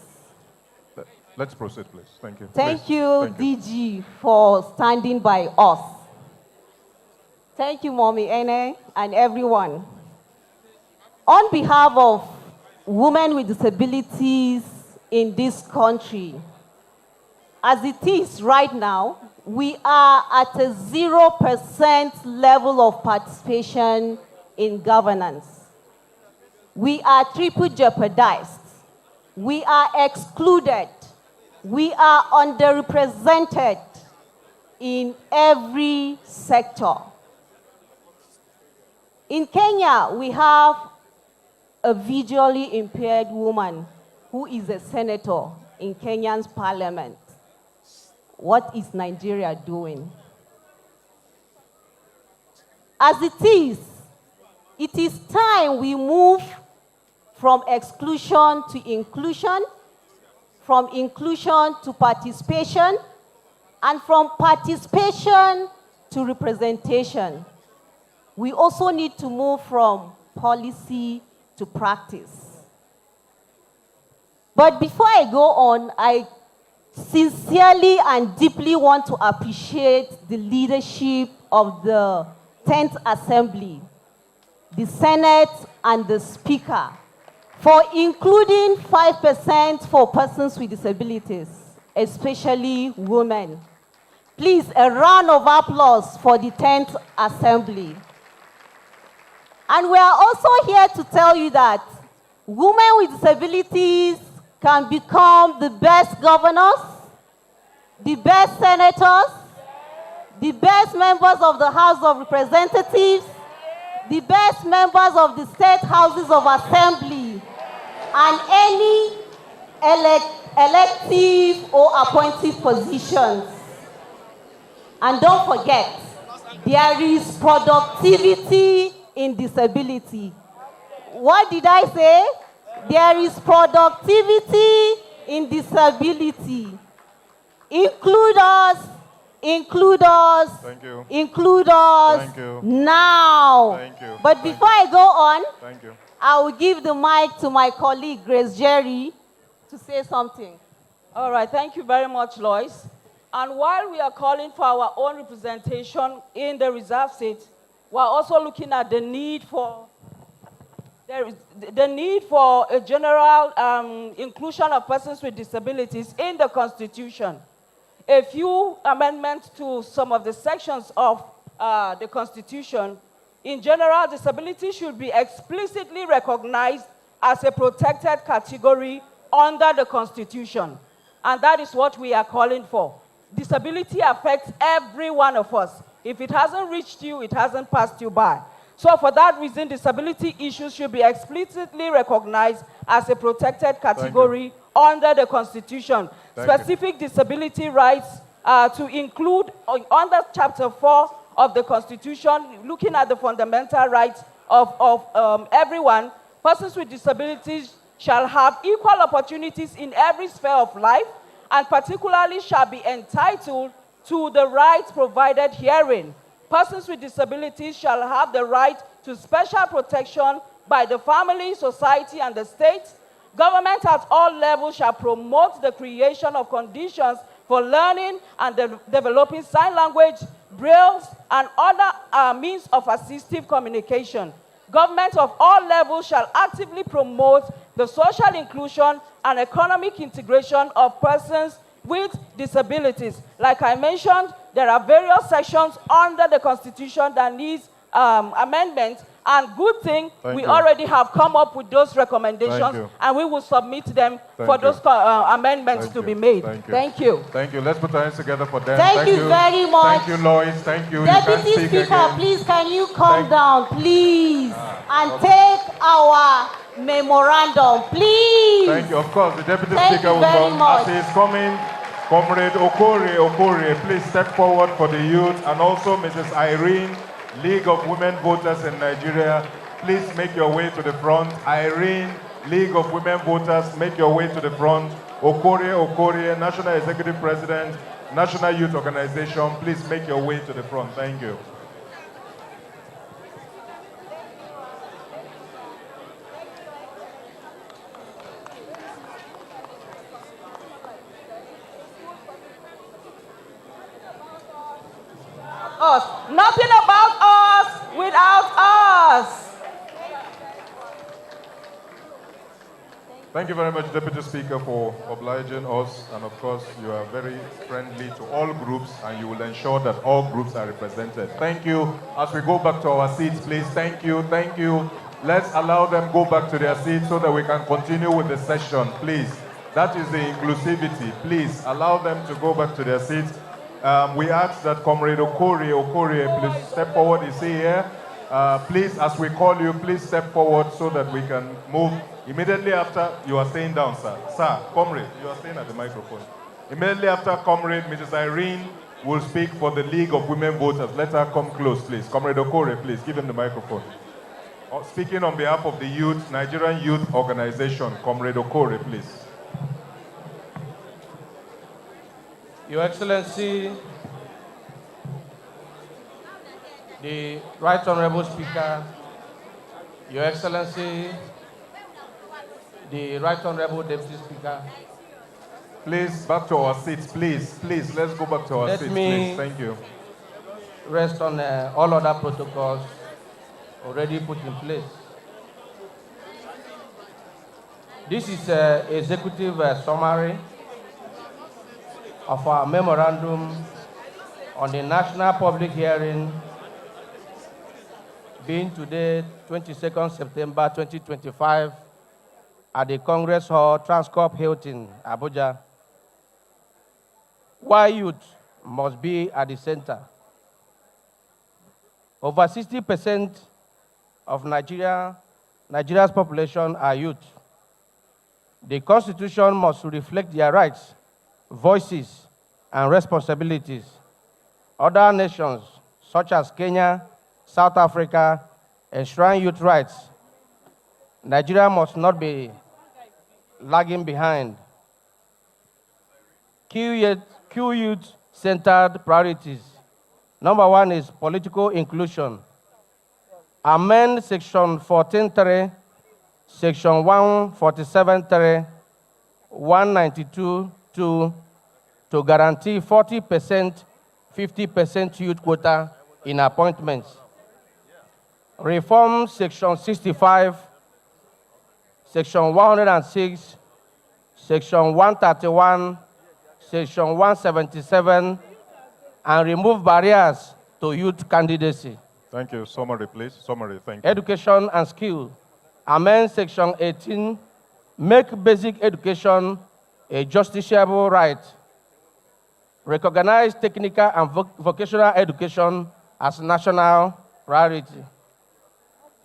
Let's proceed, please. Thank you. Thank please. you, Thank you, DG, for standing by us. Thank you, Mommy Ene, and everyone. On behalf of women with disabilities in this country, as it is right now, we are at a 0% level of participation in governance. We are triple jeopardized. We are excluded. We are underrepresented in every sector. In Kenya, we have a visually impaired woman who is a senator in Kenya's parliament. What is Nigeria doing? As it is time we move from exclusion to inclusion, from inclusion to participation, and from participation to representation. We also need to move from policy to practice. But before I go on, I sincerely and deeply want to appreciate the leadership of the 10th Assembly, the Senate, and the Speaker for including 5% for persons with disabilities, especially women. Please, a round of applause for the 10th Assembly. And we are also here to tell you that women with disabilities can become the best governors, the best senators, the best members of the House of Representatives, the best members of the state houses of assembly, and any elective or appointive positions. And don't forget, there is productivity in disability. What did I say? There is productivity in disability. Include us, include us, Thank you. include us Thank you. now. Thank you. But before I go on, Thank you. I will give the mic to my colleague, Grace Jerry, to say something. All right, thank you very much, Lois. And while we are calling for our own representation in the reserve seat, we're also looking at the need for a general inclusion of persons with disabilities in the Constitution. A few amendments to some of the sections of the Constitution. In general, disability should be explicitly recognized as a protected category under the Constitution. And that is what we are calling for. Disability affects every one of us. If it hasn't reached you, it hasn't passed you by. So for that reason, disability issues should be explicitly recognized as a protected category under the Constitution. Specific disability rights to include under Chapter 4 of the Constitution, looking at the fundamental rights of everyone. Persons with disabilities shall have equal opportunities in every sphere of life, and particularly shall be entitled to the rights provided herein. Persons with disabilities shall have the right to special protection by the family, society, and the state. Government at all levels shall promote the creation of conditions for learning and developing sign language, braille, and other means of assistive communication. Government of all levels shall actively promote the social inclusion and economic integration of persons with disabilities. Like I mentioned, there are various sections under the Constitution that needs amendment, and good thing we already have come up with those recommendations, and we will submit them for those amendments to be made. Thank you. Thank you. Let's put our hands together for them. Thank you very much. Thank you, Lois. Thank you. Deputy Speaker, please, can you come down, please, and take our memorandum, please. Thank you. Of course, the Deputy Speaker will come. As he is coming, Comrade Okore, please step forward for the youth, and also Mrs. Irene, League of Women Voters in Nigeria, please make your way to the front. Irene, League of Women Voters, make your way to the front. Okore, National Executive President, National Youth Organization, please make your way to the front. Thank you. Us. Nothing about us without us. Thank you very much, Deputy Speaker, for obliging us. And of course, you are very friendly to all groups, and you will ensure that all groups are represented. Thank you. As we go back to our seats, please. Thank you. Thank you. Let's allow them go back to their seats so that we can continue with the session, please. That is the inclusivity. Please allow them to go back to their seats. We ask that Comrade Okore, please step forward. Is he here? Please, as we call you, please step forward so that we can move. Immediately after, you are staying down, sir. Sir, Comrade, you are staying at the microphone. Immediately after Comrade, Mrs. Irene will speak for the League of Women Voters. Let her come close, please. Comrade Okore, please, give him the microphone. Speaking on behalf of the youth, Nigerian Youth Organization, Comrade Okore, please. Your Excellency, the Right Honorable Speaker, Your Excellency, the Right Honorable Deputy Speaker. Please, back to our seats, please. Please, let's go back to our seats, please. Thank you. Rest on all other protocols already put in place. This is an executive summary of our memorandum on the national public hearing being today, 22nd September 2025, at the Congress Hall, Transcorp Hilton, Abuja. Why youth must be at the center. Over 60% of Nigeria's population are youth. The Constitution must reflect their rights, voices, and responsibilities. Other nations, such as Kenya, South Africa, enshrine youth rights. Nigeria must not be lagging behind. Key youth-centered priorities. Number one is political inclusion. Amend Section 14.3, Section 147.3, 192.2 to guarantee 40%, 50% youth quota in appointments. Reform Section 65, Section 106, Section 131, Section 177, and remove barriers to youth candidacy. Thank you. Summary, please. Summary, thank you. Education and skill. Amend Section 18, make basic education a justiciable right. Recognize technical and vocational education as national priority.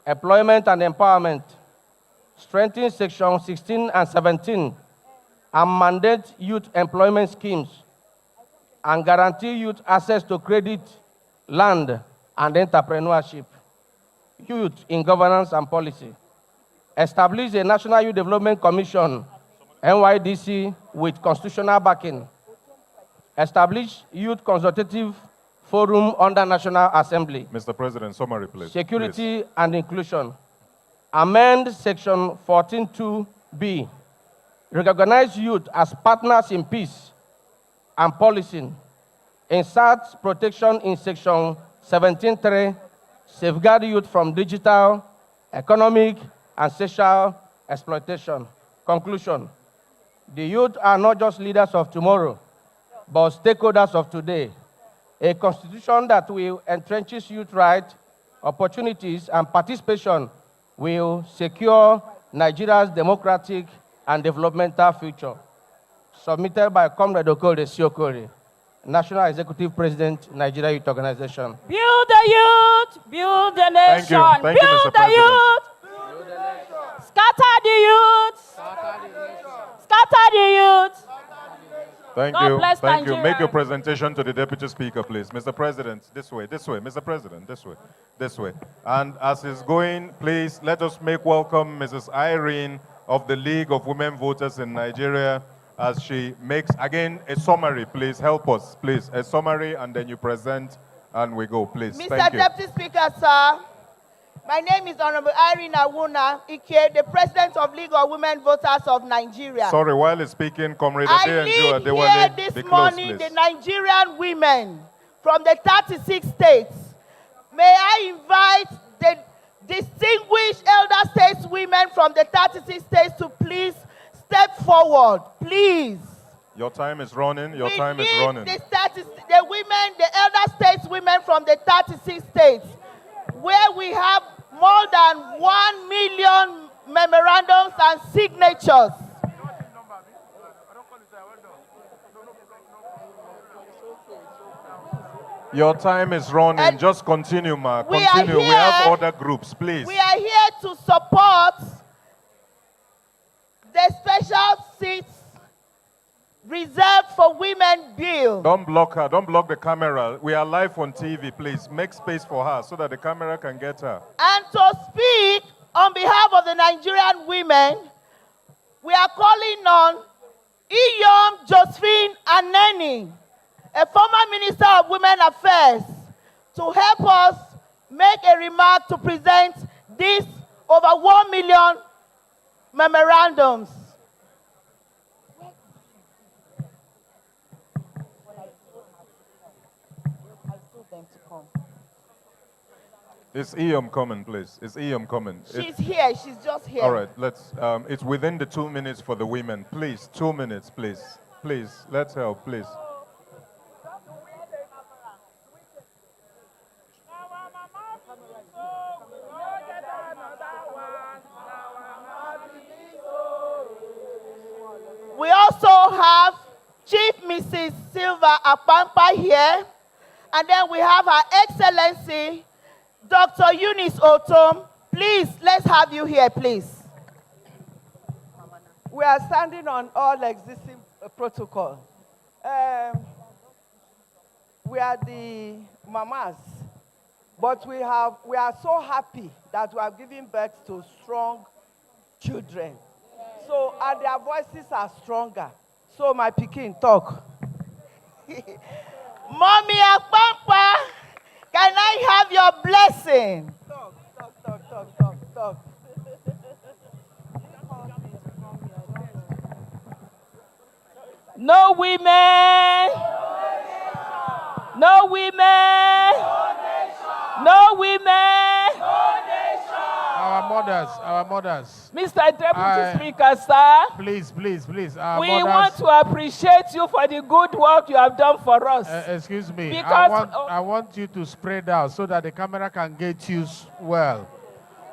Employment and empowerment. Strengthen Section 16 and 17 and mandate youth employment schemes and guarantee youth access to credit, land, and entrepreneurship. Youth in governance and policy. Establish a National Youth Development Commission, NYDC, with constitutional backing. Establish Youth Consultative Forum under National Assembly. Mr. President, summary, please. Security and inclusion. Amend Section 14.2b. Recognize youth as partners in peace and policing. Insert protection in Section 17.3. Safeguard youth from digital, economic, and social exploitation. Conclusion. The youth are not just leaders of tomorrow, but stakeholders of today. A constitution that will entrench youth rights, opportunities, and participation will secure Nigeria's democratic and developmental future. Submitted by Comrade Okode Siokore, National Executive President, Nigeria Youth Organization. Build the youth, build the nation. Thank you, Mr. Build the President. youth. Scatter the youth. Scatter the youth. Thank God you. bless Thank you. Nigeria. Make your presentation to the Deputy Speaker, please. Mr. President, this way, Mr. President, this way, this way. And as he's going, please let us make welcome Mrs. Irene of the League of Women Voters in Nigeria as she makes, again, a summary, please. Help us, please. A summary, and then you present, and we go, please. Mr. Thank you. Deputy Speaker, sir, my name is Honorable Irene Awuna Ike, the President of League of Women Voters of Nigeria. Sorry, while he's speaking, Comrade I Adeyanju lead Adewale, here be this close, morning please. the Nigerian women from the 36 states. May I invite the distinguished elder stateswomen from the 36 states to please step forward, please. Your time is running. Your We time is need running. the women, the elder stateswomen from the 36 states, where we have more than 1 million memorandums and signatures. Your time is running. And just continue, ma. we are Continue. We have here- other groups, please. We are here to support the special seats reserved for women bill. Don't block her. Don't block the camera. We are live on TV, please. Make space for her so that the camera can get her. And to speak on behalf of the Nigerian women, we are calling on Iyom Josephine Aneni, a former Minister of Women Affairs, to help us make a remark to present these over 1 million memorandums. Is Iyom coming, please? Is Iyom coming? She's here. She's just here. All right, let's, it's within the 2 minutes for the women. Please, 2 minutes, please. Please, let's help, please. We also have Chief Mrs. Silva Apampa here, and then we have Her Excellency, Dr. Eunice Otom. Please, let's have you here, please. We are standing on all existing protocol. We are the mamas, but we are so happy that we are giving birth to strong children. So, and their voices are stronger. So my Pekin talk. Mommy Apampa, can I have your blessing? Talk. No women. No women. No women. Our mothers. Mr. Deputy Speaker, sir. Please. Our We mothers, want to appreciate you for the good work you have done for us. excuse me. Because I want you to spread out so that the camera can get you well.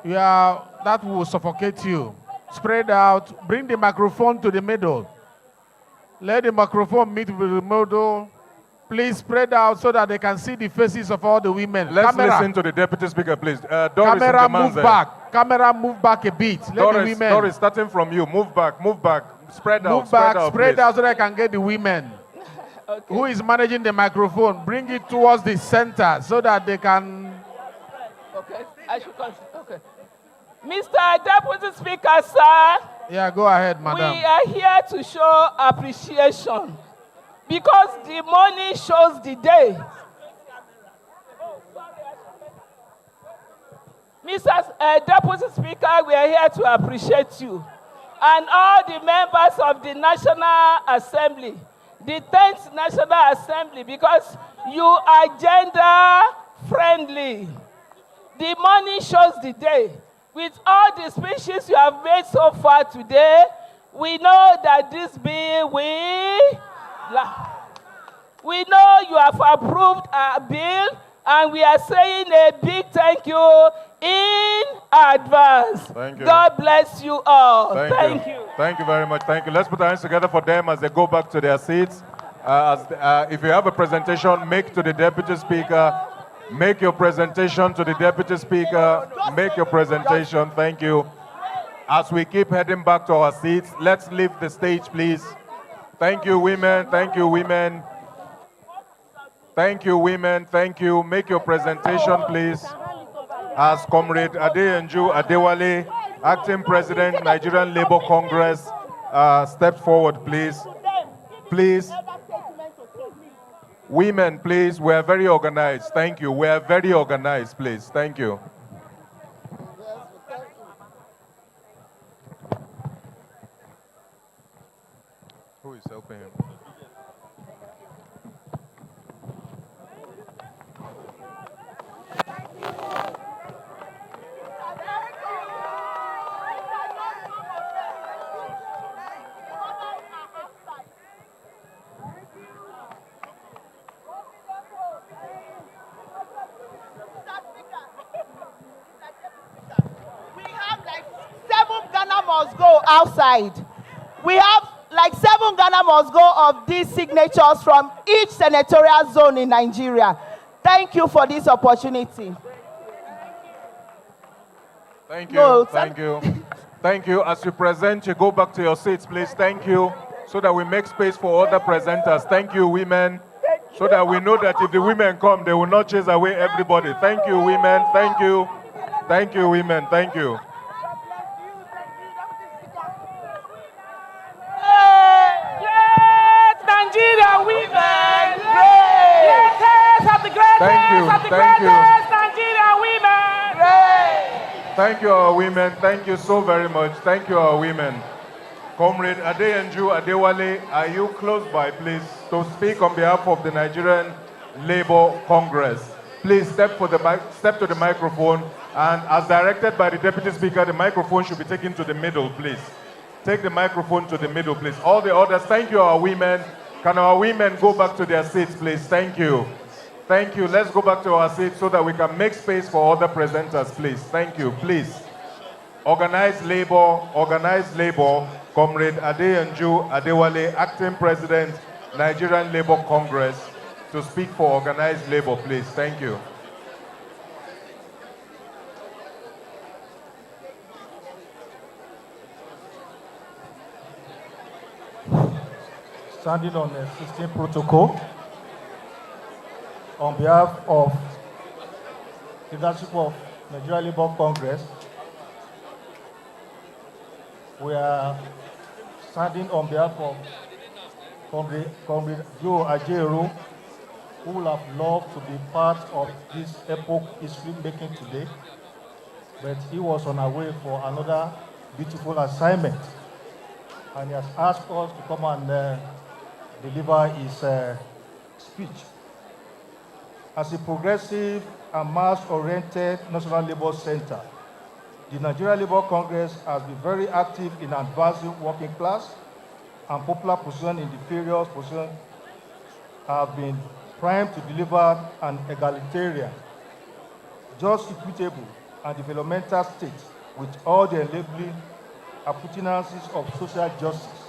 That will suffocate you. Spread out. Bring the microphone to the middle. Let the microphone meet with the model. Please spread out so that they can see the faces of all the women. Let's Camera. listen to the deputy speaker, please. Doris, Camera, move back. Camera, move back a bit. Let the women. Doris, starting from you, move back, spread out, move back, spread please. out so that I can get the women. Okay. Who is managing the microphone? Bring it towards the center so that they can. Okay, I should continue. Okay. Mr. Deputy Speaker, sir. Yeah, go ahead, madam. We are here to show appreciation because the money shows the day. Mr. Deputy Speaker, we are here to appreciate you and all the members of the National Assembly, the 10th National Assembly, because you are gender friendly. The money shows the day. With all the speeches you have made so far today, we know that this bill we know you have approved a bill, and we are saying a big thank you in advance. Thank you. God bless you all. Thank you. Thank you very much. Thank you. Let's put our hands together for them as they go back to their seats. If you have a presentation, make to the Deputy Speaker. Make your presentation to the Deputy Speaker. Make your presentation. Thank you. As we keep heading back to our seats, let's leave the stage, please. Thank you, women. Thank you, women. Thank you, women. Thank you. Make your presentation, please. As Comrade Adeyanju Adewale, Acting President, Nigerian Labour Congress, step forward, please. Please. Women, please, we are very organized. Thank you. We are very organized, please. Thank you. Who is helping him? Must go outside. We have like 7 Ghana must go of these signatures from each senatorial zone in Nigeria. Thank you for this opportunity. Thank you. Thank you. Thank you. As you present, you go back to your seats, please. Thank you. So that we make space for other presenters. Thank you, women. So that we know that if the women come, they will not chase away everybody. Thank you, women. Thank you. Thank you, women. Thank you. Nigeria women, greatest of the greatest of the greatest Nigeria women. Thank you, our women. Thank you so very much. Thank you, our women. Comrade Adeyanju Adewale, are you close by, please, to speak on behalf of the Nigerian Labour Congress? Please step to the microphone, and as directed by the Deputy Speaker, the microphone should be taken to the middle, please. Take the microphone to the middle, please. All the others, thank you, our women. Can our women go back to their seats, please? Thank you. Thank you. Let's go back to our seats so that we can make space for other presenters, please. Thank you. Please. Organized Labour, Comrade Adeyanju Adewale, Acting President, Nigerian Labour Congress, to speak for Organized Labour, please. Thank you. Standing on the existing protocol, on behalf of the leadership of Nigeria Labour Congress, we are standing on behalf of Comrade Joe Ajaero, who would have loved to be part of this epoch history making today, but he was on our way for another beautiful assignment, and he has asked us to come and deliver his speech. As a progressive and mass-oriented National Labour Center, the Nigeria Labour Congress has been very active in advancing working class and popular position in the various positions have been primed to deliver an egalitarian, just, equitable, and developmental state with all the enabling appurtenances of social justice.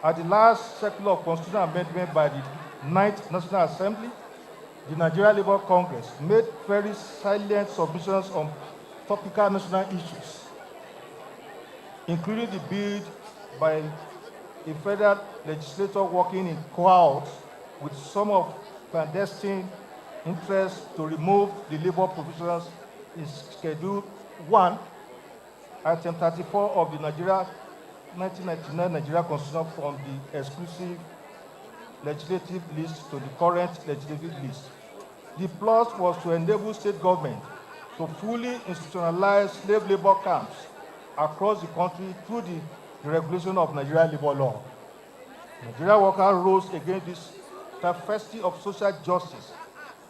At the last cycle of constitutional amendment by the 9th National Assembly, the Nigeria Labour Congress made very salient submissions on topical national issues, including the bid by a federal legislator working in cohorts with some of clandestine interests to remove the labor provisions in Schedule 1, Item 34 of the 1999 Nigeria Constitution from the exclusive legislative list to the current legislative list. The plus was to enable state government to fully institutionalize slave labor camps across the country through the regulation of Nigeria labor law. Nigeria workers rose against this travesty of social justice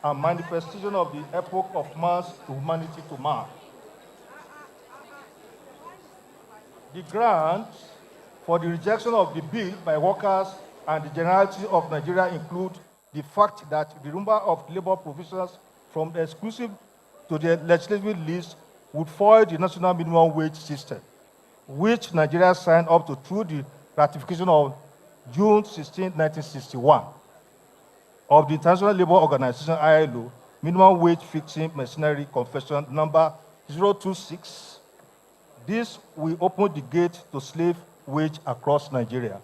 and manifestation of the epoch of man's humanity to man. The grounds for the rejection of the bill by workers and the generality of Nigeria include the fact that the number of labor provisions from the exclusive to the legislative list would foil the national minimum wage system, which Nigeria signed up to through the ratification of June 16, 1961, of the International Labour Organization, ILO, Minimum Wage Fixing Mercenary Confession number 026. This will open the gate to slave wage across Nigeria.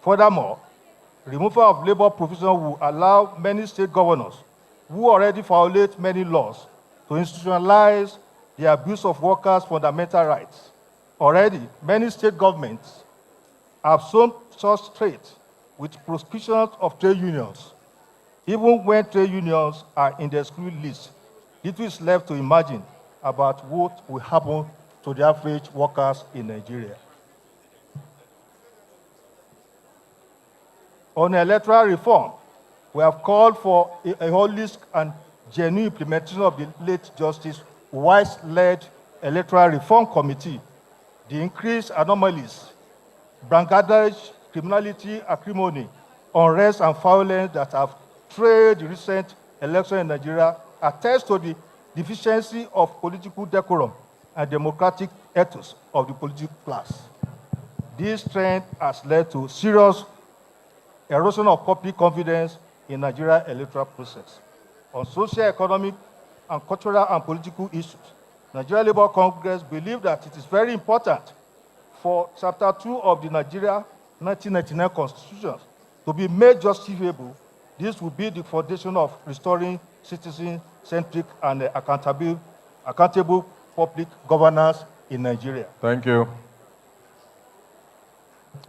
Furthermore, removal of labor provision will allow many state governors who already violate many laws to institutionalize the abuse of workers' fundamental rights. Already, many state governments have shown such traits with prosecutions of trade unions. Even when trade unions are in the excluded list, little is left to imagine about what will happen to the average workers in Nigeria. On electoral reform, we have called for a holistic and genuine implementation of the late Justice Wise-led Electoral Reform Committee. The increased anomalies, brigandage, criminality, acrimony, unrest, and violence that have trailed the recent election in Nigeria attest to the deficiency of political decorum and democratic ethos of the political class. This trend has led to serious erosion of public confidence in Nigeria's electoral process. On social, economic, and cultural and political issues, Nigeria Labour Congress believes that it is very important for Chapter 2 of the Nigeria 1999 Constitution to be made justifiable. This will be the foundation of restoring citizen-centric and accountable public governance in Nigeria. Thank you.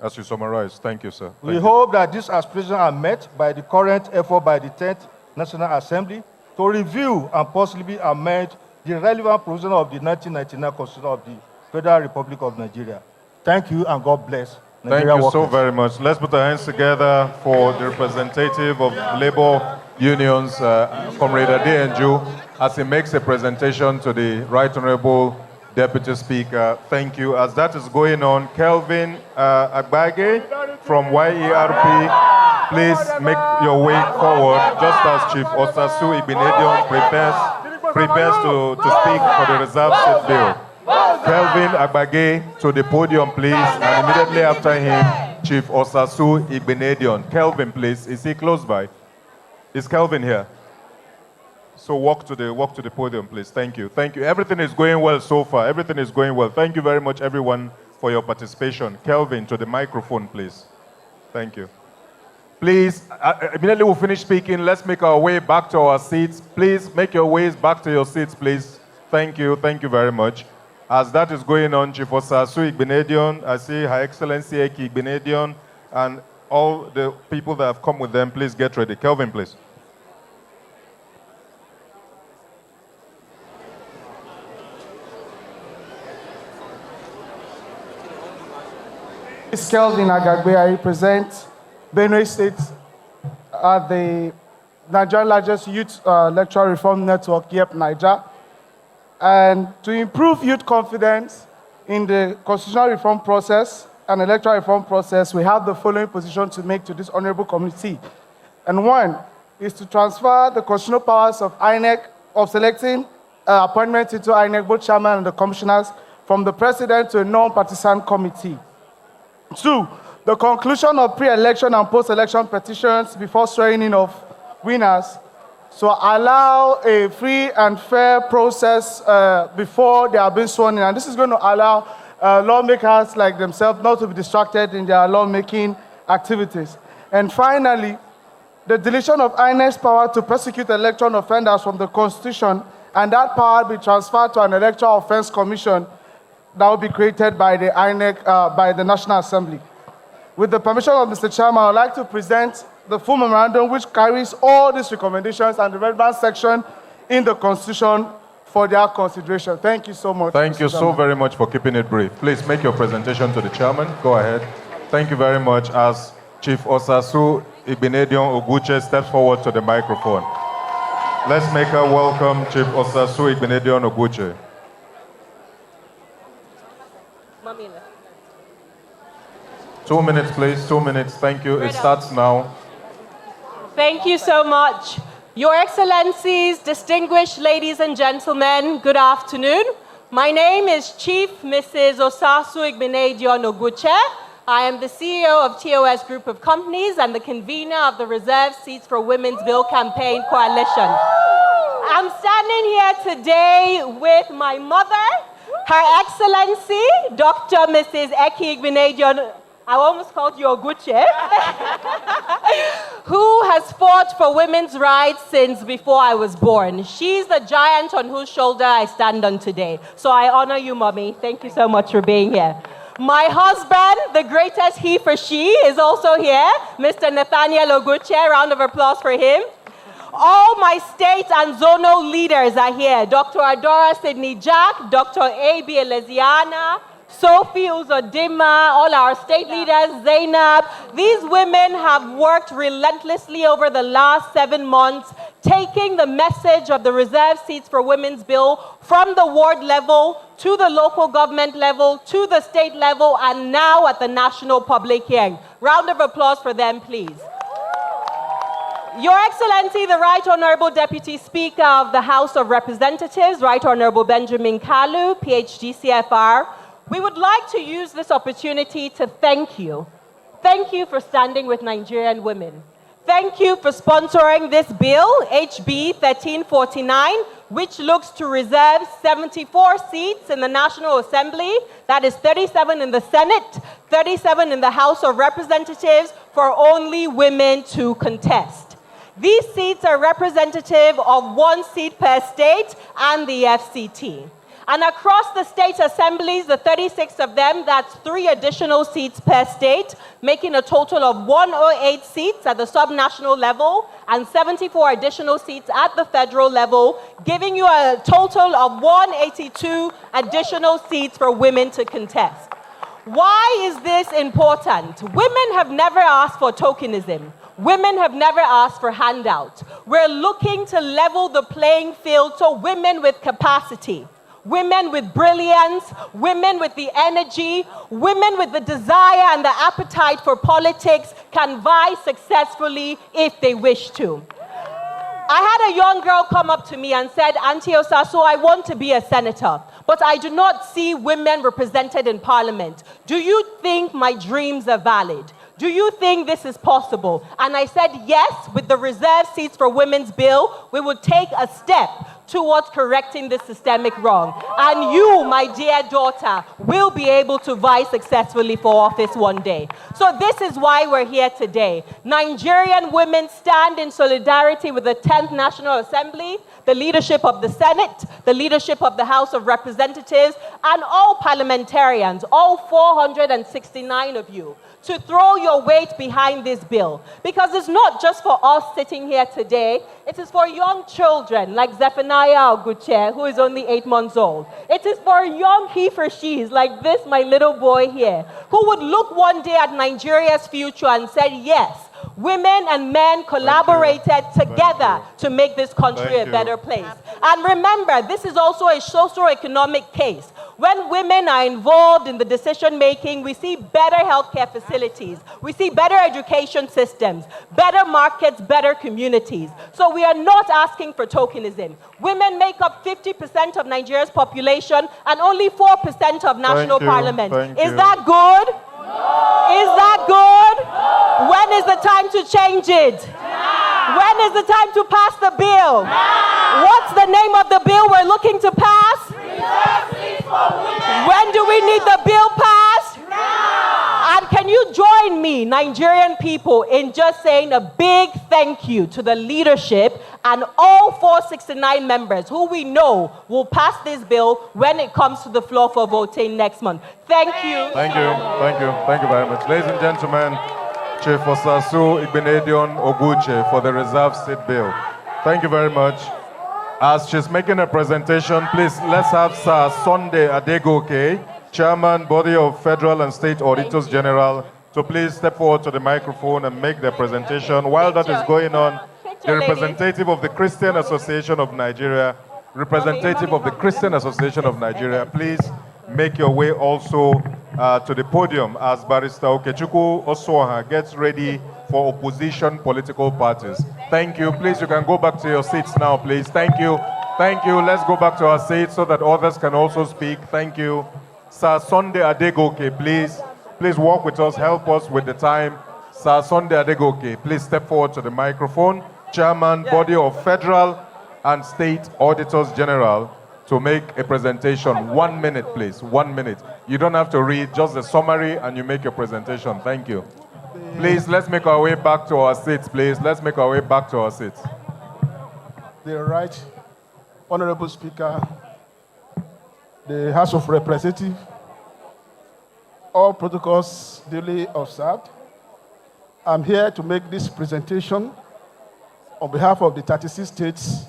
As you summarize, thank you, sir. We hope that these aspirations are met by the current effort by the 10th National Assembly to review and possibly amend the relevant provision of the 1999 Constitution of the Federal Republic of Nigeria. Thank you and God bless Nigeria Thank you so workers. very much. Let's put our hands together for the representative of labor unions, Comrade Adeyanju, as he makes a presentation to the Right Honorable Deputy Speaker. Thank you. As that is going on, Kelvin Agbage from YERP, please make your way forward, just as Chief Osasu Ibinedion prepares to speak for the Reserve State Bill. Kelvin Agbage to the podium, please, and immediately after him, Chief Osasu Ibinedion. Kelvin, please. Is he close by? Is Kelvin here? So walk to the podium, please. Thank you. Thank you. Everything is going well so far. Everything is going well. Thank you very much, everyone, for your participation. Kelvin, to the microphone, please. Thank you. Please, immediately we'll finish speaking. Let's make our way back to our seats. Please make your ways back to your seats, please. Thank you. Thank you very much. As that is going on, Chief Osasu Igbenedion, I see Her Excellency Eki Igbenedion, and all the people that have come with them, please get ready. Kelvin, please. It's Kelvin Agagbe. I represent Benue State at the Nigerian largest youth electoral reform network, YEP Niger. And to improve youth confidence in the constitutional reform process and electoral reform process, we have the following position to make to this honorable committee. And one is to transfer the constitutional powers of INEC of selecting appointments into INEC, both chairman and the commissioners, from the president to a non-partisan committee. Two, the conclusion of pre-election and post-election petitions before swearing in of winners, so allow a free and fair process before they are being sworn in. And this is going to allow lawmakers like themselves not to be distracted in their lawmaking activities. And finally, the deletion of INEC's power to prosecute election offenders from the Constitution, and that power be transferred to an Electoral Offense Commission that will be created by the INEC, by the National Assembly. With the permission of Mr. Chairman, I would like to present the full memorandum which carries all these recommendations and the relevant section in the Constitution for their consideration. Thank you so much. Thank you so very much for keeping it brief. Please make your presentation to the chairman. Go ahead. Thank you very much. As Chief Osasu Igbinedion Oguche steps forward to the microphone. Let's make her welcome Chief Osasu Igbinedion Oguche. 2 minutes, please. 2 minutes. Thank you. It starts now. Thank you so much. Your Excellencies, distinguished ladies and gentlemen, good afternoon. My name is Chief Mrs. Osasu Igbinedion Oguche. I am the CEO of TOS Group of Companies and the convener of the Reserved Seats for Women's Bill Campaign Coalition. I'm standing here today with my mother, Her Excellency, Dr. Mrs. Eki Igbinedion, I almost called you Oguche, who has fought for women's rights since before I was born. She's the giant on whose shoulder I stand on today. So I honor you, Mommy. Thank you so much for being here. My husband, the greatest he for she, is also here, Mr. Nathaniel Oguche. Round of applause for him. All my state and zonal leaders are here. Dr. Adora Sidney Jack, Dr. A.B. Eleziana, Sophie Uzodima, all our state leaders, Zainab. These women have worked relentlessly over the last 7 months, taking the message of the Reserved Seats for Women's Bill from the ward level to the local government level, to the state level, and now at the national public hearing. Round of applause for them, please. Your Excellency, the Right Honorable Deputy Speaker of the House of Representatives, Right Honorable Benjamin Kalu, PhD CFR, we would like to use this opportunity to thank you. Thank you for standing with Nigerian women. Thank you for sponsoring this bill, HB 1349, which looks to reserve 74 seats in the National Assembly, that is 37 in the Senate, 37 in the House of Representatives, for only women to contest. These seats are representative of 1 seat per state and the FCT. And across the state assemblies, the 36 of them, that's 3 additional seats per state, making a total of 108 seats at the subnational level and 74 additional seats at the federal level, giving you a total of 182 additional seats for women to contest. Why is this important? Women have never asked for tokenism. Women have never asked for handouts. We're looking to level the playing field so women with capacity, women with brilliance, women with the energy, women with the desire and the appetite for politics can vie successfully if they wish to. I had a young girl come up to me and said, Auntie Osasu, I want to be a senator, but I do not see women represented in parliament. Do you think my dreams are valid? Do you think this is possible? And I said, yes, with the Reserved Seats for Women's Bill, we would take a step towards correcting this systemic wrong. And you, my dear daughter, will be able to vie successfully for office one day. So this is why we're here today. Nigerian women stand in solidarity with the 10th National Assembly, the leadership of the Senate, the leadership of the House of Representatives, and all parliamentarians, all 469 of you, to throw your weight behind this bill. Because it's not just for us sitting here today, it is for young children like Zephaniah Oguche, who is only 8 months old. It is for young he-for-she's like this, my little boy here, who would look one day at Nigeria's future and said, yes, women and men collaborated together to make this country a better place. And remember, this is also a socio-economic case. When women are involved in the decision-making, we see better healthcare facilities, we see better education systems, better markets, better communities. So we are not asking for tokenism. Women make up 50% of Nigeria's population and only 4% of national parliament. Is that good? No. Is that good? When is the time to change it? When is the time to pass the bill? What's the name of the bill we're looking to pass? When do we need the bill passed? And can you join me, Nigerian people, in just saying a big thank you to the leadership and all 469 members who we know will pass this bill when it comes to the floor for voting next month. Thank you. Thank you. Thank you. Thank you very much. Ladies and gentlemen, Chief Osasu Igbenedion Oguche for the reserved seat bill. Thank you very much. As she's making a presentation, please let's have Sir Sunday Adegoke, Chairman, Body of Federal and State Auditors General, to please step forward to the microphone and make their presentation. While that is going on, the representative of the Christian Association of Nigeria, please make your way also to the podium as Barrister Okechukwu Osoha gets ready for opposition political parties. Thank you. Please, you can go back to your seats now, please. Thank you. Thank you. Let's go back to our seats so that others can also speak. Thank you. Sir Sunday Adegoke, please. Please walk with us. Help us with the time. Sir Sunday Adegoke, please step forward to the microphone. Chairman, Body of Federal and State Auditors General, to make a presentation. 1 minute, please. 1 minute. You don't have to read, just the summary, and you make your presentation. Thank you. Please, let's make our way back to our seats, please. Let's make our way back to our seats. The Right Honorable Speaker, the House of Representatives, all protocols duly observed. I'm here to make this presentation on behalf of the 36 states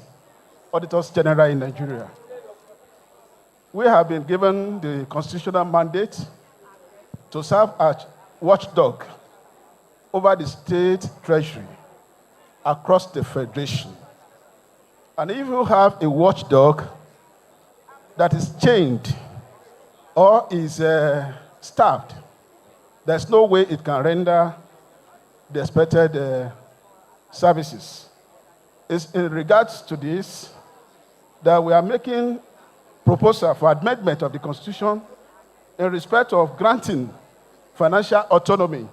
Auditors General in Nigeria. We have been given the constitutional mandate to serve as watchdog over the state treasury across the federation. And if you have a watchdog that is chained or is starved, there's no way it can render the expected services. It's in regards to this that we are making proposal for amendment of the Constitution in respect of granting financial autonomy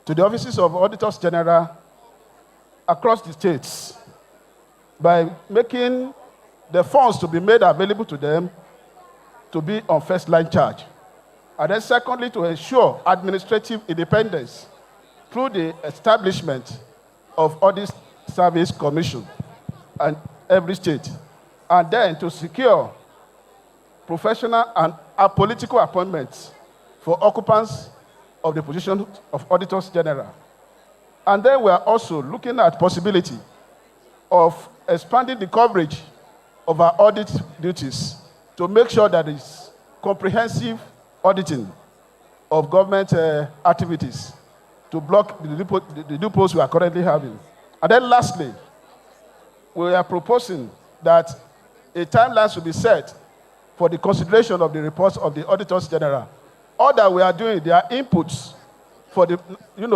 to the offices of Auditors General across the states by making the funds to be made available to them to be on first-line charge. And then secondly, to ensure administrative independence through the establishment of Audit Service Commission and every state. And then to secure professional and apolitical appointments for occupants of the position of Auditors General. And then we are also looking at possibility of expanding the coverage of our audit duties to make sure that it's comprehensive auditing of government activities to block the loopholes we are currently having. And then lastly, we are proposing that a timeline should be set for the consideration of the reports of the Auditors General. All that we are doing, they are inputs for the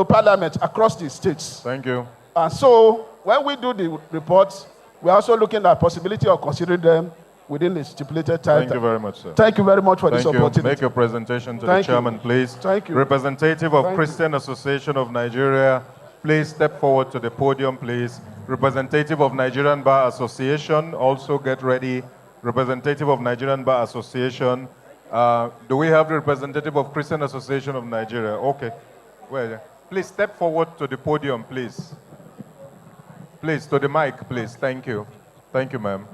Parliament across the states. Thank you. And so when we do the reports, we are also looking at possibility of considering them within the stipulated time. Thank you very much, sir. Thank you very much for this opportunity. Make your presentation to the chairman, please. Thank you. Representative of Christian Association of Nigeria, please step forward to the podium, please. Representative of Nigerian Bar Association, also get ready. Representative of Nigerian Bar Association. Do we have the representative of Christian Association of Nigeria? Okay. Well, please step forward to the podium, please. Please, to the mic, please. Thank you. Thank you, ma'am.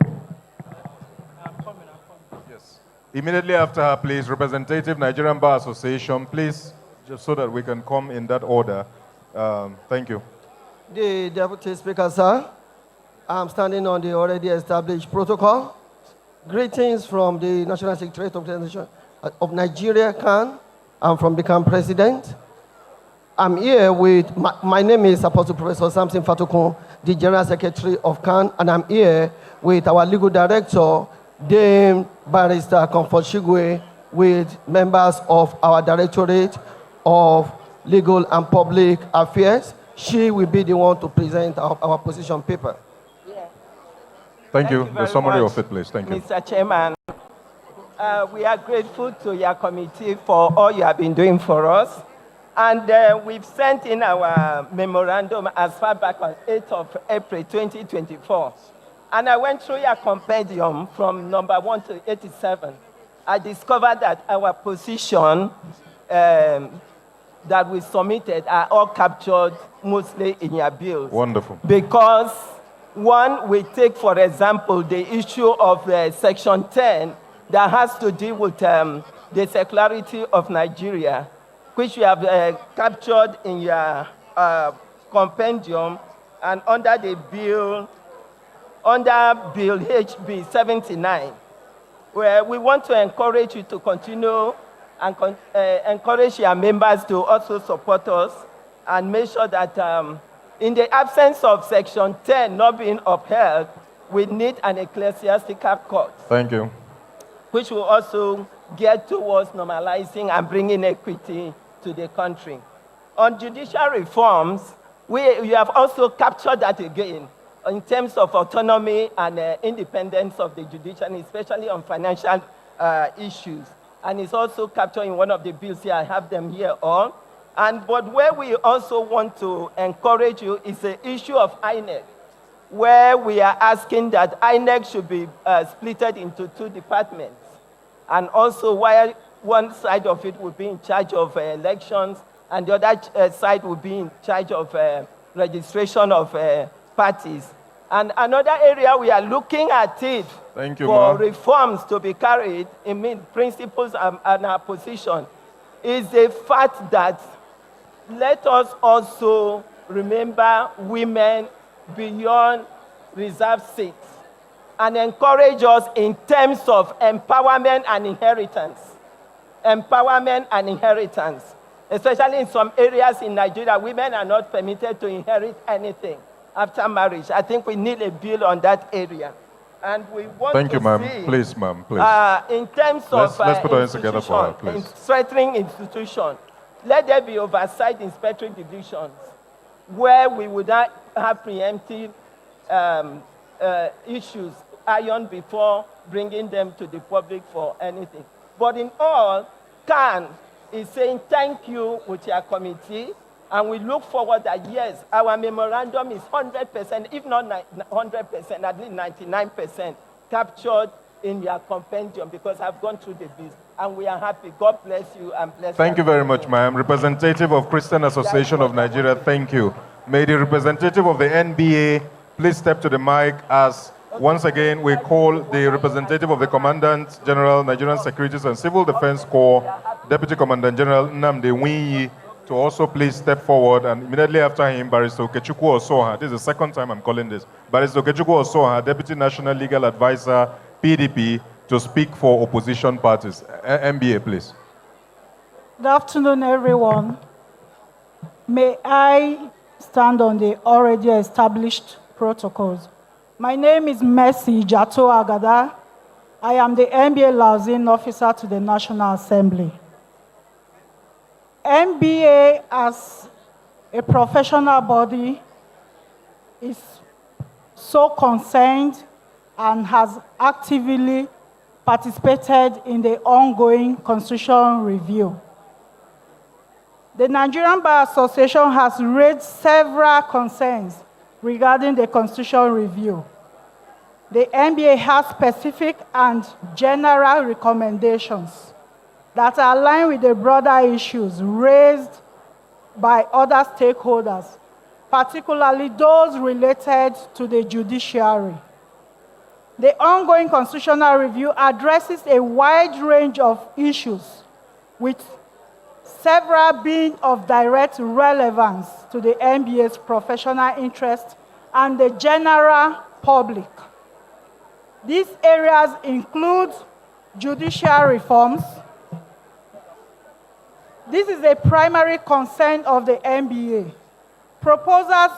Yes. Immediately after her, please, representative Nigerian Bar Association, please, just so that we can come in that order. Thank you. The Deputy Speaker, sir, I'm standing on the already established protocol. Greetings from the National Secretariat of Nigeria, CAN. I'm from the CAN President. I'm here with, my name is Apostle Professor Samson Fatokun, the General Secretary of CAN, and I'm here with our Legal Director, Dame Barrister Comfort Shigwe, with members of our Directorate of Legal and Public Affairs. She will be the one to present our position paper. Thank you. The summary of it, please. Thank you. Mr. Chairman, we are grateful to your committee for all you have been doing for us. And we've sent in our memorandum as far back as 8th of April 2024. And I went through your compendium from number 1 to 87. I discovered that our position that we submitted are all captured mostly in your bills. Wonderful. Because one, we take, for example, the issue of Section 10 that has to do with the secularity of Nigeria, which we have captured in your compendium and under the bill, under Bill HB 79, where we want to encourage you to continue and encourage your members to also support us and make sure that in the absence of Section 10 not being upheld, we need an ecclesiastical court. Thank you. Which will also get towards normalizing and bringing equity to the country. On judicial reforms, you have also captured that again in terms of autonomy and independence of the judiciary, especially on financial issues. And it's also captured in one of the bills here. I have them here all. But where we also want to encourage you is the issue of INEC, where we are asking that INEC should be splitted into 2 departments. And also where one side of it will be in charge of elections and the other side will be in charge of registration of parties. And another area we are looking at it for reforms to be carried, principles and our position, is the fact that let us also remember women beyond reserved seats and encourage us in terms of empowerment and inheritance. Empowerment and inheritance. Especially in some areas in Nigeria, women are not permitted to inherit anything after marriage. I think we need a bill on that area. And we want Thank you, ma'am. see, Please, ma'am, please. In terms of let's put our hands together for her, please. strengthening institutions, let there be oversight inspectorate divisions where we would not have preemptive issues ironed before bringing them to the public for anything. But in all, CAN is saying thank you with your committee, and we look forward that, yes, our memorandum is 100%, if not 100%, at least 99% captured in your compendium, because I've gone through the list, and we are happy. God bless you and bless you. Thank you very much, ma'am. Representative of Christian Association of Nigeria, thank you. May the representative of the NBA please step to the mic as once again we call the representative of the Commandant General, Nigerian Securities and Civil Defense Corps, Deputy Commandant General Nnamdi Winyi, to also please step forward, and immediately after him, Barrister Okechukwu Osoha. This is the second time I'm calling this. Barrister Okechukwu Osoha, Deputy National Legal Advisor, PDP, to speak for opposition parties. NBA, please. Good afternoon, everyone. May I stand on the already established protocols? My name is Mercy Jato Agada. I am the NBA liaison officer to the National Assembly. NBA, as a professional body, is so concerned and has actively participated in the ongoing constitutional review. The Nigerian Bar Association has raised several concerns regarding the constitutional review. The NBA has specific and general recommendations that align with the broader issues raised by other stakeholders, particularly those related to the judiciary. The ongoing constitutional review addresses a wide range of issues, with several being of direct relevance to the NBA's professional interest and the general public. These areas include judicial reforms. This is a primary concern of the NBA. Proposals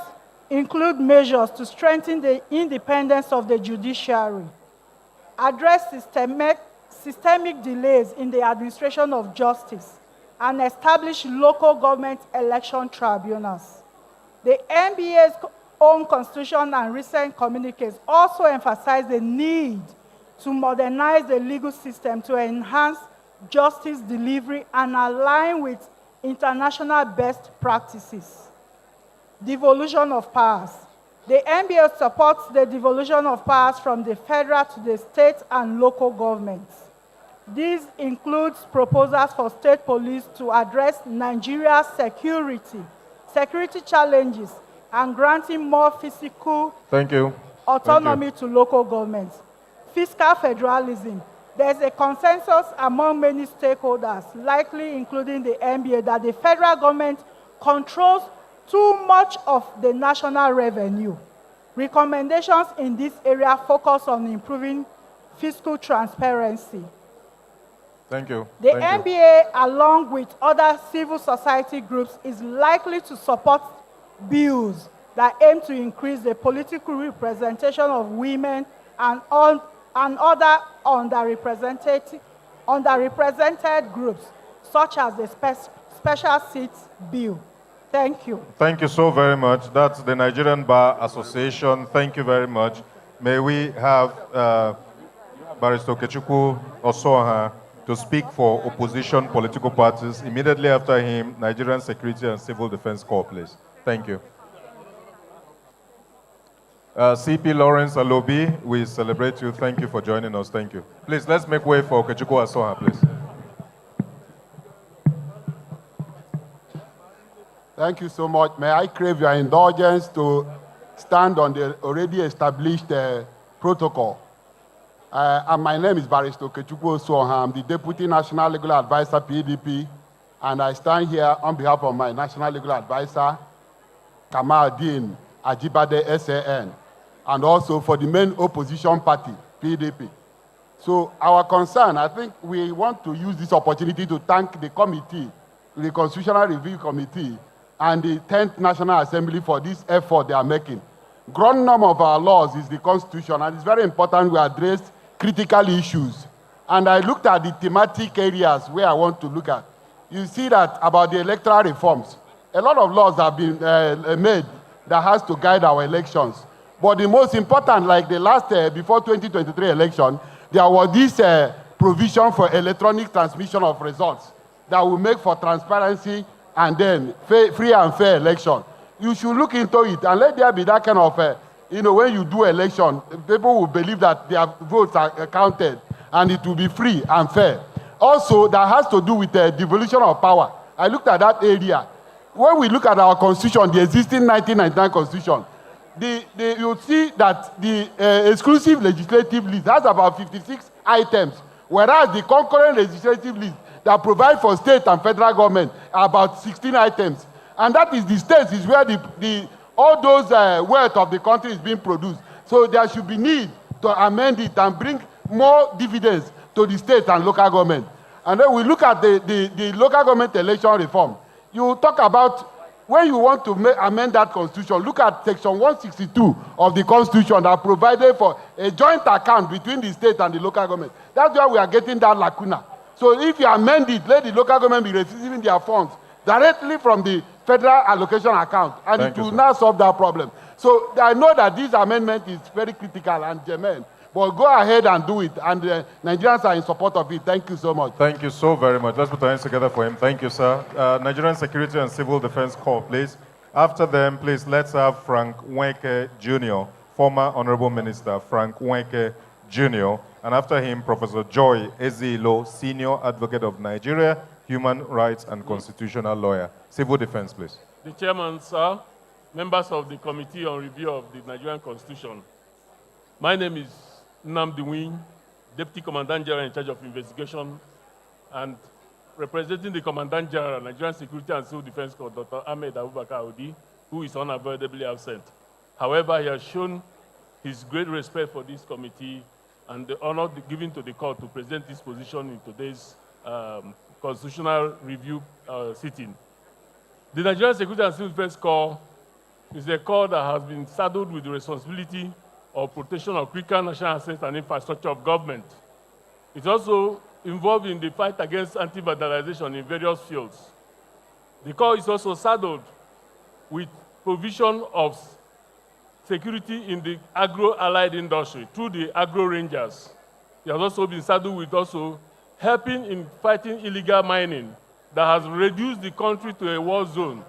include measures to strengthen the independence of the judiciary, address systemic delays in the administration of justice, and establish local government election tribunals. The NBA's own constitution and recent communiques also emphasize the need to modernize the legal system to enhance justice delivery and align with international best practices. Devolution of powers. The NBA supports the devolution of powers from the federal to the state and local governments. This includes proposals for state police to address Nigeria's security challenges, and granting more physical autonomy to local governments. Fiscal federalism. There is a consensus among many stakeholders, likely including the NBA, that the federal government controls too much of the national revenue. Recommendations in this area focus on improving fiscal transparency. Thank you. The NBA, along with other civil society groups, is likely to support bills that aim to increase the political representation of women and other underrepresented groups, such as the Special Seats Bill. Thank you. Thank you so very much. That's the Nigerian Bar Association. Thank you very much. May we have Barrister Okechukwu Osoha to speak for opposition political parties. Immediately after him, Nigerian Security and Civil Defense Corps, please. Thank you. CP Lawrence Alobi, we celebrate you. Thank you for joining us. Thank you. Please, let's make way for Okechukwu Osoha, please. Thank you so much. May I crave your indulgence to stand on the already established protocol. And my name is Barrister Okechukwu Osoha. I'm the Deputy National Legal Advisor, PDP, and I stand here on behalf of my National Legal Advisor, Kamaldeen Ajibade, SAN, and also for the main opposition party, PDP. So our concern, I think we want to use this opportunity to thank the committee, the Constitutional Review Committee, and the 10th National Assembly for this effort they are making. Ground norm of our laws is the Constitution, and it's very important we address critical issues. And I looked at the thematic areas where I want to look at. You see that about the electoral reforms. A lot of laws have been made that has to guide our elections. But the most important, like the last, before 2023 election, there was this provision for electronic transmission of results that will make for transparency and then free and fair election. You should look into it and let there be that kind of, when you do election, people will believe that their votes are counted and it will be free and fair. Also, that has to do with the devolution of power. I looked at that area. When we look at our constitution, the existing 1999 constitution, you'll see that the exclusive legislative list has about 56 items, whereas the concurrent legislative list that provide for state and federal government are about 16 items. And that is the states is where all those wealth of the country is being produced. So there should be need to amend it and bring more dividends to the state and local government. And then we look at the local government election reform. You talk about when you want to amend that constitution, look at section 162 of the constitution that provided for a joint account between the state and the local government. That's why we are getting that lacuna. So if you amend it, let the local government be receiving their funds directly from the federal allocation account, and it will now solve that problem. So I know that this amendment is very critical and germane, but go ahead and do it, and Nigerians are in support of it. Thank you so much. Thank you so very much. Let's put our hands together for him. Thank you, sir. Nigerian Security and Civil Defense Corps, please. After them, please, let's have Frank Nweke Jr., former Honorable Minister Frank Nweke Jr., and after him, Professor Joy Ezilo, Senior Advocate of Nigeria, Human Rights and Constitutional Lawyer. Civil Defense, please. The Chairman, sir, members of the Committee on Review of the Nigerian Constitution. My name is Nnamdi Win, Deputy Commandant General in charge of investigation, and representing the Commandant General, Nigerian Security and Civil Defense Corps, Dr. Ahmed Abubakar Odi, who is unavoidably absent. However, he has shown his great respect for this committee and the honor given to the court to present this position in today's constitutional review sitting. The Nigerian Security and Civil Defense Corps is a corps that has been saddled with the responsibility of protection of critical national assets and infrastructure of government. It's also involved in the fight against anti-vandalization in various fields. The corps is also saddled with provision of security in the agro-allied industry through the agro-rangers. It has also been saddled with also helping in fighting illegal mining that has reduced the country to a war zone.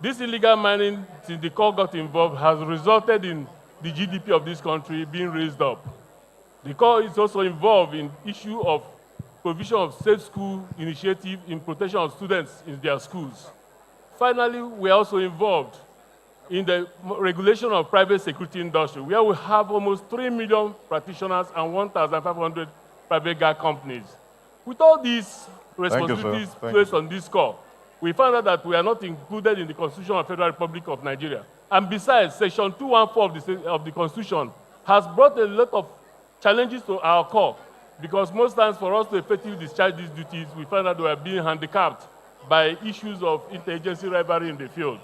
This illegal mining, since the court got involved, has resulted in the GDP of this country being raised up. The court is also involved in issue of provision of safe school initiative in protection of students in their schools. Finally, we are also involved in the regulation of private security industry, where we have almost 3 million practitioners and 1,500 private guard companies. With all these responsibilities placed on this score, we found out that we are not included in the Constitution of the Federal Republic of Nigeria. And besides, Section 214 of the Constitution has brought a lot of challenges to our core, because most times for us to effectively discharge these duties, we find out we are being handicapped by issues of interagency rivalry in the field.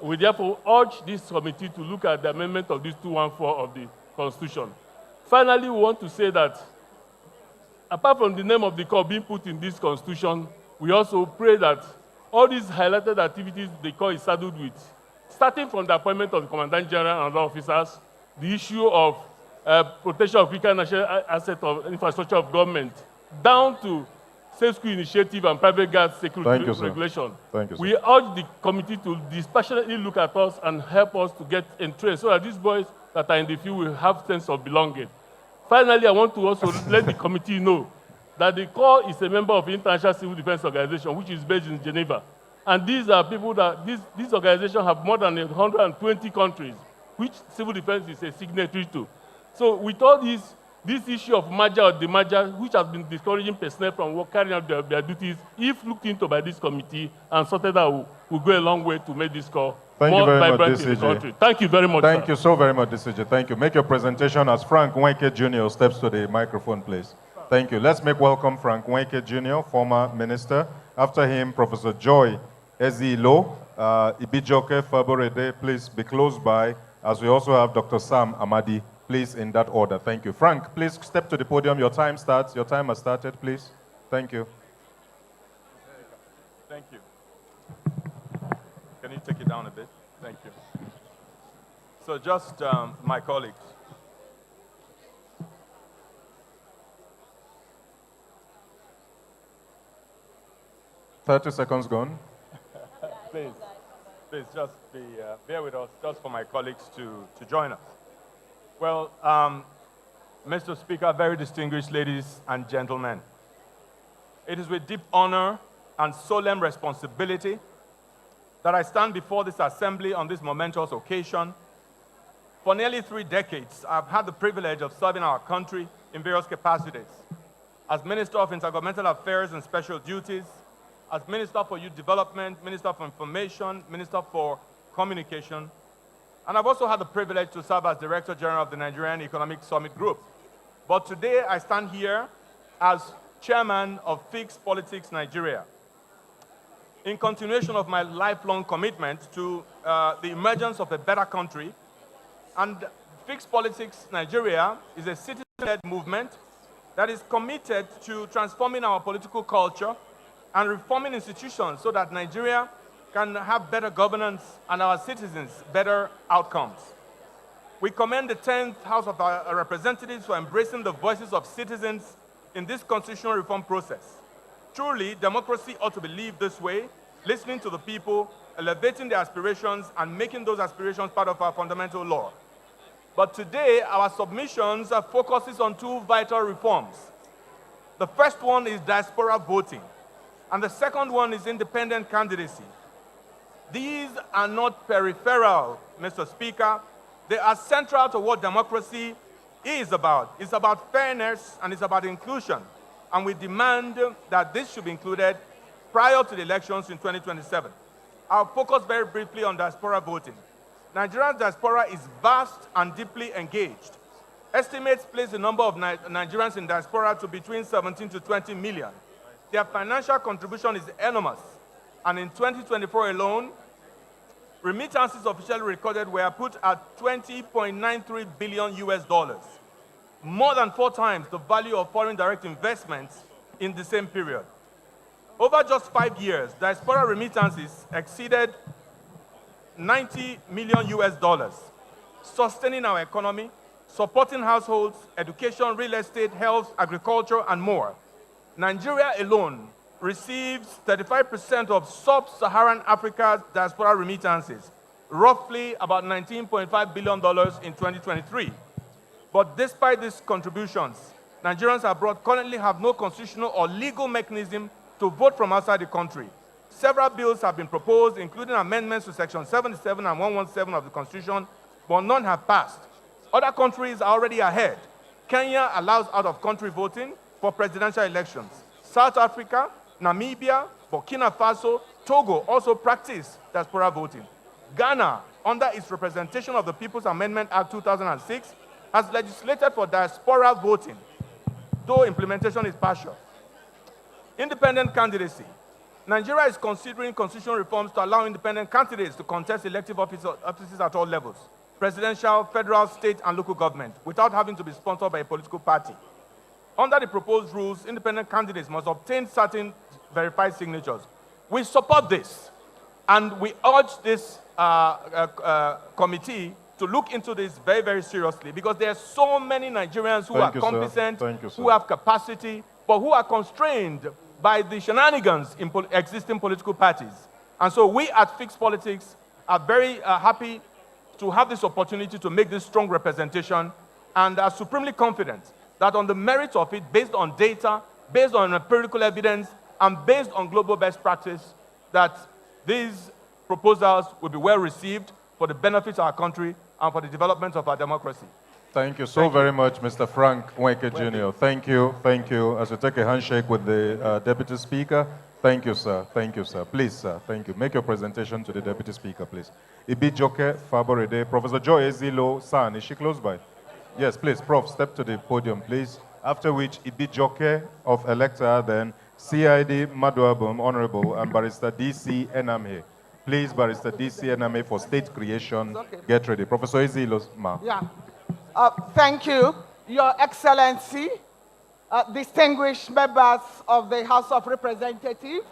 We therefore urge this committee to look at the amendment of this 214 of the Constitution. Finally, we want to say that apart from the name of the corps being put in this Constitution, we also pray that all these highlighted activities the corps is saddled with, starting from the appointment of the Commandant General and other officers, the issue of protection of critical national asset of infrastructure of government, down to safe school initiative and private guard security regulation. Thank you, sir. We urge the committee to dispassionately look at us and help us to get entrenched so that these boys that are in the field will have sense of belonging. Finally, I want to also let the committee know that the corps is a member of the International Civil Defense Organization, which is based in Geneva. And these are people that, these organizations have more than 120 countries, which civil defense is a signatory to. So with all this issue of merger or demerger, which has been discouraging personnel from carrying out their duties, if looked into by this committee and sorted out, will go a long way to make this corps more vibrant in the country. Thank you very much, Thank sir. you so very much, DCJ. Thank you. Make your presentation as Frank Wenke Jr. steps to the microphone, please. Thank you. Let's make welcome Frank Wenke Jr., former minister. After him, Professor Joy Ezilo, Ibijoke Faborede, please be close by, as we also have Dr. Sam Amadi, please, in that order. Thank you. Frank, please step to the podium. Your time starts. Your time has started, please. Thank you. Thank you. Can you take it down a bit? Thank you. So just my colleagues. "30 seconds gone." Please just bear with us, just for my colleagues to join us. Well, Mr. Speaker, very distinguished ladies and gentlemen, it is with deep honor and solemn responsibility that I stand before this assembly on this momentous occasion. For nearly 3 decades, I've had the privilege of serving our country in various capacities. As Minister of Intergovernmental Affairs and Special Duties, as Minister for Youth Development, Minister for Information, Minister for Communication, and I've also had the privilege to serve as Director General of the Nigerian Economic Summit Group. But today I stand here as Chairman of Fixed Politics Nigeria, in continuation of my lifelong commitment to the emergence of a better country. And Fixed Politics Nigeria is a citizen-led movement that is committed to transforming our political culture and reforming institutions so that Nigeria can have better governance and our citizens better outcomes. We commend the 10th House of Representatives for embracing the voices of citizens in this constitutional reform process. Truly, democracy ought to be lived this way, listening to the people, elevating their aspirations, and making those aspirations part of our fundamental law. But today, our submissions focuses on 2 vital reforms. The first one is diaspora voting, and the second one is independent candidacy. These are not peripheral, Mr. Speaker. They are central to what democracy is about. It's about fairness and it's about inclusion. And we demand that this should be included prior to the elections in 2027. I'll focus very briefly on diaspora voting. Nigerian diaspora is vast and deeply engaged. Estimates place the number of Nigerians in diaspora to between 17 to 20 million. Their financial contribution is enormous. And in 2024 alone, remittances officially recorded were put at $20.93 billion US, more than 4 times the value of foreign direct investments in the same period. Over just 5 years, diaspora remittances exceeded $90 million US, sustaining our economy, supporting households, education, real estate, health, agriculture, and more. Nigeria alone receives 35% of sub-Saharan Africa's diaspora remittances, roughly about $19.5 billion in 2023. But despite these contributions, Nigerians abroad currently have no constitutional or legal mechanism to vote from outside the country. Several bills have been proposed, including amendments to Section 77 and 117 of the Constitution, but none have passed. Other countries are already ahead. Kenya allows out-of-country voting for presidential elections. South Africa, Namibia, Burkina Faso, Togo also practice diaspora voting. Ghana, under its representation of the People's Amendment Act 2006, has legislated for diaspora voting, though implementation is partial. Independent candidacy. Nigeria is considering constitutional reforms to allow independent candidates to contest elective offices at all levels, presidential, federal, state, and local government, without having to be sponsored by a political party. Under the proposed rules, independent candidates must obtain certain verified signatures. We support this, and we urge this committee to look into this very, very seriously, because there are so many Nigerians who are competent, who have capacity, but who are constrained by the shenanigans in existing political parties. And so we at Fixed Politics are very happy to have this opportunity to make this strong representation, and are supremely confident that on the merits of it, based on data, based on empirical evidence, and based on global best practice, that these proposals will be well received for the benefits of our country and for the development of our democracy. Thank you so very much, Mr. Frank Nweke Jr. Thank you, thank you. As you take a handshake with the Deputy Speaker, thank you, sir. Thank you, sir. Please, sir, thank you. Make your presentation to the Deputy Speaker, please. Ibijoke Faborede, Professor Joy Ezilo San, is she close by? Yes, please, Prof, step to the podium, please. After which, Ibijoke of Elector, then CID Maduabum, Honorable, and Barrister DC Ename. Please, Barrister DC Ename, for state creation. Okay. Get ready. Professor Ezilo, ma. Yeah. Thank you, Your Excellency, distinguished members of the House of Representatives,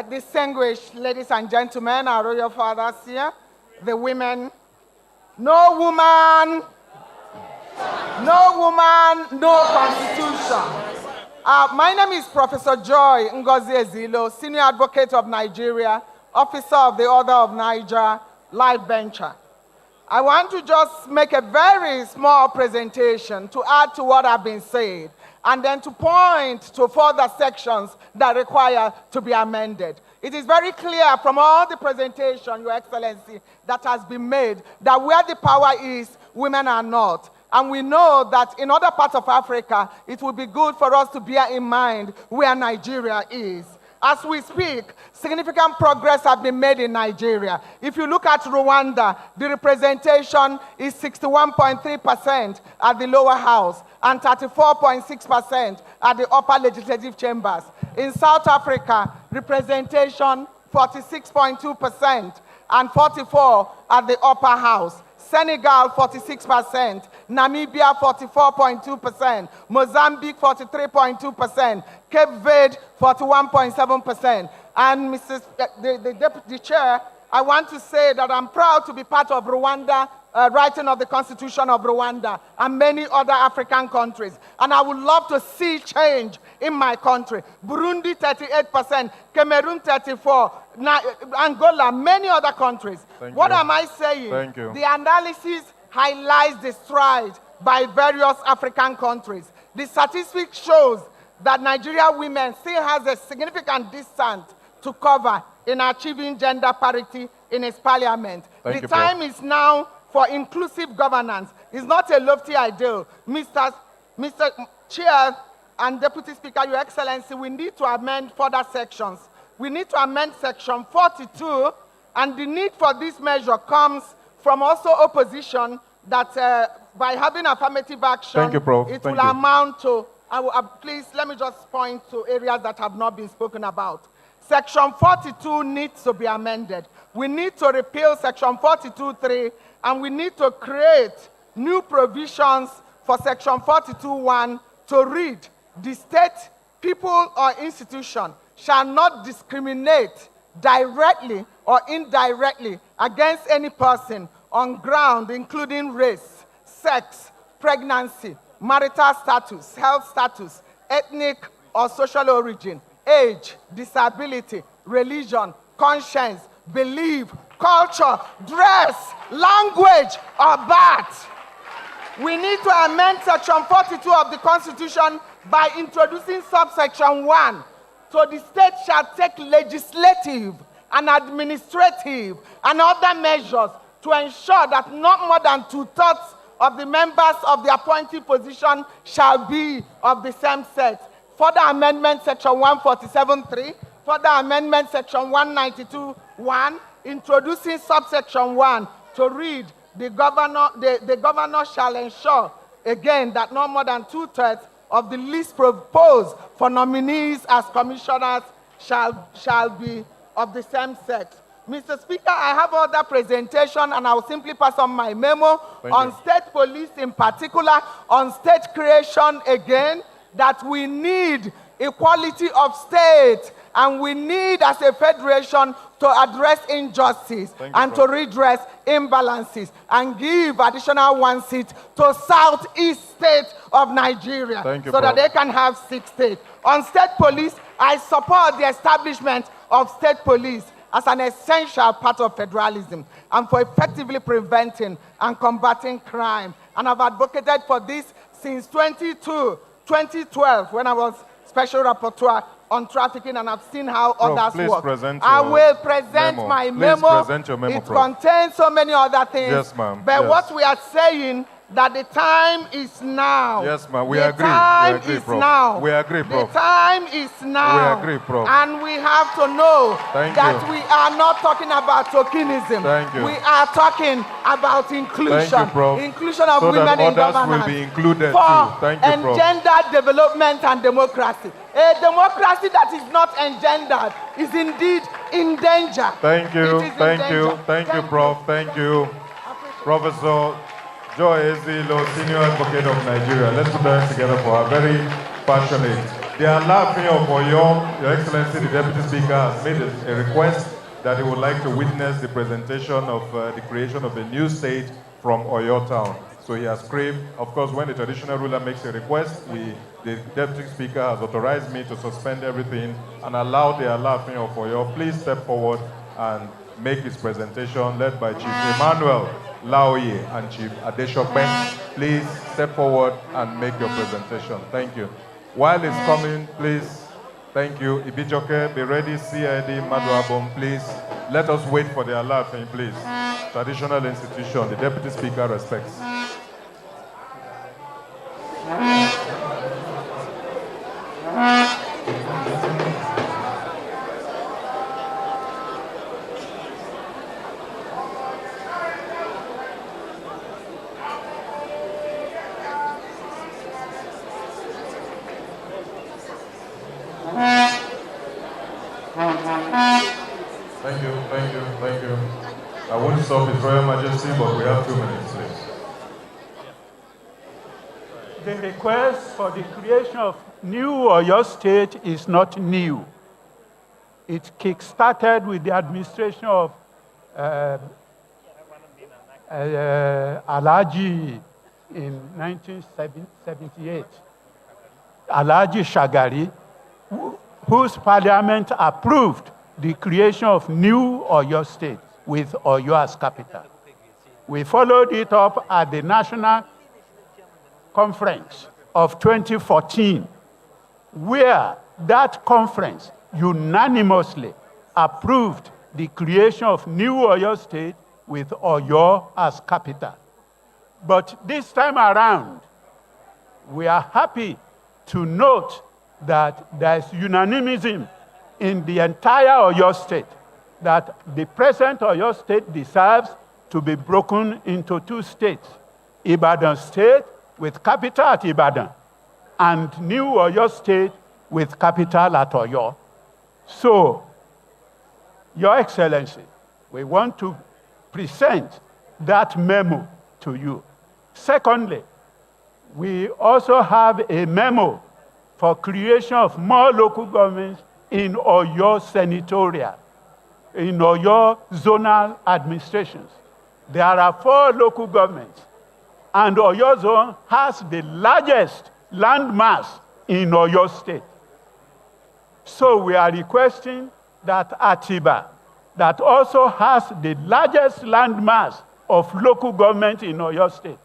distinguished ladies and gentlemen, our royal fathers here, the women. No woman, no constitution. My name is Professor Joy Ngozi Ezilo, Senior Advocate of Nigeria, Officer of the Order of Niger, Life Venture. I want to just make a very small presentation to add to what I've been said, and then to point to further sections that require to be amended. It is very clear from all the presentation, Your Excellency, that has been made, that where the power is, women are not. And we know that in other parts of Africa, it would be good for us to bear in mind where Nigeria is. As we speak, significant progress has been made in Nigeria. If you look at Rwanda, the representation is 61.3% at the lower house and 34.6% at the upper legislative chambers. In South Africa, representation 46.2% and 44% at the upper house. Senegal, 46%, Namibia, 44.2%, Mozambique, 43.2%, Cape Verde, 41.7%. And the Deputy Chair, I want to say that I'm proud to be part of Rwanda, writing of the Constitution of Rwanda, and many other African countries. And I would love to see change in my country. Burundi, 38%, Cameroon, 34%, Angola, many other countries. What am I saying? Thank you. The analysis highlights the strides by various African countries. The statistics shows that Nigerian women still has a significant distance to cover in achieving gender parity in its parliament. The time is now for inclusive governance. It's not a lofty ideal. Mr. Chair and Deputy Speaker, Your Excellency, we need to amend further sections. We need to amend Section 42, and the need for this measure comes from also opposition that by having affirmative action, Thank you, Prof. it will amount to, please let me just point to areas that have not been spoken about. Section 42 needs to be amended. We need to repeal Section 42.3, and we need to create new provisions for Section 42.1 to read, the state, people, or institution shall not discriminate directly or indirectly against any person on ground including race, sex, pregnancy, marital status, health status, ethnic or social origin, age, disability, religion, conscience, belief, culture, dress, language, or birth. We need to amend Section 42 of the Constitution by introducing subsection 1. So the state shall take legislative and administrative and other measures to ensure that not more than 2/3 of the members of the appointed position shall be of the same sex. Further amendment Section 147(3), further amendment Section 192(1), introducing subsection 1 to read, the governor shall ensure, again, that no more than 2/3 of the list proposed for nominees as commissioners shall be of the same sex. Mr. Speaker, I have other presentation, and I will simply pass on my memo on state police in particular, on state creation again, that we need equality of state, and we need, as a federation, to address injustice and to redress imbalances and give additional 1 seat to southeast states of Nigeria so that they can have 6 states. On state police, I support the establishment of state police as an essential part of federalism and for effectively preventing and combating crime. And I've advocated for this since 2012, when I was Special Rapporteur on trafficking, and I've seen how others work. I will present my memo. It contains so many other things. Yes, ma'am. But what we are saying, that the time is now. Yes, ma'am. We agree. The time we agree, is Prof. now. We agree, Prof. The time is now. We agree, Prof. And we have to know that you. we are not talking about tokenism. Thank you. We are talking about inclusion. Thank you, Prof. Inclusion of so women that in others governance. will be included for too. Thank you, Prof. engendered development and democracy. A democracy that is not engendered is indeed in danger. Thank you. It is in Thank danger. you. Thank you, Prof. Thank you. Professor Joy Ezilo, Senior Advocate of Nigeria. Let's put our hands together for our very passionate. The Alaafin of Oyo, Your Excellency, the Deputy Speaker, has made a request that he would like to witness the presentation of the creation of a new state from Oyo town. So he has craved, of course, when the traditional ruler makes a request, the Deputy Speaker has authorized me to suspend everything and allow the Alaafin of Oyo, please step forward and make his presentation, led by Chief Emmanuel Laoye and Chief Adeshokbe. Please step forward and make your presentation. Thank you. While it's coming, please, thank you. Ibijoke, be ready. CID Maduabom, please. Let us wait for the Alaafin, please. Traditional institution, the Deputy Speaker respects. Thank you, thank you, thank you. I won't stop His Royal Majesty, but we have 2 minutes, please. The request for the creation of new Oyo State is not new. It kick-started with the administration of Alhaji in 1978. Alhaji Shagari, whose parliament approved the creation of new Oyo State with Oyo as capital. We followed it up at the National Conference of 2014, where that conference unanimously approved the creation of new Oyo State with Oyo as capital. But this time around, we are happy to note that there is unanimity in the entire Oyo State that the present Oyo State deserves to be broken into 2 states, Ibadan State with capital at Ibadan, and New Oyo State with capital at Oyo. So, Your Excellency, we want to present that memo to you. Secondly, we also have a memo for creation of more local governments in Oyo senatorial, in Oyo zonal administrations. There are 4 local governments, and Oyo zone has the largest land mass in Oyo State. So we are requesting that Atiba, that also has the largest landmass of local government in Oyo State,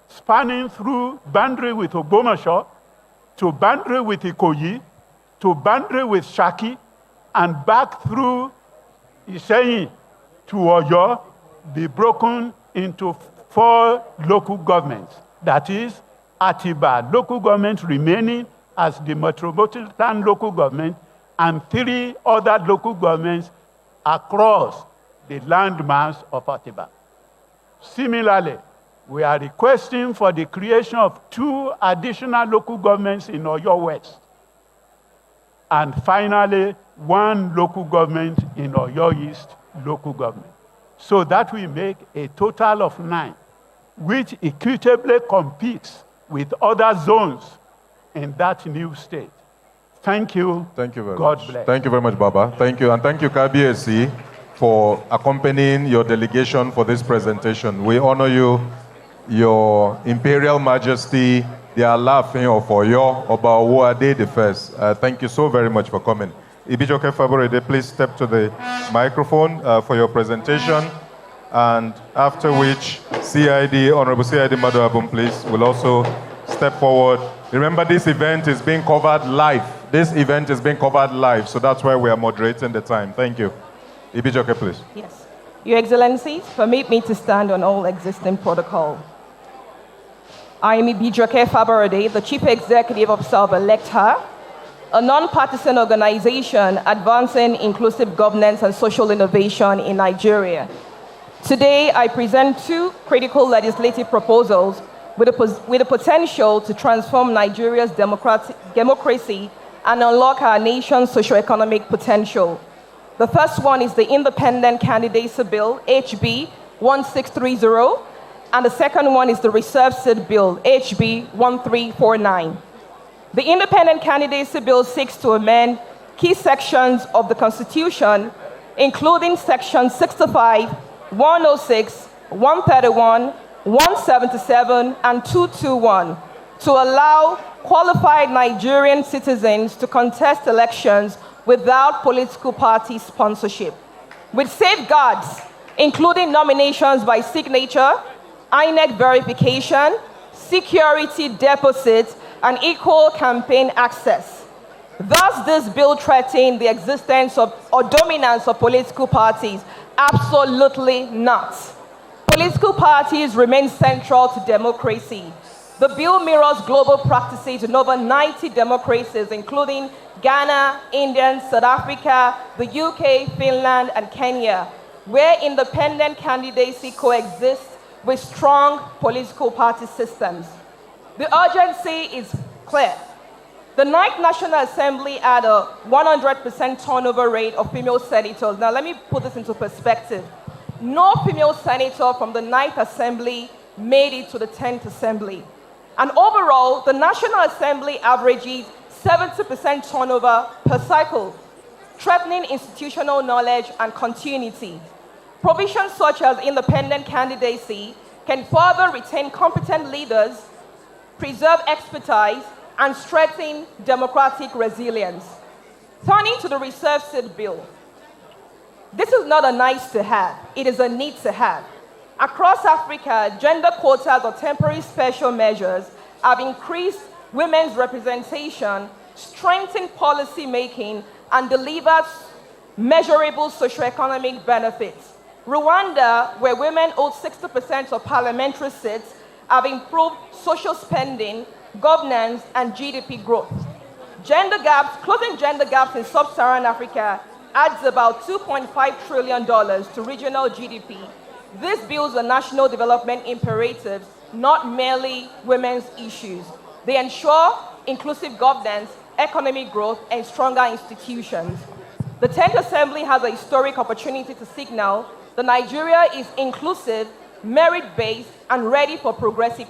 spanning through boundary with Ogbomoso, to boundary with Ikoyi, to boundary with Shaki, and back through Iseyin to Oyo, be broken into 4 local governments. That is, Atiba local government remaining as the metropolitan local government, and 3 other local governments across the landmass of Atiba. Similarly, we are requesting for the creation of 2 additional local governments in Oyo West. And finally, 1 local government in Oyo East local government. So that we make a total of 9, which equitably competes with other zones in that new state. Thank you. Thank you very God much. bless. Thank you very much, Baba. Thank you. And thank you, KBSC, for accompanying your delegation for this presentation. We honor you, Your Imperial Majesty, the Alaafin of Oyo, Oba Owode the First. Thank you so very much for coming. Ibijoke Faborede, please step to the microphone for your presentation. And after which, Honorable CID Maduabun, please, will also step forward. Remember, this event is being covered live. This event is being covered live, so that's why we are moderating the time. Thank you. Ibijoke, please. Yes. Your Excellencies, permit me to stand on all existing protocol. I am Ibijoke Faborede, the Chief Executive Officer of Electa, a non-partisan organization advancing inclusive governance and social innovation in Nigeria. Today, I present 2 critical legislative proposals with the potential to transform Nigeria's democracy and unlock our nation's socio-economic potential. The first one is the Independent Candidacy Bill, HB 1630, and the second one is the Reserve Seat Bill, HB 1349. The Independent Candidacy Bill seeks to amend key sections of the Constitution, including Section 65, 106, 131, 177, and 221, to allow qualified Nigerian citizens to contest elections without political party sponsorship, with safeguards, including nominations by signature, INEC verification, security deposits, and equal campaign access. Thus, this bill threatens the existence of or dominance of political parties. Absolutely not. Political parties remain central to democracy. The bill mirrors global practices in over 90 democracies, including Ghana, India, South Africa, the UK, Finland, and Kenya, where independent candidacy coexists with strong political party systems. The urgency is clear. The 9th National Assembly had a 100% turnover rate of female senators. Now, let me put this into perspective. No female senator from the 9th Assembly made it to the 10th Assembly. And overall, the National Assembly averages 70% turnover per cycle, threatening institutional knowledge and continuity. Provisions such as independent candidacy can further retain competent leaders, preserve expertise, and strengthen democratic resilience. Turning to the Reserve Seat Bill. This is not a nice to have, it is a need to have. Across Africa, gender quotas or temporary special measures have increased women's representation, strengthened policy making, and delivered measurable socioeconomic benefits. Rwanda, where women hold 60% of parliamentary seats, have improved social spending, governance, and GDP growth. Closing gender gaps in sub-Saharan Africa adds about $2.5 trillion to regional GDP. This builds on national development imperatives, not merely women's issues. They ensure inclusive governance, economic growth, and stronger institutions. The 10th Assembly has a historic opportunity to signal that Nigeria is inclusive, merit-based, and ready for progressive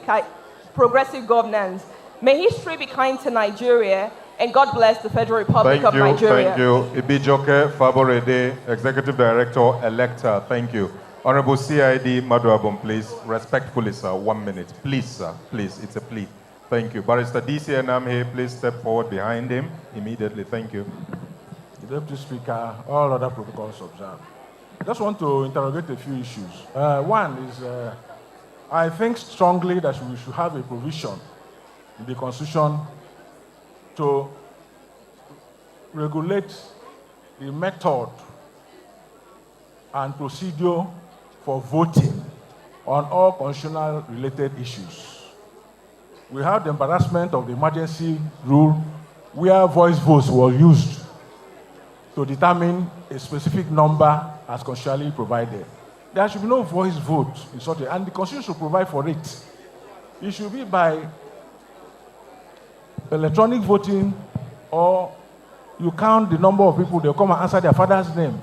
governance. May history be kind to Nigeria, and God bless the Federal Republic of Nigeria. Thank you. Ibijoke Faborede, Executive Director, Electa. Thank you. Honorable CID Maduabun, please. Respectfully, sir, 1 minute. Please, sir. Please, it's a plea. Thank you. Barrister DC Enamhe, please step forward behind him immediately. Thank you. Deputy Speaker, all other protocols observed. I just want to interrogate a few issues. One is, I think strongly that we should have a provision in the Constitution to regulate the method and procedure for voting on all constitutional related issues. We have the embarrassment of the emergency rule where voice votes were used to determine a specific number as constitutionally provided. There should be no voice vote in such a, and the Constitution should provide for it. It should be by electronic voting, or you count the number of people that come and answer their father's name.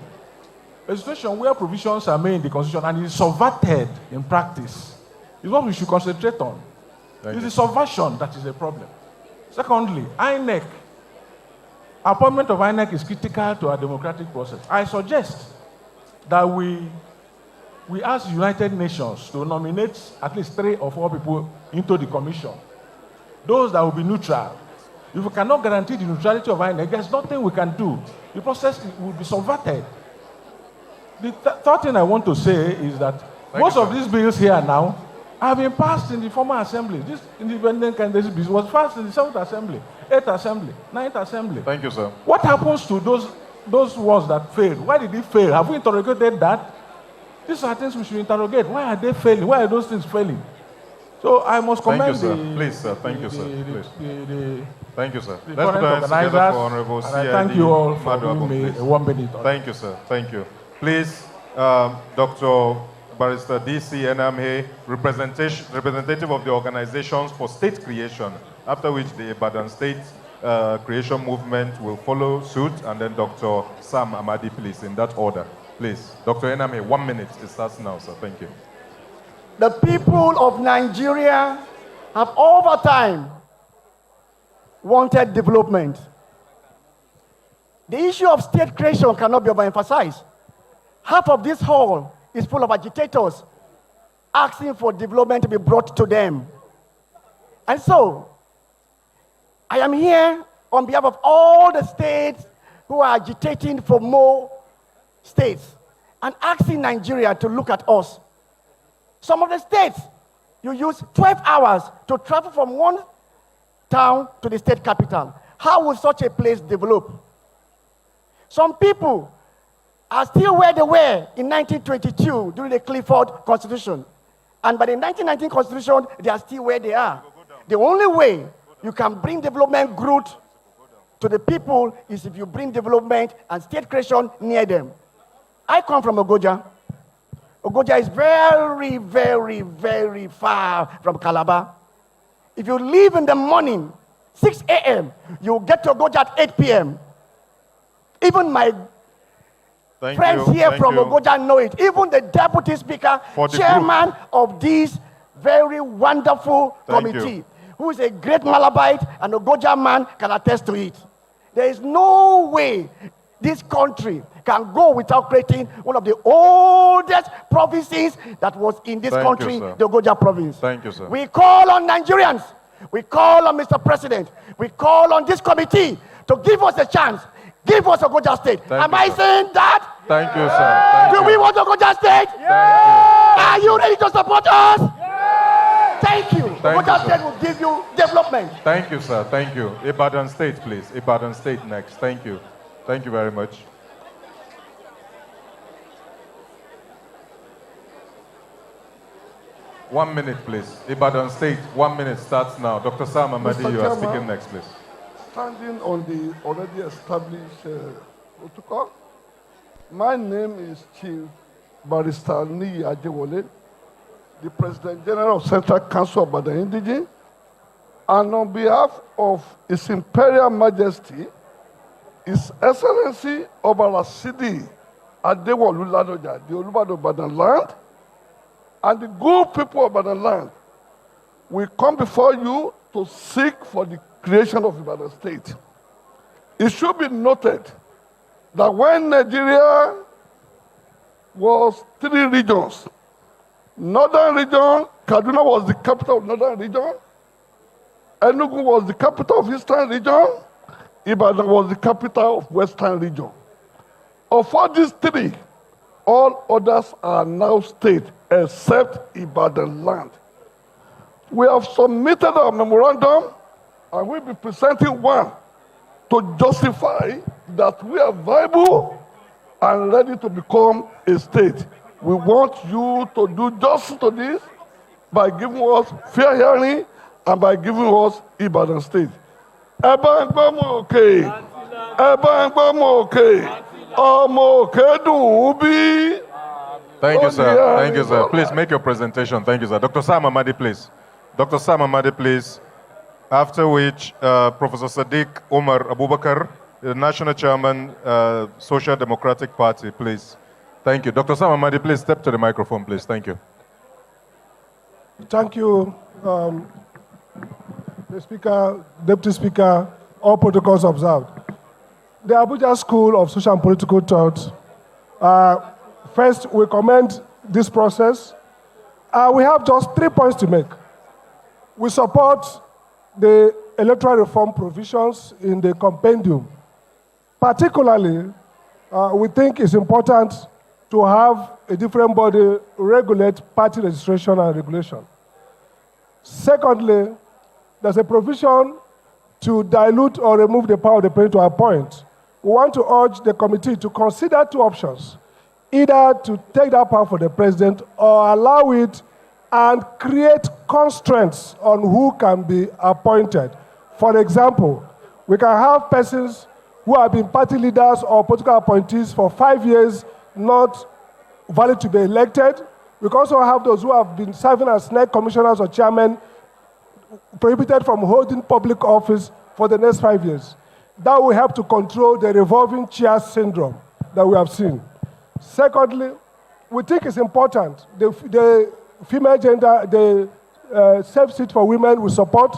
A situation where provisions are made in the Constitution and is subverted in practice is what we should concentrate on. It's the subversion that is a problem. Secondly, INEC. Appointment of INEC is critical to our democratic process. I suggest that we ask the United Nations to nominate at least 3 or 4 people into the commission. Those that will be neutral. If we cannot guarantee the neutrality of INEC, there's nothing we can do. The process will be subverted. The third thing I want to say is that most of these bills here now have been passed in the former assembly. This independent candidate bill was passed in the 7th assembly, 8th assembly, 9th assembly. Thank you, sir. What happens to those ones that failed? Why did it fail? Have we interrogated that? These are things we should interrogate. Why are they failing? Why are those things failing? So I must commend Please, sir. Thank you, sir. Please. Thank you, sir. The Let's put our hands together for Honorable and I thank you all for giving me a 1 minute. Thank you, sir. Thank you. Please, Dr. Barrister D.C. Enamhe, representative of the Organizations for State Creation, after which the Ibadan State Creation Movement will follow suit, and then Dr. Sam Amadi, please, in that order. Please. Dr. Enamhe, 1 minute. It starts now, sir. Thank you. The people of Nigeria have over time wanted development. The issue of state creation cannot be overemphasized. Half of this hall is full of agitators asking for development to be brought to them. And so, I am here on behalf of all the states who are agitating for more states and asking Nigeria to look at us. Some of the states, you use 12 hours to travel from one town to the state capital. How will such a place develop? Some people are still where they were in 1922 during the Clifford Constitution. And by the 1919 Constitution, they are still where they are. The only way you can bring development growth to the people is if you bring development and state creation near them. I come from Ogoja. Ogoja is very, very, very far from Calabar. If you leave in the morning, 6 a.m., you get to Ogoja at 8 p.m. Even my friends here from Ogoja know it. Even the deputy speaker, chairman of this very wonderful committee, who is a great Malabite and Ogoja man, can attest to it. There is no way this country can go without creating one of the oldest provinces that was in this country, the Ogoja province. Thank you, sir. We call on Nigerians. We call on Mr. President. We call on this committee to give us a chance. Give us Ogoja State. Am I saying that? Thank you, sir. Do we want Ogoja State? Are you ready to support us? Thank you. Ogoja State will give you development. Thank you, sir. Thank you. Ibadan State, please. Ibadan State next. Thank you. Thank you very much. One minute, please. Ibadan State, 1 minute starts now. Dr. Sam Amadi, you are speaking next, please. Standing on the already established protocol, my name is Chief Barrister Ni Ajewole, the President General of Central Council of Ibadan Indigene, and on behalf of His Imperial Majesty, His Excellency Obarasidi Adewolu Ladoja, the Olubado of Ibadan land, and the good people of Ibadan land, we come before you to seek for the creation of Ibadan State. It should be noted that when Nigeria was 3 regions, Northern region, Kaduna was the capital of Northern region, Enugu was the capital of Eastern region, Ibadan was the capital of Western region. Of all these three, all others are now state except Ibadan land. We have submitted our memorandum and we'll be presenting one to justify that we are viable and ready to become a state. We want you to do justice to this by giving us fair hearing and by giving us Ibadan state. Thank you, sir. Thank you, sir. Please make your presentation. Thank you, sir. Dr. Sam Amadi, please. Dr. Sam Amadi, please. After which, Professor Sadiq Umar Abubakar, the National Chairman, Social Democratic Party, please. Thank you. Dr. Sam Amadi, please step to the microphone, please. Thank you. Thank you, the Speaker, Deputy Speaker, all protocols observed. The Abuja School of Social and Political Thought, first, we commend this process. We have just 3 points to make. We support the electoral reform provisions in the compendium. Particularly, we think it's important to have a different body regulate party registration and regulation. Secondly, there's a provision to dilute or remove the power of the president to appoint. We want to urge the committee to consider 2 options, either to take that power for the president or allow it and create constraints on who can be appointed. For example, we can have persons who have been party leaders or political appointees for 5 years not valid to be elected. We can also have those who have been serving as NEC commissioners or chairmen prohibited from holding public office for the next 5 years. That will help to control the revolving chair syndrome that we have seen. Secondly, we think it's important, the female gender, the safe seat for women we support.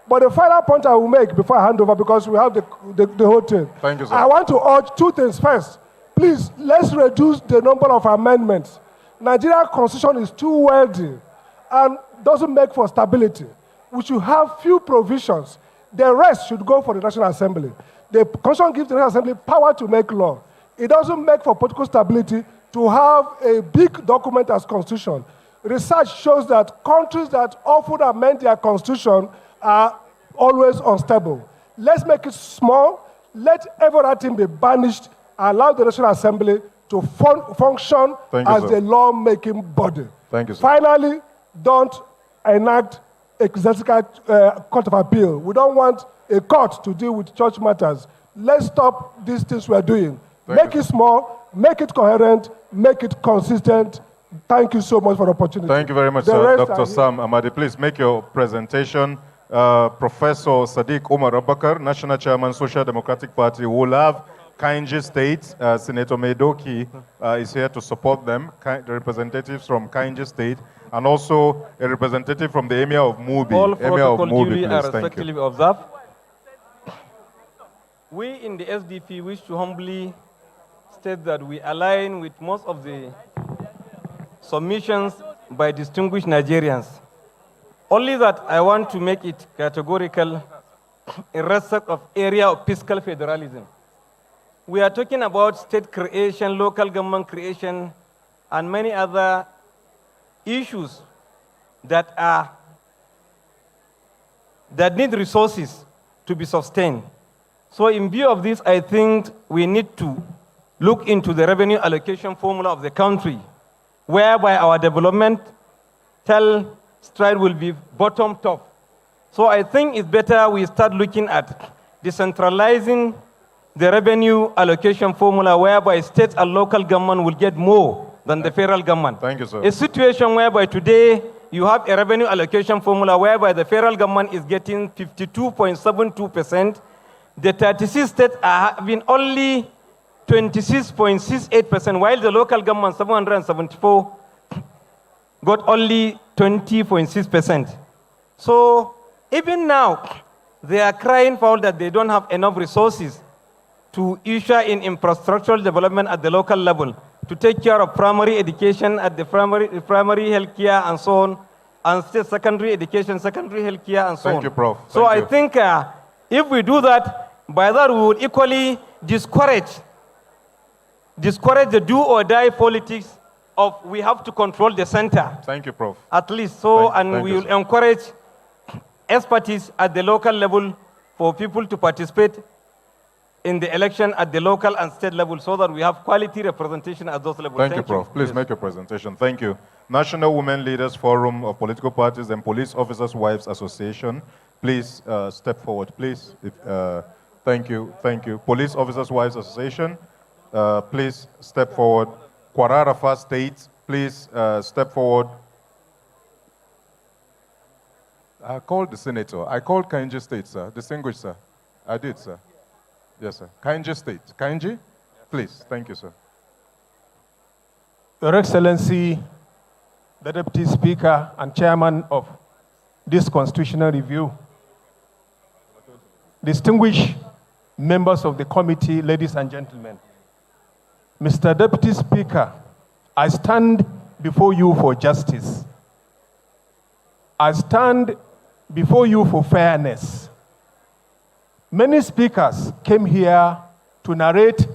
But the final point I will make before I hand over, because we have the whole thing. Thank you, sir. I want to urge 2 things. First, please, let's reduce the number of amendments. Nigerian constitution is too wealthy and doesn't make for stability. We should have few provisions. The rest should go for the National Assembly. The Constitution gives the National Assembly power to make law. It doesn't make for political stability to have a big document as constitution. Research shows that countries that often amend their constitution are always unstable. Let's make it small. Let every other thing be banished. Allow the National Assembly to function as the law-making body. Thank you, sir. Finally, don't enact ecclesiastical court of appeal. We don't want a court to deal with church matters. Let's stop these things we're doing. Make it small, make it coherent, make it consistent. Thank you so much for the opportunity. Thank you very much, sir. Dr. Sam Amadi, please make your presentation. Professor Sadiq Umar Abubakar, National Chairman, Social Democratic Party, will have Kainji State. Senator Medoki is here to support them, the representatives from Kainji State, and also a representative from the Emir of Mubi. All Emir of protocol Mubi, duly please. are Thank you. respectively observed. We in the SDP wish to humbly state that we align with most of the submissions by distinguished Nigerians. Only that I want to make it categorical in respect of area of fiscal federalism. We are talking about state creation, local government creation, and many other issues that need resources to be sustained. So in view of this, I think we need to look into the revenue allocation formula of the country, whereby our developmental stride will be bottom top. So I think it's better we start looking at decentralizing the revenue allocation formula, whereby states and local government will get more than the federal government. Thank you, sir. A situation whereby today you have a revenue allocation formula whereby the federal government is getting 52.72%, the 36 states are having only 26.68%, while the local government, 774, got only 20.6%. So even now, they are crying foul that they don't have enough resources to usher in infrastructural development at the local level, to take care of primary education at the primary health care and so on, and state secondary education, secondary health care and so on. Thank you, Prof. So Thank I you. think if we do that, By that, we would equally discourage the do or die politics of we have to control the center. Thank you, Prof. At least so, and we will encourage expertise at the local level for people to participate in the election at the local and state level so that we have quality representation at those levels. Thank you, Prof. Please make your presentation. Thank you. National Women Leaders Forum of Political Parties and Police Officers' Wives Association. Please step forward, please. Thank you. Thank you. Police Officers' Wives Association, please step forward. Kwararafa State, please step forward. I called the senator. I called Kainji State, sir. Distinguished, sir. I did, sir. Yes, sir. Kainji State. Kainji, please. Thank you, sir. Your Excellency, the Deputy Speaker and Chairman of this Constitutional Review, distinguished members of the committee, ladies and gentlemen, Mr. Deputy Speaker, I stand before you for justice. I stand before you for fairness. Many speakers came here to narrate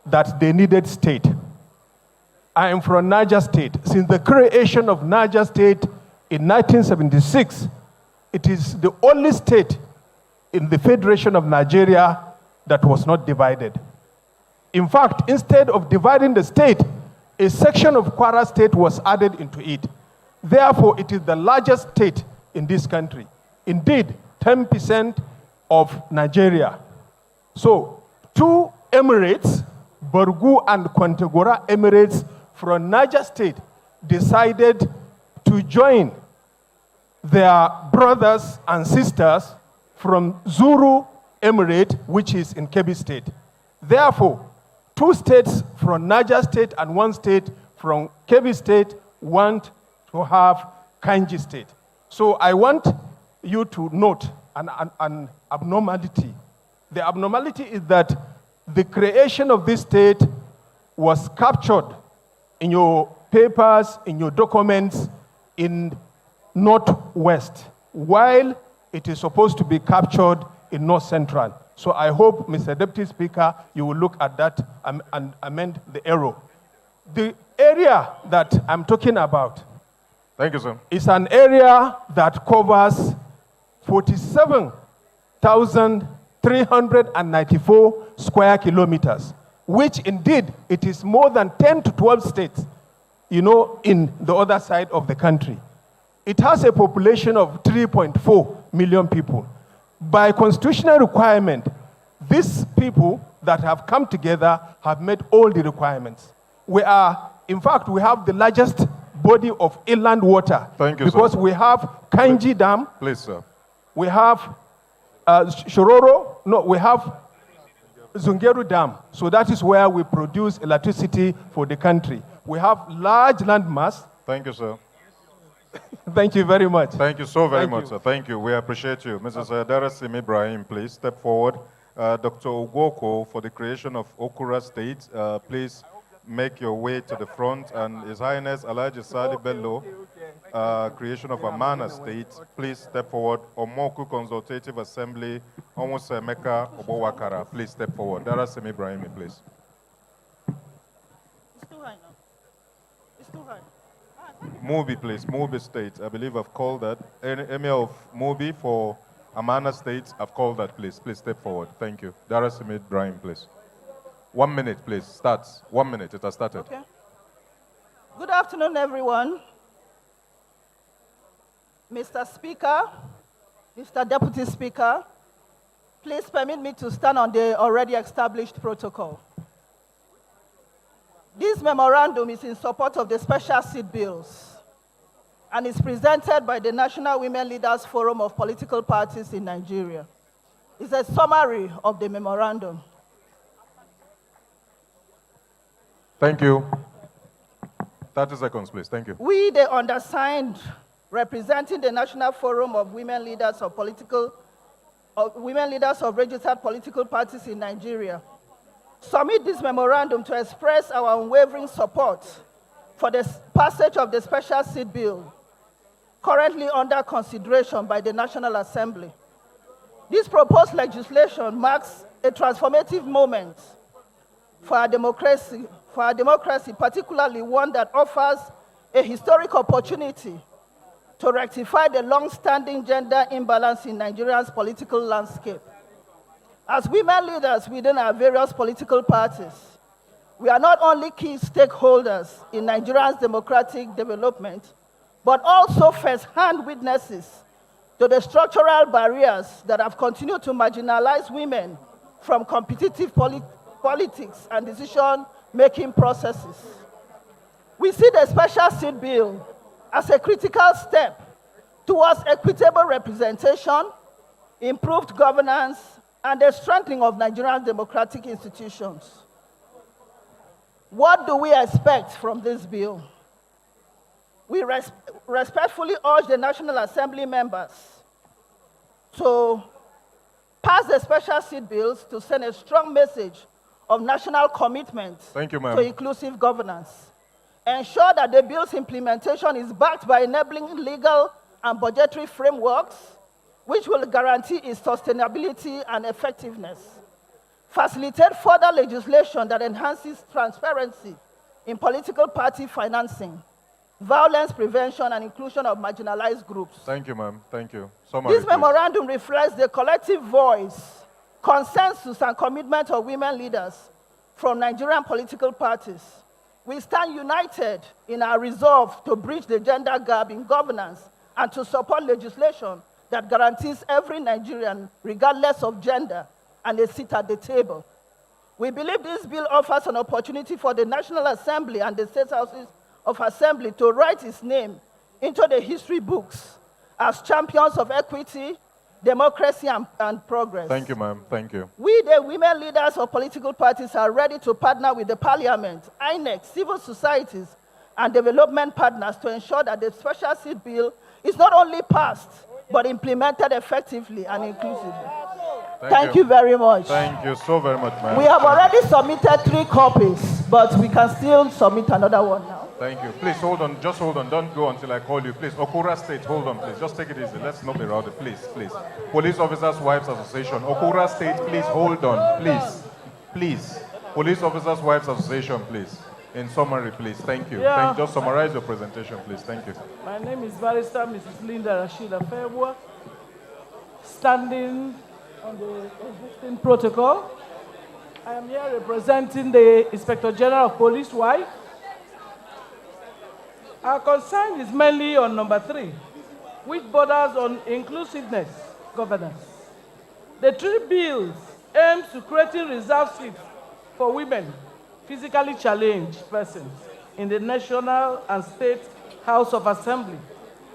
that they needed state. I am from Niger State. Since the creation of Niger State in 1976, it is the only state in the Federation of Nigeria that was not divided. In fact, instead of dividing the state, a section of Kwara State was added into it. Therefore, it is the largest state in this country. Indeed, 10% of Nigeria. So, two emirates, Borgu and Kwantagora emirates from Niger State, decided to join their brothers and sisters from Zuru Emirate, which is in Kebbi State. Therefore, two states from Niger State and one state from Kebbi State want to have Kainji State. So I want you to note an abnormality. The abnormality is that the creation of this state was captured in your papers, in your documents, in Northwest, while it is supposed to be captured in North Central. So I hope, Mr. Deputy Speaker, you will look at that and amend the error. The area that I'm talking about, thank you, sir, is an area that covers 47,394 square kilometers, which indeed it is more than 10 to 12 states, in the other side of the country. It has a population of 3.4 million people. By constitutional requirement, these people that have come together have met all the requirements. In fact, we have the largest body of inland water. Thank you, because sir. we have Kainji Dam. Please, sir. We have we have Zungeru Dam. So that is where we produce electricity for the country. We have large land mass. Thank you, sir. Thank you very much. Thank you so very much, sir. Thank you. We appreciate you. Mrs. Darasim Ibrahim, please step forward. Dr. Ugwoko, for the creation of Okura State, please make your way to the front. And His Highness Alhaji Sali Bello, creation of Amana State, please step forward. Omoku Consultative Assembly, Omusemeka Obowakara, please step forward. Darasim Ibrahim, please. It's too high now. It's too high. Mubi, please. Mubi State. I believe I've called that. Emir of Mubi for Amana State. I've called that, please. Please step forward. Thank you. Darasim Ibrahim, please. 1 minute, please. Starts. 1 minute. It has started. Okay. Good afternoon, everyone. Mr. Speaker, Mr. Deputy Speaker, please permit me to stand on the already established protocol. This memorandum is in support of the special seat bills and is presented by the National Women Leaders Forum of Political Parties in Nigeria. It's a summary of the memorandum. Thank you. 30 seconds, please. Thank you. We, the undersigned, representing the National Forum of Women Leaders of Registered Political Parties in Nigeria, submit this memorandum to express our unwavering support for the passage of the special seat bill currently under consideration by the National Assembly. This proposed legislation marks a transformative moment for our democracy, particularly one that offers a historic opportunity to rectify the long-standing gender imbalance in Nigeria's political landscape. As women leaders within our various political parties, we are not only key stakeholders in Nigeria's democratic development, but also first-hand witnesses to the structural barriers that have continued to marginalize women from competitive politics and decision-making processes. We see the special seat bill as a critical step towards equitable representation, improved governance, and the strengthening of Nigeria's democratic institutions. What do we expect from this bill? We respectfully urge the National Assembly members to pass the special seat bills to send a strong message of national commitment to inclusive governance. Ensure that the bill's implementation is backed by enabling legal and budgetary frameworks which will guarantee its sustainability and effectiveness. Facilitate further legislation that enhances transparency in political party financing, violence prevention, and inclusion of marginalized groups. Thank you, ma'am. Thank you. This memorandum reflects the collective voice, consensus, and commitment of women leaders from Nigerian political parties. We stand united in our resolve to bridge the gender gap in governance and to support legislation that guarantees every Nigerian, regardless of gender, and a seat at the table. We believe this bill offers an opportunity for the National Assembly and the State Houses of Assembly to write its name into the history books as champions of equity, democracy, and progress. Thank you, ma'am. Thank you. We, the women leaders of political parties, are ready to partner with the Parliament, INEC, civil societies, and development partners to ensure that the special seat bill is not only passed, but implemented effectively and inclusively. Thank you very much. Thank you so very much, ma'am. We have already submitted 3 copies, but we can still submit another one now. Thank you. Please hold on. Just hold on. Don't go until I call you. Please. Okura State, hold on, please. Just take it easy. Let's not be rowdy. Please, please. Police Officers' Wives Association. Okura State, please hold on. Please. Please. Police Officers' Wives Association, please. In summary, please. Thank you. Yeah. Just summarize your presentation, please. Thank you. My name is Barrister Mrs. Linda Rashida Fairworth, standing on the existing protocol. I am here representing the Inspector General of Police wife. Our concern is mainly on number 3, which borders on inclusiveness governance. The 3 bills aim to creating reserve seats for women, physically challenged persons in the National and State House of Assembly,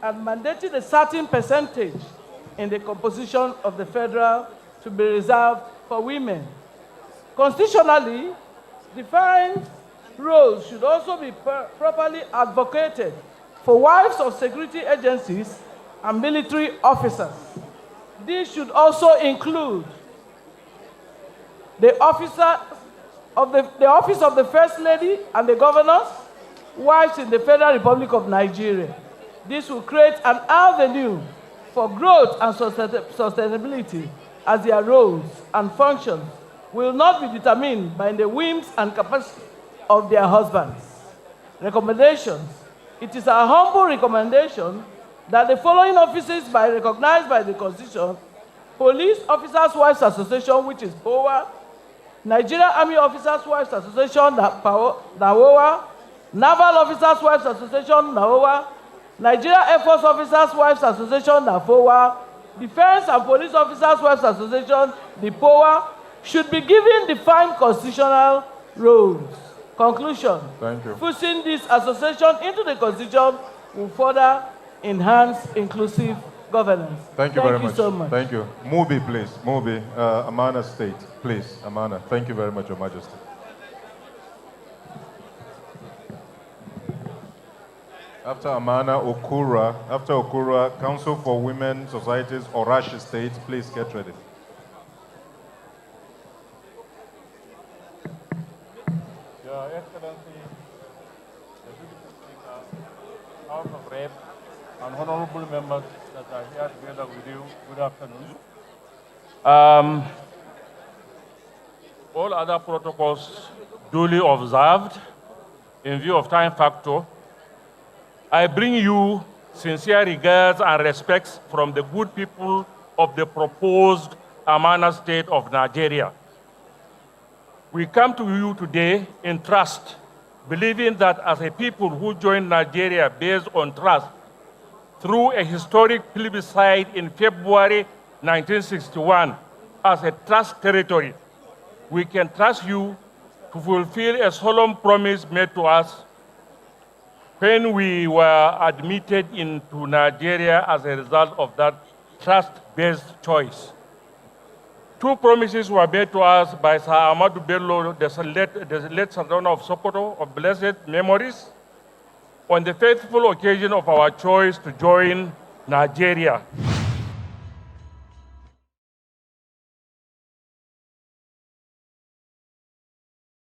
and mandating a certain percentage in the composition of the federal to be reserved for women. Constitutionally, defined roles should also be properly advocated for wives of security agencies and military officers. This should also include the office of the First Lady and the governors, wives in the Federal Republic of Nigeria. This will create an avenue for growth and sustainability, as their roles and functions will not be determined by the whims and capacity of their husbands. Recommendations. It is our humble recommendation that the following offices be recognized by the Constitution: Police Officers' Wives Association, which is POWA; Nigerian Army Officers' Wives Association, NAWOA; Naval Officers' Wives Association, NAWOA; Nigeria Air Force Officers' Wives Association, NAFOA; Defense and Police Officers' Wives Association, the POWA, should be given defined constitutional roles. Conclusion. Thank you. Pushing this association into the Constitution will further enhance inclusive governance. Thank you very much. So much. Thank you. Mubi, please. Mubi, Amana State, please. Amana. Thank you very much, Your Majesty. After Amana, Okura, Council for Women Societies, Orashi State, please get ready. Your Excellency, the Deputy Speaker, House of Reps, and honorable members that are here together with you, good afternoon. All other protocols duly observed. In view of time factor, I bring you sincere regards and respects from the good people of the proposed Amana state of Nigeria. We come to you today in trust, believing that as a people who joined Nigeria based on trust through a historic plebiscite in February 1961 as a trust territory, we can trust you to fulfill a solemn promise made to us when we were admitted into Nigeria as a result of that trust-based choice. Two promises were made to us by Sir Ahmadu Bello, the late Sultan of Sokoto, of blessed memories, on the faithful occasion of our choice to join Nigeria